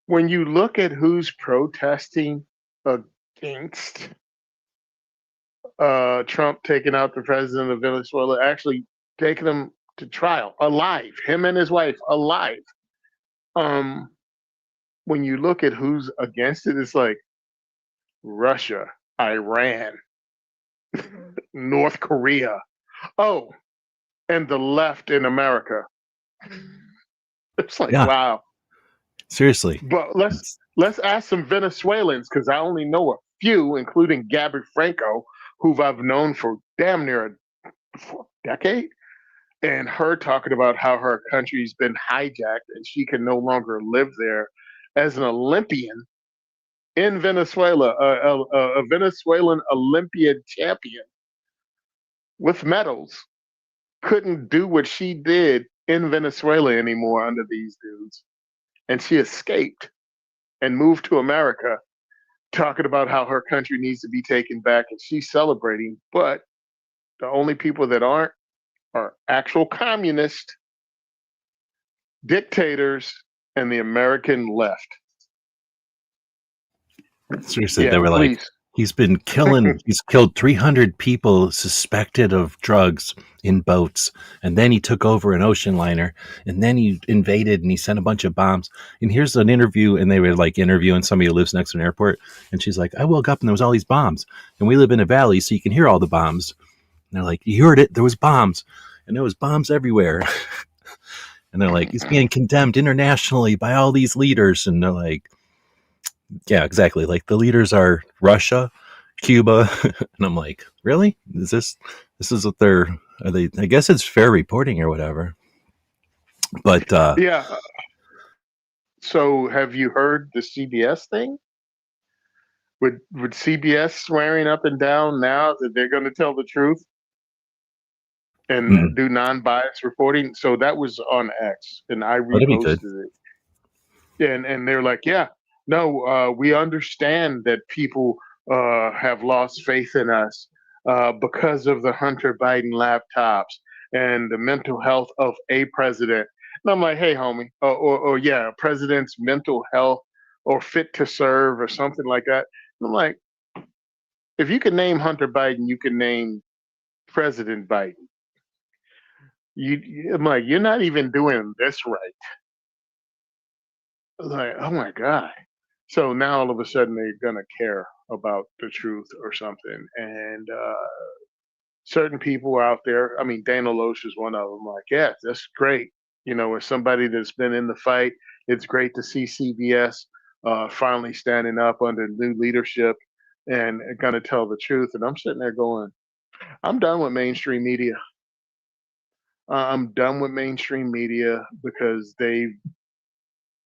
when you look at who's protesting against Trump taking out the president of Venezuela, actually taking him to trial alive, him and his wife alive. Um, when you look at who's against it, it's like Russia, Iran, North Korea. Oh, and the left in America. It's like Yeah, wow. seriously. But let's ask some Venezuelans because I only know a few, including Gabby Franco, who I've known for damn near a decade, and her talking about how her country's been hijacked and she can no longer live there as an Olympian in Venezuela, a Venezuelan Olympiad champion with medals, couldn't do what she did in Venezuela anymore under these dudes. And she escaped and moved to America, talking about how her country needs to be taken back and she's celebrating. But the only people that aren't are actual communist dictators and the American left. Seriously, they Yeah, were like, please. He's been killing. He's killed 300 people suspected of drugs in boats, and then he took over an ocean liner, and then he invaded and he sent a bunch of bombs. And here's an interview, and they were like interviewing somebody who lives next to an airport, and she's like, "I woke up and there was all these bombs, and we live in a valley, so you can hear all the bombs." And they're like, "You heard it? There was bombs, and there was bombs everywhere." And they're like, "He's being condemned internationally by all these leaders," and they're like, yeah, exactly. Like the leaders are Russia, Cuba, and I'm like, really? This is what are they? I guess it's fair reporting or whatever. But Yeah. So have you heard the CBS thing? Would CBS swearing up and down now that they're going to tell the truth and mm, do non-biased reporting? So that was on X, and I that'd be good. reposted it. And they're like, yeah, no, we understand that people have lost faith in us because of the Hunter Biden laptops and the mental health of a president. And I'm like, hey, homie, or yeah, president's mental health or fit to serve or something like that. And I'm like, if you can name Hunter Biden, you can name President Biden. I'm like, you're not even doing this right. Like, oh my God. So now all of a sudden they're gonna care about the truth or something. And certain people out there, I mean, Dana Loesch is one of them. Like, yeah, that's great. You know, as somebody that's been in the fight, it's great to see CBS finally standing up under new leadership and gonna tell the truth. And I'm sitting there going, I'm done with mainstream media. I'm done with mainstream media because they've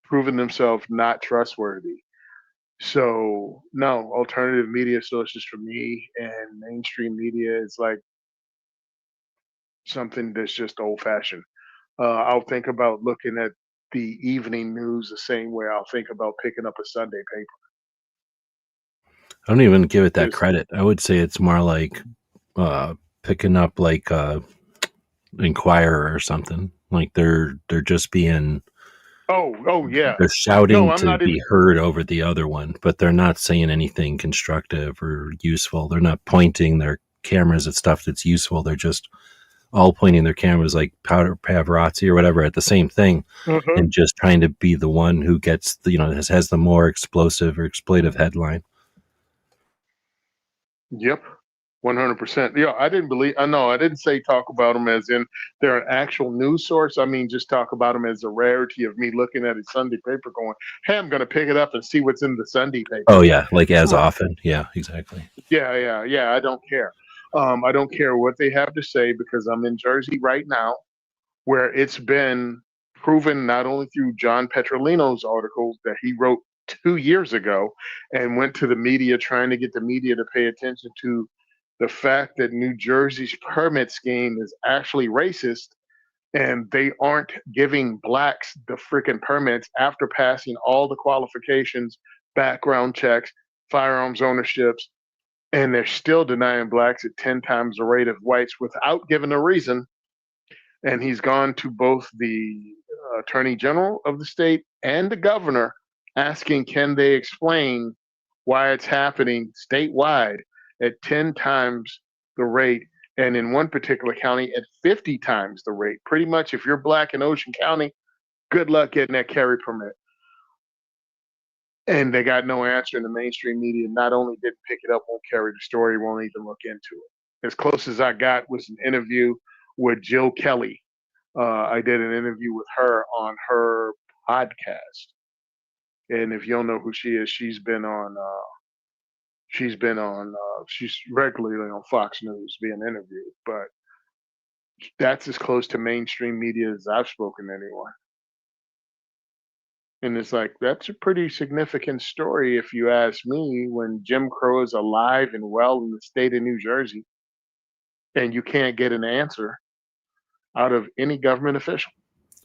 proven themselves not trustworthy. So no, alternative media sources for me and mainstream media is like something that's just old fashioned. I'll think about looking at the evening news the same way I'll think about picking up a Sunday paper. I don't even give it that Just credit. I would say it's more like picking up like Inquirer or something. Like they're just being oh yeah. they're No, shouting I'm to not even be heard over the other one, but they're not saying anything constructive or useful. They're not pointing their cameras at stuff that's useful. They're just all pointing their cameras like powder paparazzi or whatever at the same thing, uh and just trying to be the one who gets the, has the more explosive or exploitive headline. Yep. 100%. Yeah, I didn't believe. I know I didn't say talk about them as in they're an actual news source. I mean, just talk about them as a rarity of me looking at a Sunday paper, going, "Hey, I'm going to pick it up and see what's in the Sunday paper Oh today." yeah, like I'm as like, often. Yeah, exactly. yeah. I don't care. I don't care what they have to say because I'm in Jersey right now, where it's been proven not only through John Petrolino's articles that he wrote 2 years ago and went to the media trying to get the media to pay attention to the fact that New Jersey's permit scheme is actually racist and they aren't giving blacks the freaking permits after passing all the qualifications, background checks, firearms ownerships, and they're still denying blacks at 10 times the rate of whites without giving a reason. And he's gone to both the attorney general of the state and the governor asking, can they explain why it's happening statewide at 10 times the rate, and in one particular county at 50 times the rate? Pretty much, if you're black in Ocean County, good luck getting that carry permit. And they got no answer in the mainstream media. Not only didn't pick it up, won't carry the story, won't even look into it. As close as I got was an interview with Jill Kelly. I did an interview with her on her podcast, and if you don't know who she is, she's been on. She's regularly on Fox News being interviewed, but that's as close to mainstream media as I've spoken to anyone. And it's like that's a pretty significant story, if you ask me. When Jim Crow is alive and well in the state of New Jersey, and you can't get an answer out of any government official.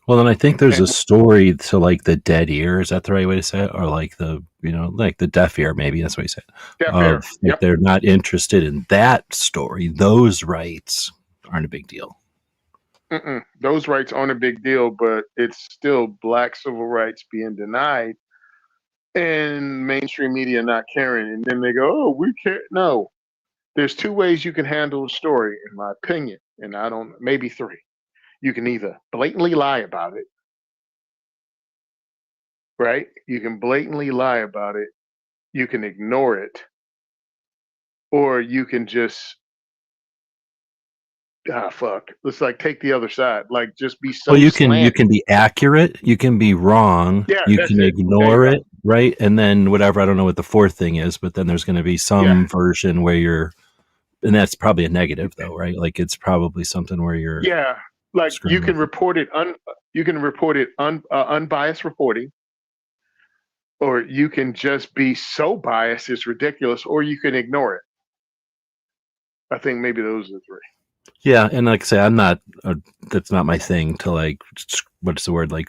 Well, then I think there's And a story to like the dead ear. Is that the right way to say it? Or like the, like the deaf ear, maybe that's what you said. deaf Of air, like yep. they're not interested in that story. Those rights aren't a big deal. Mm-mm. Those rights aren't a big deal, but it's still black civil rights being denied and mainstream media not caring, and then they go, "Oh, we care." No, there's two ways you can handle a story, in my opinion, and I don't, maybe three. You can either blatantly lie about it, right? You can blatantly lie about it. You can ignore it, or you can just fuck. Let's like take the other side. Like just be Well, so you slanted. can be accurate, you can be wrong, Yeah, you that's can it. There you ignore go. it, right? And then whatever, I don't know what the fourth thing is, but then there's going to be Yeah, some version where you're, and that's probably a negative though, right? Like it's probably something where you're yeah. Like you screwing can with it. report it unbiased reporting, or you can just be so biased it's ridiculous, or you can ignore it. I think maybe those are the three. Yeah, and like I say, I'm not. That's not my thing to like. What's the word? Like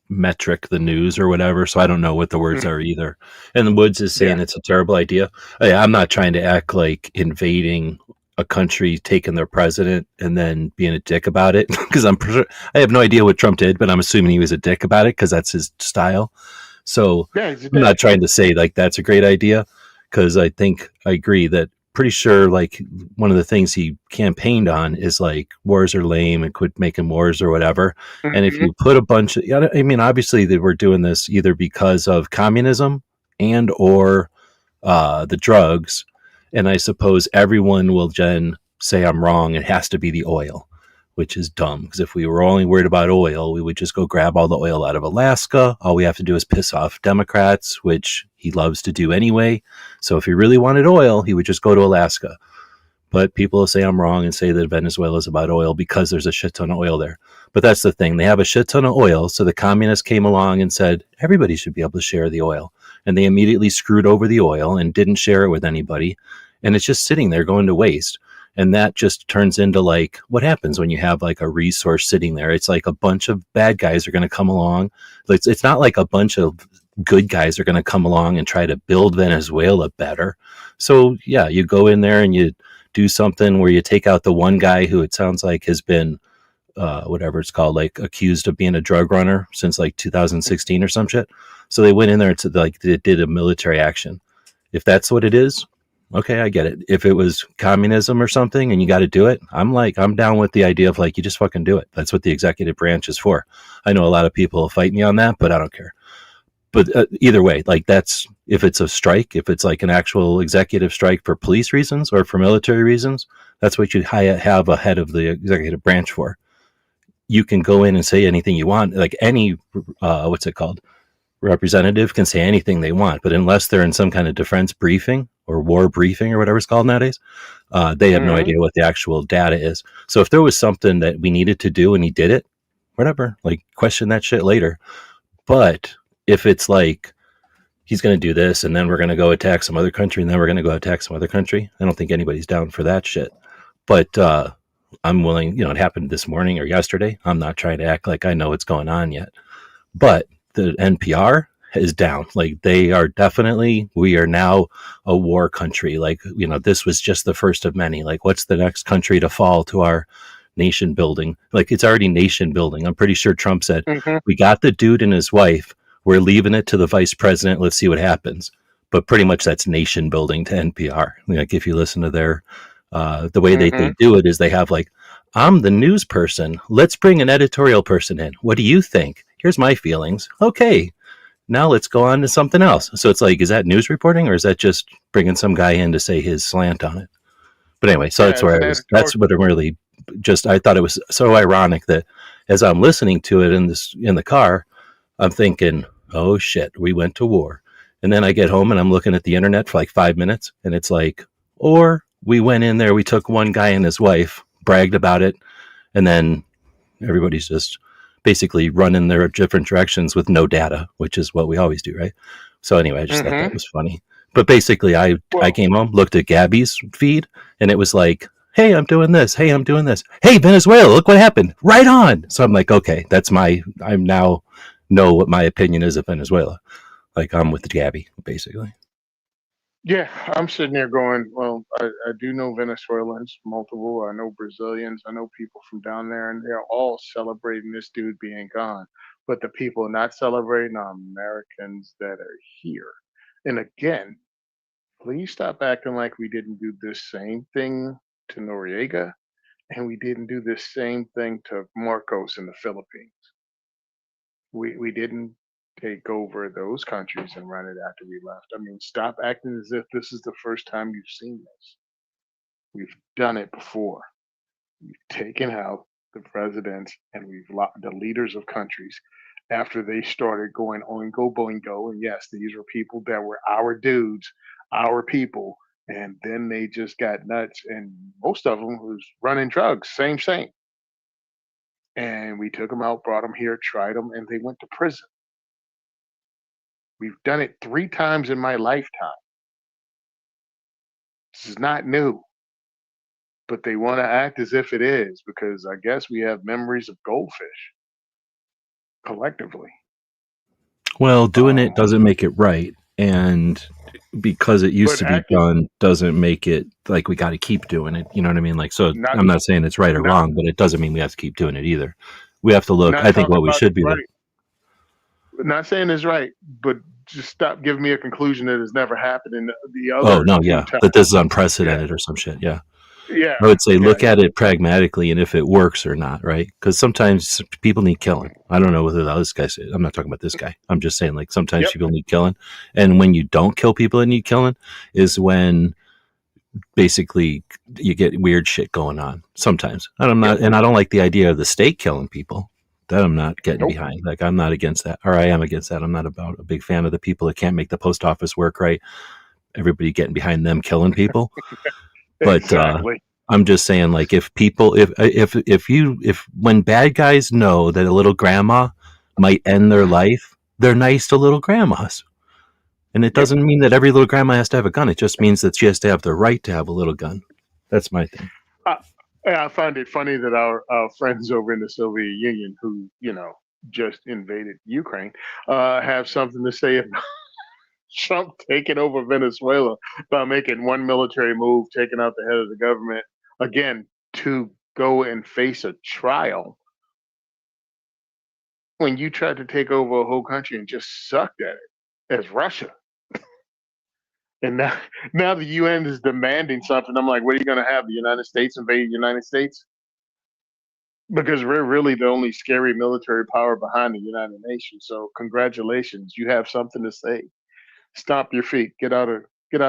metric the news or whatever. So I don't know what the words Mhm. are either. And the Woods is Yeah, saying it's a terrible idea. Yeah, I'm not trying to act like invading a country, taking their president, and then being a dick about it because I have no idea what Trump did, but I'm assuming he was a dick about it because that's his style. So yeah, he's a I'm dick. not trying to say like that's a great idea because I think I agree that pretty sure like one of the things he campaigned on is like wars are lame and quit making wars or whatever. And if Hmm. you put a bunch of, yeah, I mean, obviously they were doing this either because of communism and or the drugs. And I suppose everyone will then say I'm wrong. It has to be the oil, which is dumb. Because if we were only worried about oil, we would just go grab all the oil out of Alaska. All we have to do is piss off Democrats, which he loves to do anyway. So if he really wanted oil, he would just go to Alaska. But people will say I'm wrong and say that Venezuela is about oil because there's a shit ton of oil there. But that's the thing. They have a shit ton of oil. So the communists came along and said everybody should be able to share the oil. And they immediately screwed over the oil and didn't share it with anybody. And it's just sitting there going to waste. And that just turns into like what happens when you have like a resource sitting there. It's like a bunch of bad guys are going to come along. It's not like a bunch of good guys are going to come along and try to build Venezuela better. So yeah, you go in there and you do something where you take out the one guy who it sounds like has been whatever it's called, like accused of being a drug runner since like 2016 or some shit. So they went in there to like they did a military action. If that's what it is, okay, I get it. If it was communism or something and you got to do it, I'm down with the idea of like you just fucking do it. That's what the executive branch is for. I know a lot of people will fight me on that, but I don't care. But either way, like that's if it's a strike, if it's like an actual executive strike for police reasons or for military reasons, that's what you have a head of the executive branch for. You can go in and say anything you want, like any what's it called, representative can say anything they want, but unless they're in some kind of defense briefing or war briefing or whatever it's called nowadays, they have no Hmm. idea what the actual data is. So if there was something that we needed to do and he did it, whatever, like question that shit later. But if it's like he's going to do this and then we're going to go attack some other country and then we're going to go attack some other country, I don't think anybody's down for that shit. But I'm willing, it happened this morning or yesterday. I'm not trying to act like I know what's going on yet. But the NPR is down. Like they are definitely, we are now a war country. Like, this was just the first of many. Like, what's the next country to fall to our nation building? Like, it's already nation building. I'm pretty sure Trump said, Hmm. we got the dude and his wife. We're leaving it to the vice president. Let's see what happens. But pretty much that's nation building to NPR. Like, if you listen to their, the way they Hmm. do it is they have like, I'm the news person. Let's bring an editorial person in. What do you think? Here's my feelings. Okay, now let's go on to something else. So it's like, is that news reporting or is that just bringing some guy in to say his slant on it? But anyway, so Yeah, that's it's where an I was. That's editorial. what I'm really just. I thought it was so ironic that as I'm listening to it in the car, I'm thinking, oh shit, we went to war. And then I get home and I'm looking at the internet for like 5 minutes and it's like, or we went in there, we took one guy and his wife, bragged about it, and then everybody's just basically running their different directions with no data, which is what we always do, right? So anyway, I just thought Hmm. that was funny. But basically, I Well, came home, looked at Gabby's feed, and it was like, "Hey, I'm doing this. Hey, I'm doing this. Hey, Venezuela, look what happened. Right on." So I'm like, "Okay, I'm now know what my opinion is of Venezuela. Like I'm with Gabby, basically." yeah, I'm sitting there going, well, I do know Venezuelans, multiple. I know Brazilians. I know people from down there, and they're all celebrating this dude being gone. but the people not celebrating are Americans that are here. And again, please stop acting like we didn't do this same thing to Noriega and we didn't do this same thing to Marcos in the Philippines. We didn't take over those countries and run it after we left. I mean, stop acting as if this is the first time you've seen this. We've done it before. We've taken out the presidents and we've locked the leaders of countries after they started going oingo boingo. And yes, these were people that were our dudes, our people. And then they just got nuts. And most of them was running drugs, same. And we took them out, brought them here, tried them, and they went to prison. We've done it 3 times in my lifetime. This is not new, but they want to act as if it is because I guess we have memories of goldfish collectively. Well, doing it Um, doesn't make it right, and because it used but to be acting done doesn't make it like we got to keep doing it. You know what I mean? Like, so not I'm not saying it's right or not wrong, but it doesn't mean we have to keep doing it either. We have to look. not I think talking what we about should it's be look. right, not saying it's right, but just stop giving me a conclusion that has never happened in the Oh other no, two yeah, times. that this is Yeah, unprecedented or some shit. Yeah, yeah, I would say yeah, look yeah. at it pragmatically and if it works or not, right? Because sometimes people need killing. I don't know whether this guy said. I'm not talking about this guy. I'm just saying like sometimes Yep. people need killing, and when you don't kill people that need killing, is when basically you get weird shit going on sometimes. And I'm Yep. not, and I don't like the idea of the state killing people. That I'm not getting Nope. behind. Like I'm not against that, or I am against that. I'm not about a big fan of the people that can't make the post office work right. Everybody getting behind them killing people, but Exactly. I'm just saying, like, if people, if when bad guys know that a little grandma might end their life, they're nice to little grandmas. And it Yep. doesn't mean that every little grandma has to have a gun. It just means that she has to have the right to have a little gun. That's my thing. I, I find it funny that our friends over in the Soviet Union, who just invaded Ukraine, have something to say about Trump taking over Venezuela by making one military move, taking out the head of the government again to go and face a trial when you tried to take over a whole country and just sucked at it as Russia. And now the UN is demanding something. I'm like, what are you going to have? The United States invade the United States? Because we're really the only scary military power behind the United Nations. So congratulations, you have something to say. Stomp your feet. Get out of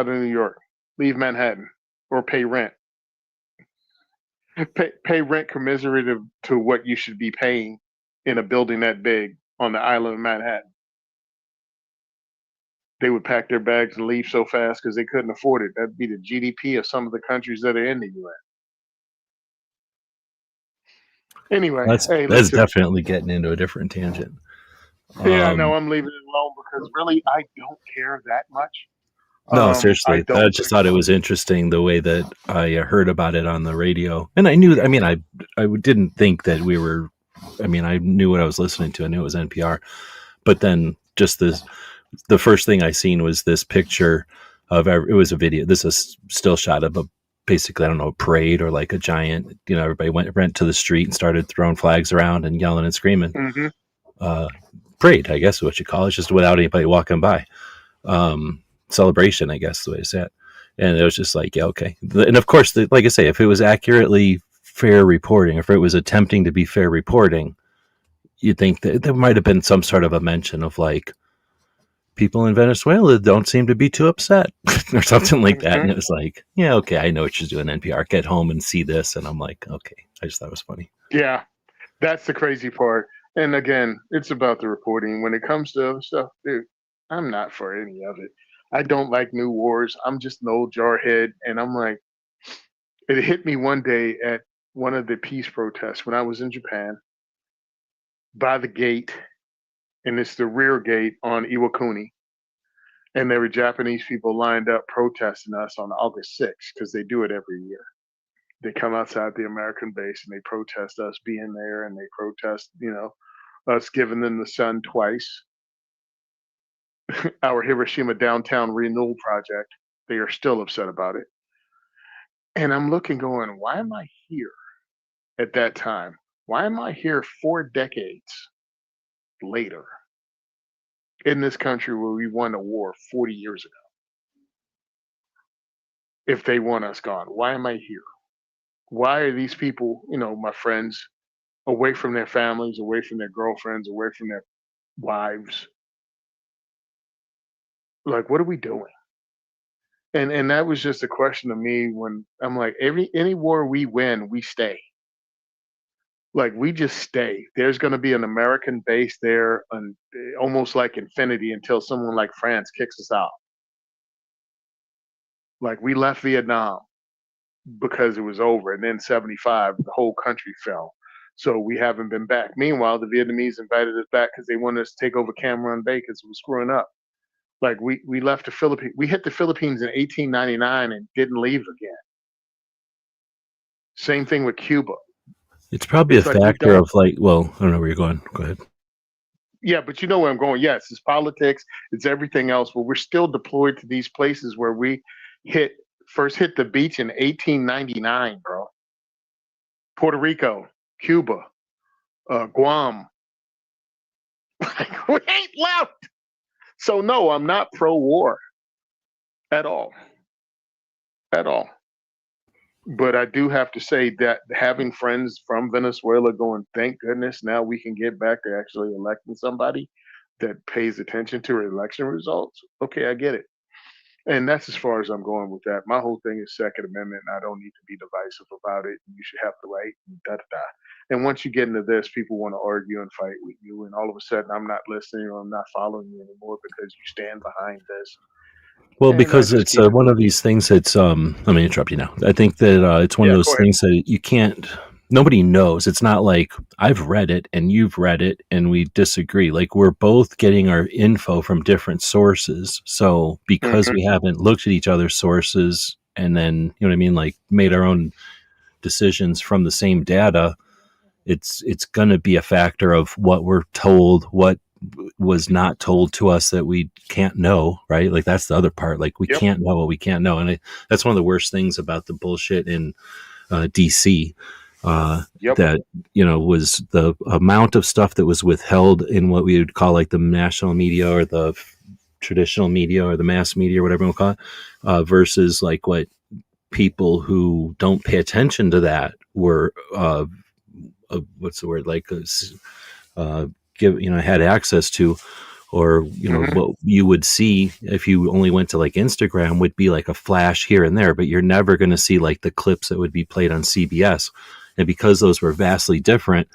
New York. Leave Manhattan or pay rent. Pay rent commensurate to what you should be paying in a building that big on the island of Manhattan. They would pack their bags and leave so fast because they couldn't afford it. That'd be the GDP of some of the countries that are in the UN. Anyway, hey, That's listen. definitely getting into a different tangent. Yeah, no, Um, I'm leaving it alone because really I don't care that much. no, I seriously, I don't just like. thought it was interesting the way that I heard about it on the radio, and I knew. I mean, I didn't think that we were. I mean, I knew what I was listening to. I knew it was NPR, but then just the first thing I seen was this picture of it was a video. This is still shot of a basically I don't know a parade or like a giant. Everybody went to the street and started throwing flags around and yelling and screaming. Hmm. Uh, Parade, I guess is what you call it, just without anybody walking by. Celebration, I guess the way to say it. And it was just like, yeah, okay. And of course, like I say, if it was accurately fair reporting, if it was attempting to be fair reporting, you'd think that there might have been some sort of a mention of like people in Venezuela don't seem to be too upset or something like that. Hmm. And it was like, yeah, okay, I know what she's doing. NPR, get home and see this, and I'm like, okay, I just thought it was funny. Yeah, that's the crazy part. And again, it's about the reporting. When it comes to other stuff, dude, I'm not for any of it. I don't like new wars. I'm just an old jarhead, and I'm like, it hit me one day at one of the peace protests when I was in Japan by the gate, and it's the rear gate on Iwakuni. And there were Japanese people lined up protesting us on August 6th because they do it every year. They come outside the American base and they protest us being there and they protest, us giving them the sun twice. Our Hiroshima downtown renewal project, they are still upset about it. And I'm looking, going, why am I here at that time? Why am I here 4 decades later in this country where we won a war 40 years ago? If they want us gone, why am I here? Why are these people, my friends, away from their families, away from their girlfriends, away from their wives? Like, what are we doing? And that was just a question to me when I'm like, any war we win, we stay. Like, we just stay. There's going to be an American base there, almost like infinity, until someone like France kicks us out. Like, we left Vietnam because it was over, and then 75, the whole country fell. So we haven't been back. Meanwhile, the Vietnamese invited us back because they wanted us to take over Cameron Bay because it was screwing up. Like, we left the Philippines. We hit the Philippines in 1899 and didn't leave again. Same thing with Cuba. It's probably It's a like we factor don't. of like, well, I don't know where you're going. Go ahead. Yeah, but you know where I'm going. Yes, it's politics. It's everything else. But we're still deployed to these places where we hit first hit the beach in 1899, bro. Puerto Rico, Cuba, Guam. Like, we ain't left. So no, I'm not pro-war at all. At all. But I do have to say that having friends from Venezuela going, thank goodness now we can get back to actually electing somebody that pays attention to election results. Okay, I get it. And that's as far as I'm going with that. My whole thing is Second Amendment, and I don't need to be divisive about it. You should have the right, da da da. And once you get into this, people want to argue and fight with you, and all of a sudden, I'm not listening or I'm not following you anymore because you stand behind this. Well, And I because just it's keep it one of moving. these things that's, let me interrupt you now. I think that it's one of Yeah, those go ahead. things that you can't, nobody knows. It's not like I've read it and you've read it and we disagree. Like we're both getting our info from different sources. So because Hmm. we haven't looked at each other's sources and then, you know what I mean, like made our own decisions from the same data, it's going to be a factor of what we're told, what was not told to us that we can't know, right? Like that's the other part. Like we Yep. can't know what we can't know, and that's one of the worst things about the bullshit in DC. Yep. That was the amount of stuff that was withheld in what we would call like the national media or the traditional media or the mass media or whatever we'll call it, versus like what people who don't pay attention to that were what's the word, like uh, had access to, or Hmm. what you would see if you only went to like Instagram would be like a flash here and there, but you're never going to see like the clips that would be played on CBS. And because those were vastly different,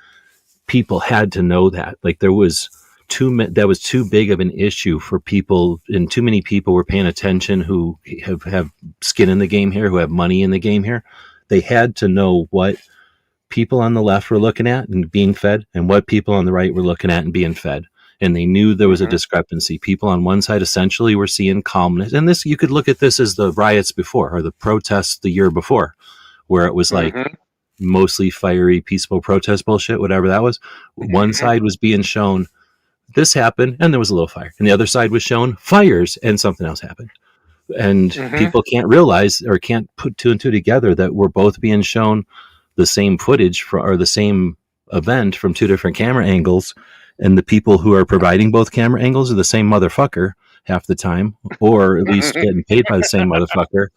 people had to know that. Like there was that was too big of an issue for people, and too many people were paying attention who have skin in the game here, who have money in the game here. They had to know what people on the left were looking at and being fed and what people on the right were looking at and being fed. And they knew there was a Hmm. discrepancy. People on one side essentially were seeing calmness. And this, you could look at this as the riots before or the protests the year before, where it was like Hmm. mostly fiery, peaceful protest bullshit, whatever that was. One Hmm. side was being shown this happened and there was a little fire. And the other side was shown fires and something else happened. And Hmm. people can't realize or can't put two and two together that we're both being shown the same footage or the same event from two different camera angles, and the people who are providing both camera angles are the same motherfucker half the time, or at least Hmm. getting paid by the same motherfucker.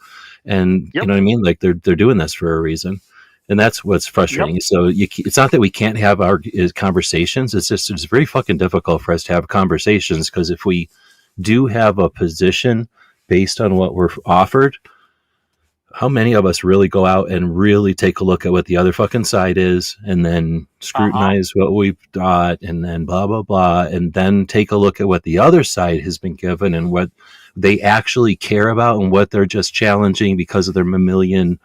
And you Yep. know what I mean? Like they're doing this for a reason, and that's what's Yep. frustrating. So it's not that we can't have our conversations. It's just it's very fucking difficult for us to have conversations because if we do have a position based on what we're offered, how many of us really go out and really take a look at what the other fucking side is and then Uh-huh. scrutinize what we've got and then blah, blah, blah, and then take a look at what the other side has been given and what they actually care about and what they're just challenging because of their mammalian,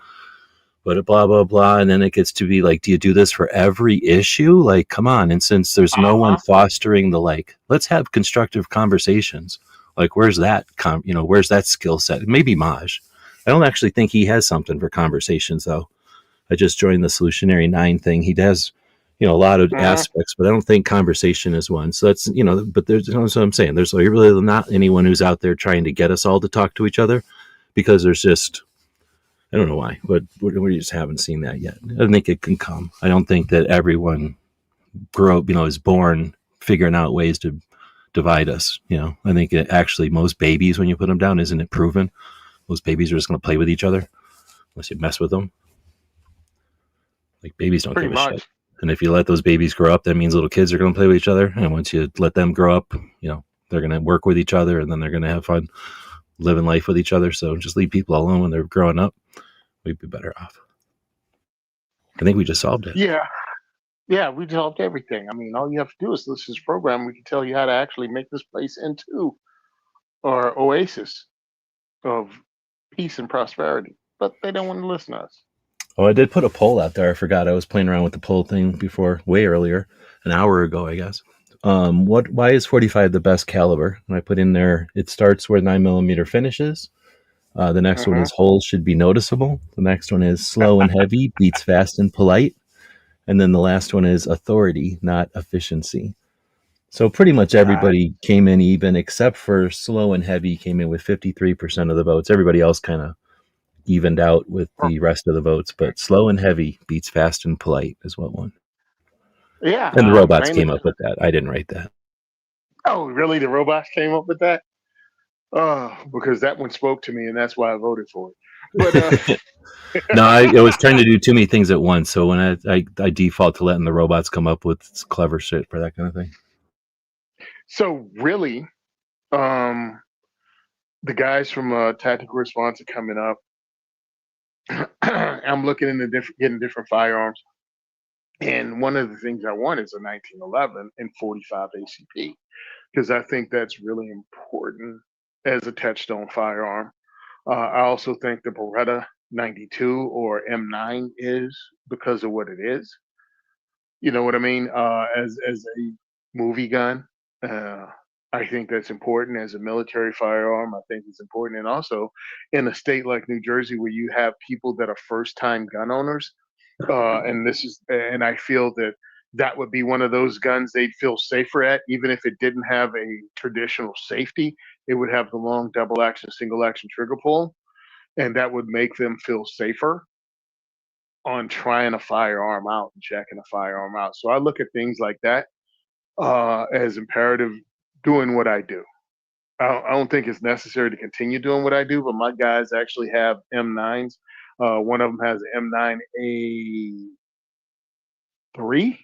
but blah, blah, blah. And then it gets to be like, do you do this for every issue? Like, come on. And since there's no one Uh-huh. fostering the, like, let's have constructive conversations. Like, where's that, where's that skill set? Maybe Maj. I don't actually think he has something for conversations, though. I just joined the Solutionary 9 thing. He does, a lot of Hmm. aspects, but I don't think conversation is one. So that's, but there's, what I'm saying. There's really not anyone who's out there trying to get us all to talk to each other because there's just, I don't know why, but we just haven't seen that yet. I think it can come. I don't think that everyone is born figuring out ways to divide us. I think actually most babies, when you put them down, isn't it proven? Most babies are just going to play with each other unless you mess with them. Like, babies don't Pretty give a shit. much. And if you let those babies grow up, that means little kids are going to play with each other. And once you let them grow up, they're going to work with each other, and then they're going to have fun living life with each other. So just leave people alone when they're growing up. We'd be better off. I think we just solved it. Yeah. Yeah, we solved everything. I mean, all you have to do is listen to this program. We can tell you how to actually make this place into our oasis of peace and prosperity. But they don't want to listen to us. Oh, I did put a poll out there. I forgot. I was playing around with the poll thing before, way earlier, an hour ago, I guess. Why is 45 the best caliber? And I put in there, it starts where 9mm finishes. The next one is holes should be noticeable. The next one is slow and heavy, beats fast and polite. And then the last one is authority, not efficiency. So pretty much everybody came in even, except for slow and heavy came in with 53% of the votes. Everybody else kind of evened out with the rest of the votes, but slow and heavy beats fast and polite is what won. Yeah. And the robots came up with that. I didn't write that. Oh, really? The robots came up with that? Oh, because that one spoke to me, and that's why I voted for it. But no, I was trying to do too many things at once. So when I default to letting the robots come up with clever shit for that kind of thing. So really, the guys from Tactical Response are coming up. I'm looking into getting different firearms, and one of the things I want is a 1911 and 45 ACP, because I think that's really important as a touchstone firearm. I also think the Beretta 92 or M9 is, because of what it is. You know what I mean? As a movie gun, I think that's important. As a military firearm, I think it's important. And also in a state like New Jersey, where you have people that are first time gun owners, and I feel that that would be one of those guns they'd feel safer at, even if it didn't have a traditional safety. It would have the long double action, single action trigger pull, and that would make them feel safer on trying a firearm out and checking a firearm out. So I look at things like that as imperative doing what I do. I don't think it's necessary to continue doing what I do, but my guys actually have M9s. One of them has an M9A3.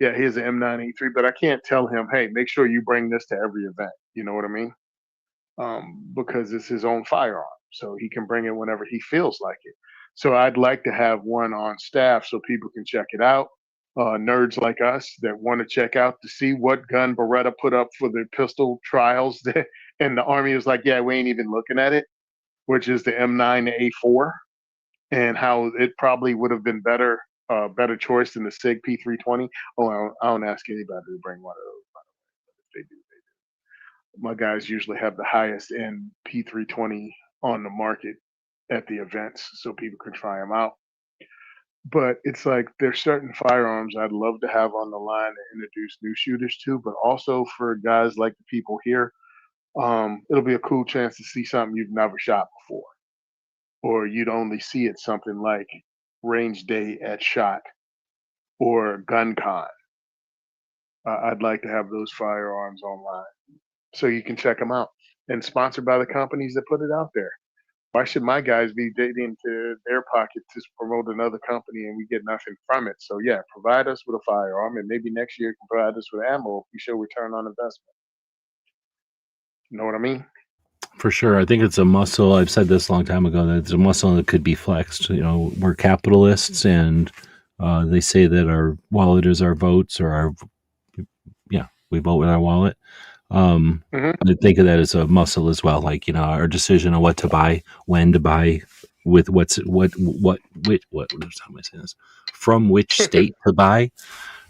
Yeah, he has an M9A3, but I can't tell him, hey, make sure you bring this to every event. You know what I mean? Because it's his own firearm. So he can bring it whenever he feels like it. So I'd like to have one on staff so people can check it out. Nerds like us that want to check out to see what gun Beretta put up for the pistol trials. And the Army was like, yeah, we ain't even looking at it, which is the M9A4, and how it probably would have been better choice than the SIG P320. Oh, I don't ask anybody to bring one of those, by the way. But if they do, they do. My guys usually have the highest end P320 on the market at the events so people can try them out. But it's like there's certain firearms I'd love to have on the line to introduce new shooters to, but also for guys like the people here, it'll be a cool chance to see something you've never shot before, or you'd only see it something like Range Day at SHOT or Gun Con. I'd like to have those firearms online so you can check them out, and sponsored by the companies that put it out there. Why should my guys be digging into their pocket to promote another company and we get nothing from it? So yeah, provide us with a firearm, and maybe next year you can provide us with ammo if we show return on investment. You know what I mean? For sure. I think it's a muscle. I've said this a long time ago that it's a muscle that could be flexed. We're capitalists, and they say that our wallet is our votes, or we vote with our wallet. I think of that as a muscle as well. Like, our decision on what to buy, when to buy, with how am I saying this? From which state to buy,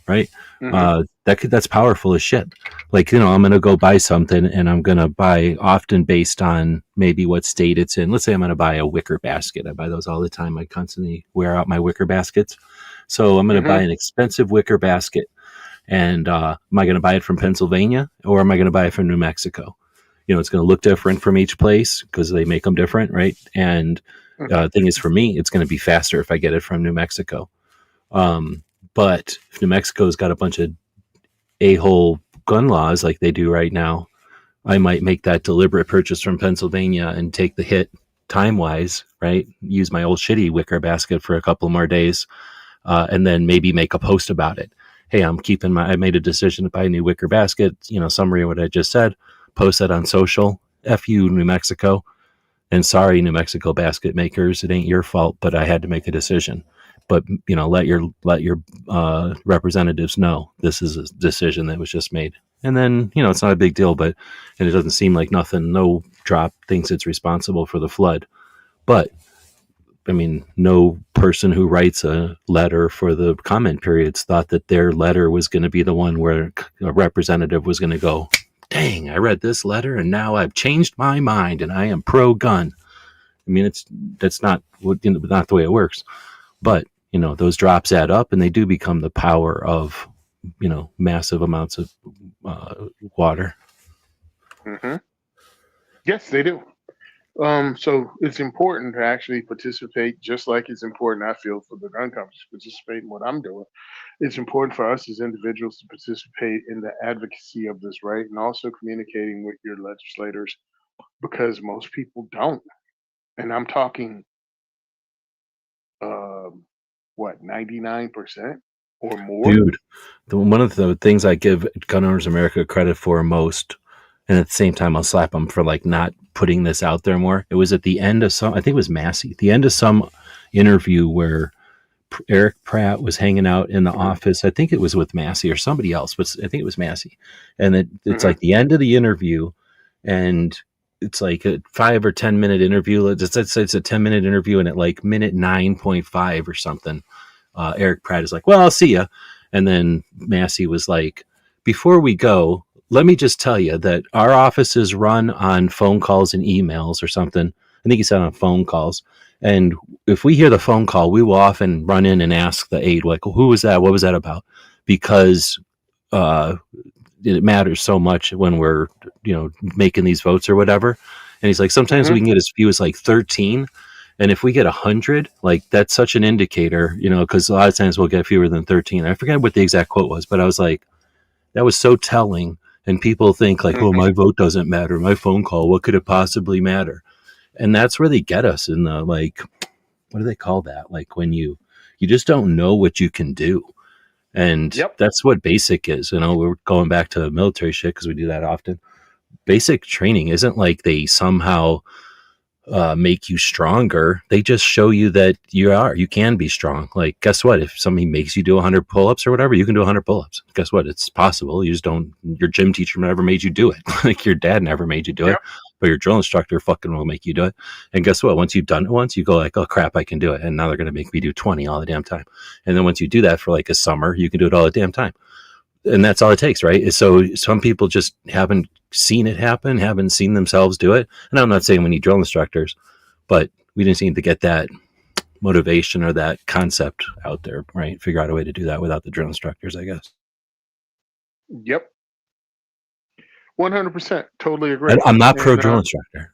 right? That's powerful as shit. Like, I'm going to go buy something, and I'm going to buy often based on maybe what state it's in. Let's say I'm going to buy a wicker basket. I buy those all the time. I constantly wear out my wicker baskets. So I'm going to buy an expensive wicker basket. And am I going to buy it from Pennsylvania, or am I going to buy it from New Mexico? It's going to look different from each place because they make them different, right? And the thing is, for me, it's going to be faster if I get it from New Mexico. But if New Mexico's got a bunch of a-hole gun laws like they do right now, I might make that deliberate purchase from Pennsylvania and take the hit time-wise, right? Use my old shitty wicker basket for a couple more days, and then maybe make a post about it. Hey, I made a decision to buy a new wicker basket, summary of what I just said, post that on social, F you, New Mexico, and sorry, New Mexico basket makers, it ain't your fault, but I had to make a decision. But, let your representatives know this is a decision that was just made. And then, it's not a big deal, and it doesn't seem like nothing, no drop thinks it's responsible for the flood. But, I mean, no person who writes a letter for the comment periods thought that their letter was going to be the one where a representative was going to go, dang, I read this letter and now I've changed my mind and I am pro-gun. I mean, that's not the way it works. But, those drops add up and they do become the power of, massive amounts of water. Mm-hmm. Yes, they do. So it's important to actually participate, just like it's important, I feel, for the gun companies to participate in what I'm doing. It's important for us as individuals to participate in the advocacy of this right and also communicating with your legislators, because most people don't. And I'm talking, 99% or more? Dude, one of the things I give Gun Owners America credit for most, and at the same time I'll slap them for like not putting this out there more. It was at the end of I think it was Massey, the end of some interview where Eric Pratt was hanging out in the office. I think it was with Massey or somebody else, but I think it was Massey. And it's like the end of the interview, and it's like a 5 or 10 minute interview. It's a 10-minute interview, and at like minute 9.5 or something, Eric Pratt is like, well, I'll see ya. And then Massey was like, before we go, let me just tell you that our office is run on phone calls and emails or something. I think he said on phone calls. And if we hear the phone call, we will often run in and ask the aide, like, who was that? What was that about? Because it matters so much when we're, making these votes or whatever. And he's like, sometimes we can get as few as like 13. And if we get 100, like that's such an indicator, because a lot of times we'll get fewer than 13. I forget what the exact quote was, but I was like, that was so telling. And people think like, oh, my vote doesn't matter. My phone call, what could it possibly matter? And that's where they get us in the, like, what do they call that? Like when you just don't know what you can do. And that's what basic is. We're going back to military shit because we do that often. Basic training isn't like they somehow make you stronger. They just show you that you can be strong. Like, guess what? If somebody makes you do 100 pull-ups or whatever, you can do 100 pull-ups. Guess what? It's possible. You just don't, your gym teacher never made you do it. Like your dad never made you do it, but your drill instructor fucking will make you do it. And guess what? Once you've done it once, you go like, oh crap, I can do it. And now they're going to make me do 20 all the damn time. And then once you do that for like a summer, you can do it all the damn time. And that's all it takes, right? So some people just haven't seen it happen, haven't seen themselves do it. And I'm not saying we need drill instructors, but we just need to get that motivation or that concept out there, right? Figure out a way to do that without the drill instructors, I guess. Yep. 100%. Totally agree. I'm not pro drill instructor.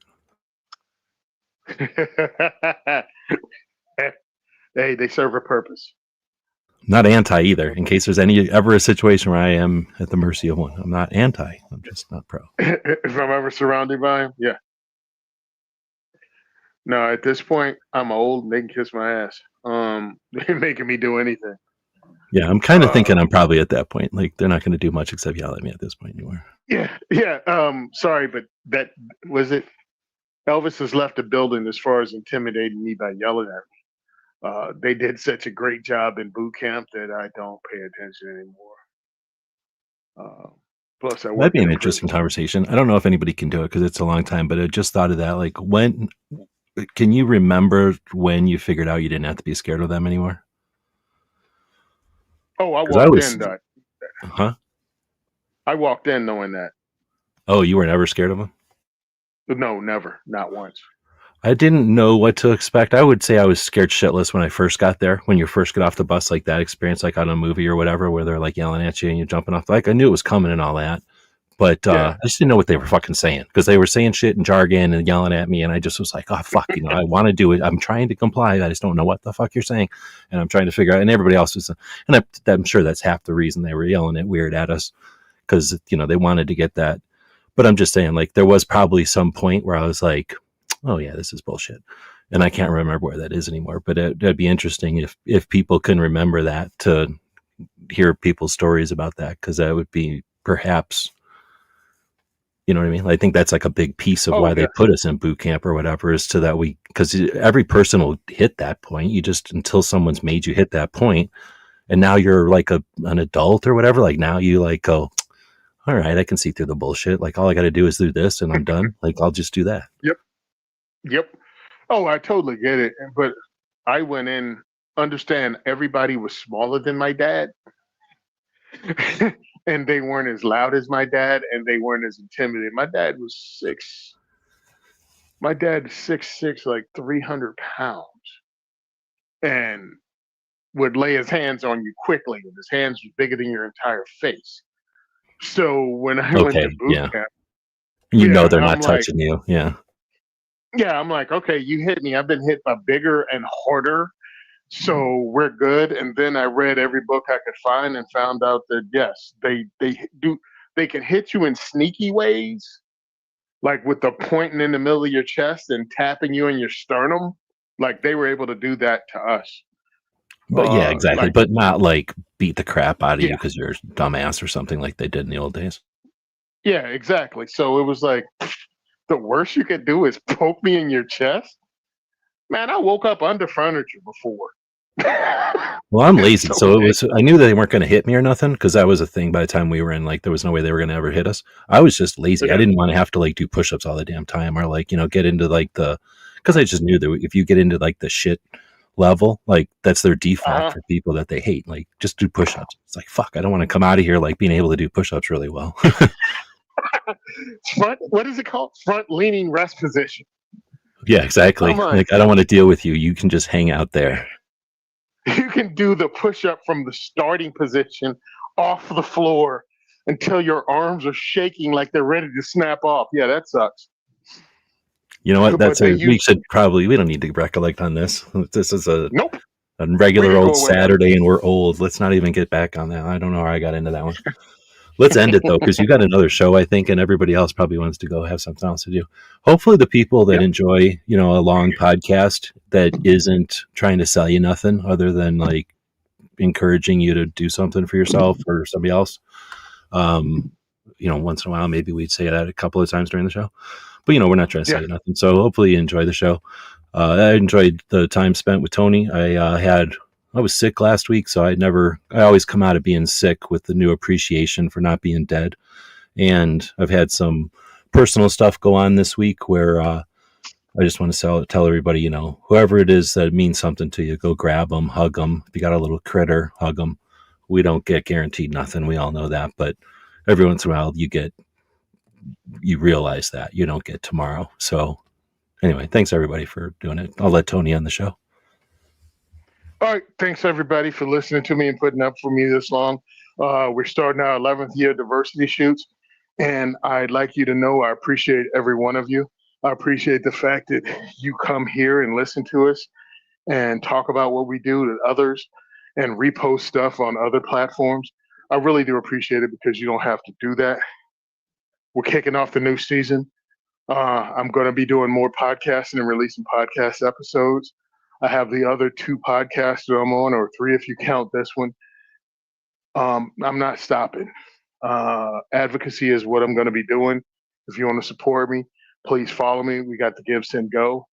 Hey, they serve a purpose. Not anti either, in case there's ever a situation where I am at the mercy of one. I'm not anti. I'm just not pro. If I'm ever surrounded by him, yeah. No, at this point, I'm old and they can kiss my ass. They're making me do anything. Yeah, I'm kind of thinking I'm probably at that point. Like, they're not going to do much except yell at me at this point anymore. Yeah. Sorry, but that was it. Elvis has left the building as far as intimidating me by yelling at me. They did such a great job in boot camp that I don't pay attention anymore. Plus, that'd be an interesting conversation. I don't know if anybody can do it because it's a long time, but I just thought of that. Like, can you remember when you figured out you didn't have to be scared of them anymore? Oh, I walked in. Huh? I walked in knowing that. Oh, you were never scared of them? No, never. Not once. I didn't know what to expect. I would say I was scared shitless when I first got there. When you first get off the bus, like that experience, like on a movie or whatever, where they're like yelling at you and you're jumping off. Like I knew it was coming and all that, but I just didn't know what they were fucking saying because they were saying shit in jargon and yelling at me, and I just was like, oh fuck, I want to do it. I'm trying to comply. I just don't know what the fuck you're saying, and I'm trying to figure out. And everybody else was, and I'm sure that's half the reason they were yelling it weird at us. because, they wanted to get that. But I'm just saying, like, there was probably some point where I was like, oh yeah, this is bullshit. And I can't remember where that is anymore. But it'd be interesting if people can remember that, to hear people's stories about that, because that would be perhaps, you know what I mean? I think that's like a big piece of Oh why they yeah. put us in boot camp or whatever, is to that because every person will hit that point. You just, until someone's made you hit that point, and now you're like an adult or whatever. Like now you like go, all right, I can see through the bullshit. Like all I got to do is do this and I'm done. Like I'll just do that. Yep. Yep. Oh, I totally get it. But I went in, understand everybody was smaller than my dad. And they weren't as loud as my dad, and they weren't as intimidating. My dad is 6'6", like 300 pounds, and would lay his hands on you quickly, and his hands were bigger than your entire face. So when I went to Okay. boot Yeah. camp, They're I'm not like, touching you. Yeah. I'm like, okay, you hit me. I've been hit by bigger and harder, so we're good. And then I read every book I could find and found out that yes, they can hit you in sneaky ways, like with the pointing in the middle of your chest and tapping you in your sternum. Like they were able to do that to us. But yeah, exactly. Like But not like beat the crap out of you yeah, because you're a dumbass or something like they did in the old days. yeah, exactly. So it was like the worst you could do is poke me in your chest. Man, I woke up under furniture before. Well, I'm lazy, So so I knew they weren't going to hit me or nothing, because that was a thing by the time we were in, like, there was no way they were going to ever hit us. I was just lazy. I yeah, didn't want to have to, like, do push-ups all the damn time, or, like, get into, like, because I just knew that if you get into, like, the shit level, like, that's their default uh-huh. for people that they hate. Like, just do push-ups. It's like, fuck, I don't want to come out of here, like, being able to do push-ups really well. What is it called? Front leaning rest position. Yeah, exactly. I'm like, Like, I don't want to deal with you. You can just hang out there. you can do the push up from the starting position off the floor until your arms are shaking like they're ready to snap off. Yeah, that sucks. You know what? But they We use should probably, we don't need to recollect on this. This is a nope. We regular can old go away now. Saturday and we're old. Let's not even get back on that. I don't know how I got into that one. Let's end it though, because you got another show, I think, and everybody else probably wants to go have something else to do. Hopefully the people that Yep. enjoy, a long podcast that isn't trying to sell you nothing other than like encouraging you to do something for yourself or somebody else. Once in a while, maybe we'd say that a couple of times during the show, but we're not trying to sell Yeah. you nothing. So hopefully you enjoy the show. I enjoyed the time spent with Tony. I was sick last week, so I always come out of being sick with the new appreciation for not being dead. And I've had some personal stuff go on this week where I just want to tell everybody, whoever it is that means something to you, go grab them, hug them. If you got a little critter, hug them. We don't get guaranteed nothing. We all know that. But every once in a while, you realize that you don't get tomorrow. So anyway, thanks everybody for doing it. I'll let Tony on the show. All right. Thanks everybody for listening to me and putting up for me this long. We're starting our 11th year diversity shoots, and I'd like you to know I appreciate every one of you. I appreciate the fact that you come here and listen to us and talk about what we do to others and repost stuff on other platforms. I really do appreciate it because you don't have to do that. We're kicking off the new season. I'm going to be doing more podcasting and releasing podcast episodes. I have the other 2 podcasts that I'm on, or 3 if you count this one. I'm not stopping. Advocacy is what I'm going to be doing. If you want to support me, please follow me. We got the Give, Send, Go.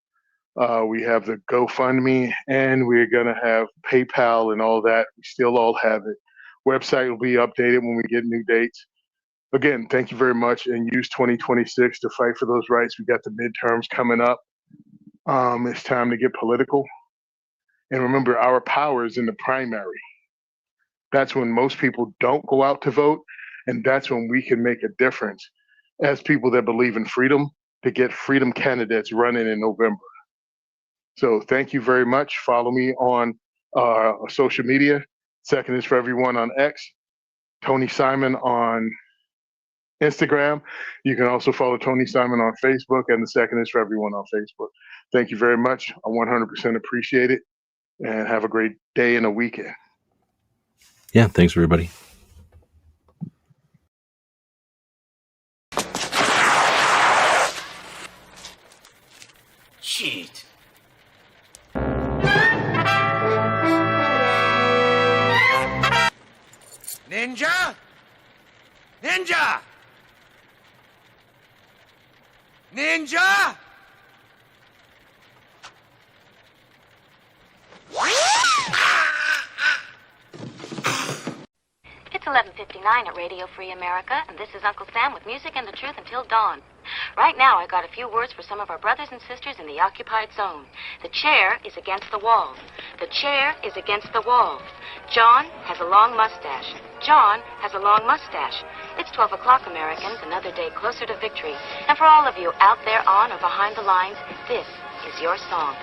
We have the GoFundMe, and we're going to have PayPal and all that. We still all have it. Website will be updated when we get new dates. Again, thank you very much, and use 2026 to fight for those rights. We got the midterms coming up. It's time to get political. And remember, our power is in the primary. That's when most people don't go out to vote, and that's when we can make a difference as people that believe in freedom to get freedom candidates running in November. So thank you very much. Follow me on social media. Second is for everyone on X. Tony Simon on Instagram. You can also follow Tony Simon on Facebook, and the second is for everyone on Facebook. Thank you very much. I 100% appreciate it, and have a great day and a weekend. Yeah, thanks everybody. Shit. Ninja? Ninja! Ninja! It's 11:59 at Radio Free America, and this is Uncle Sam with music and the truth until dawn. Right now, I got a few words for some of our brothers and sisters in the occupied zone. The chair is against the wall. The chair is against the wall. John has a long mustache. John has a long mustache. It's 12 o'clock, Americans, another day closer to victory. And for all of you out there on or behind the lines, this is your song.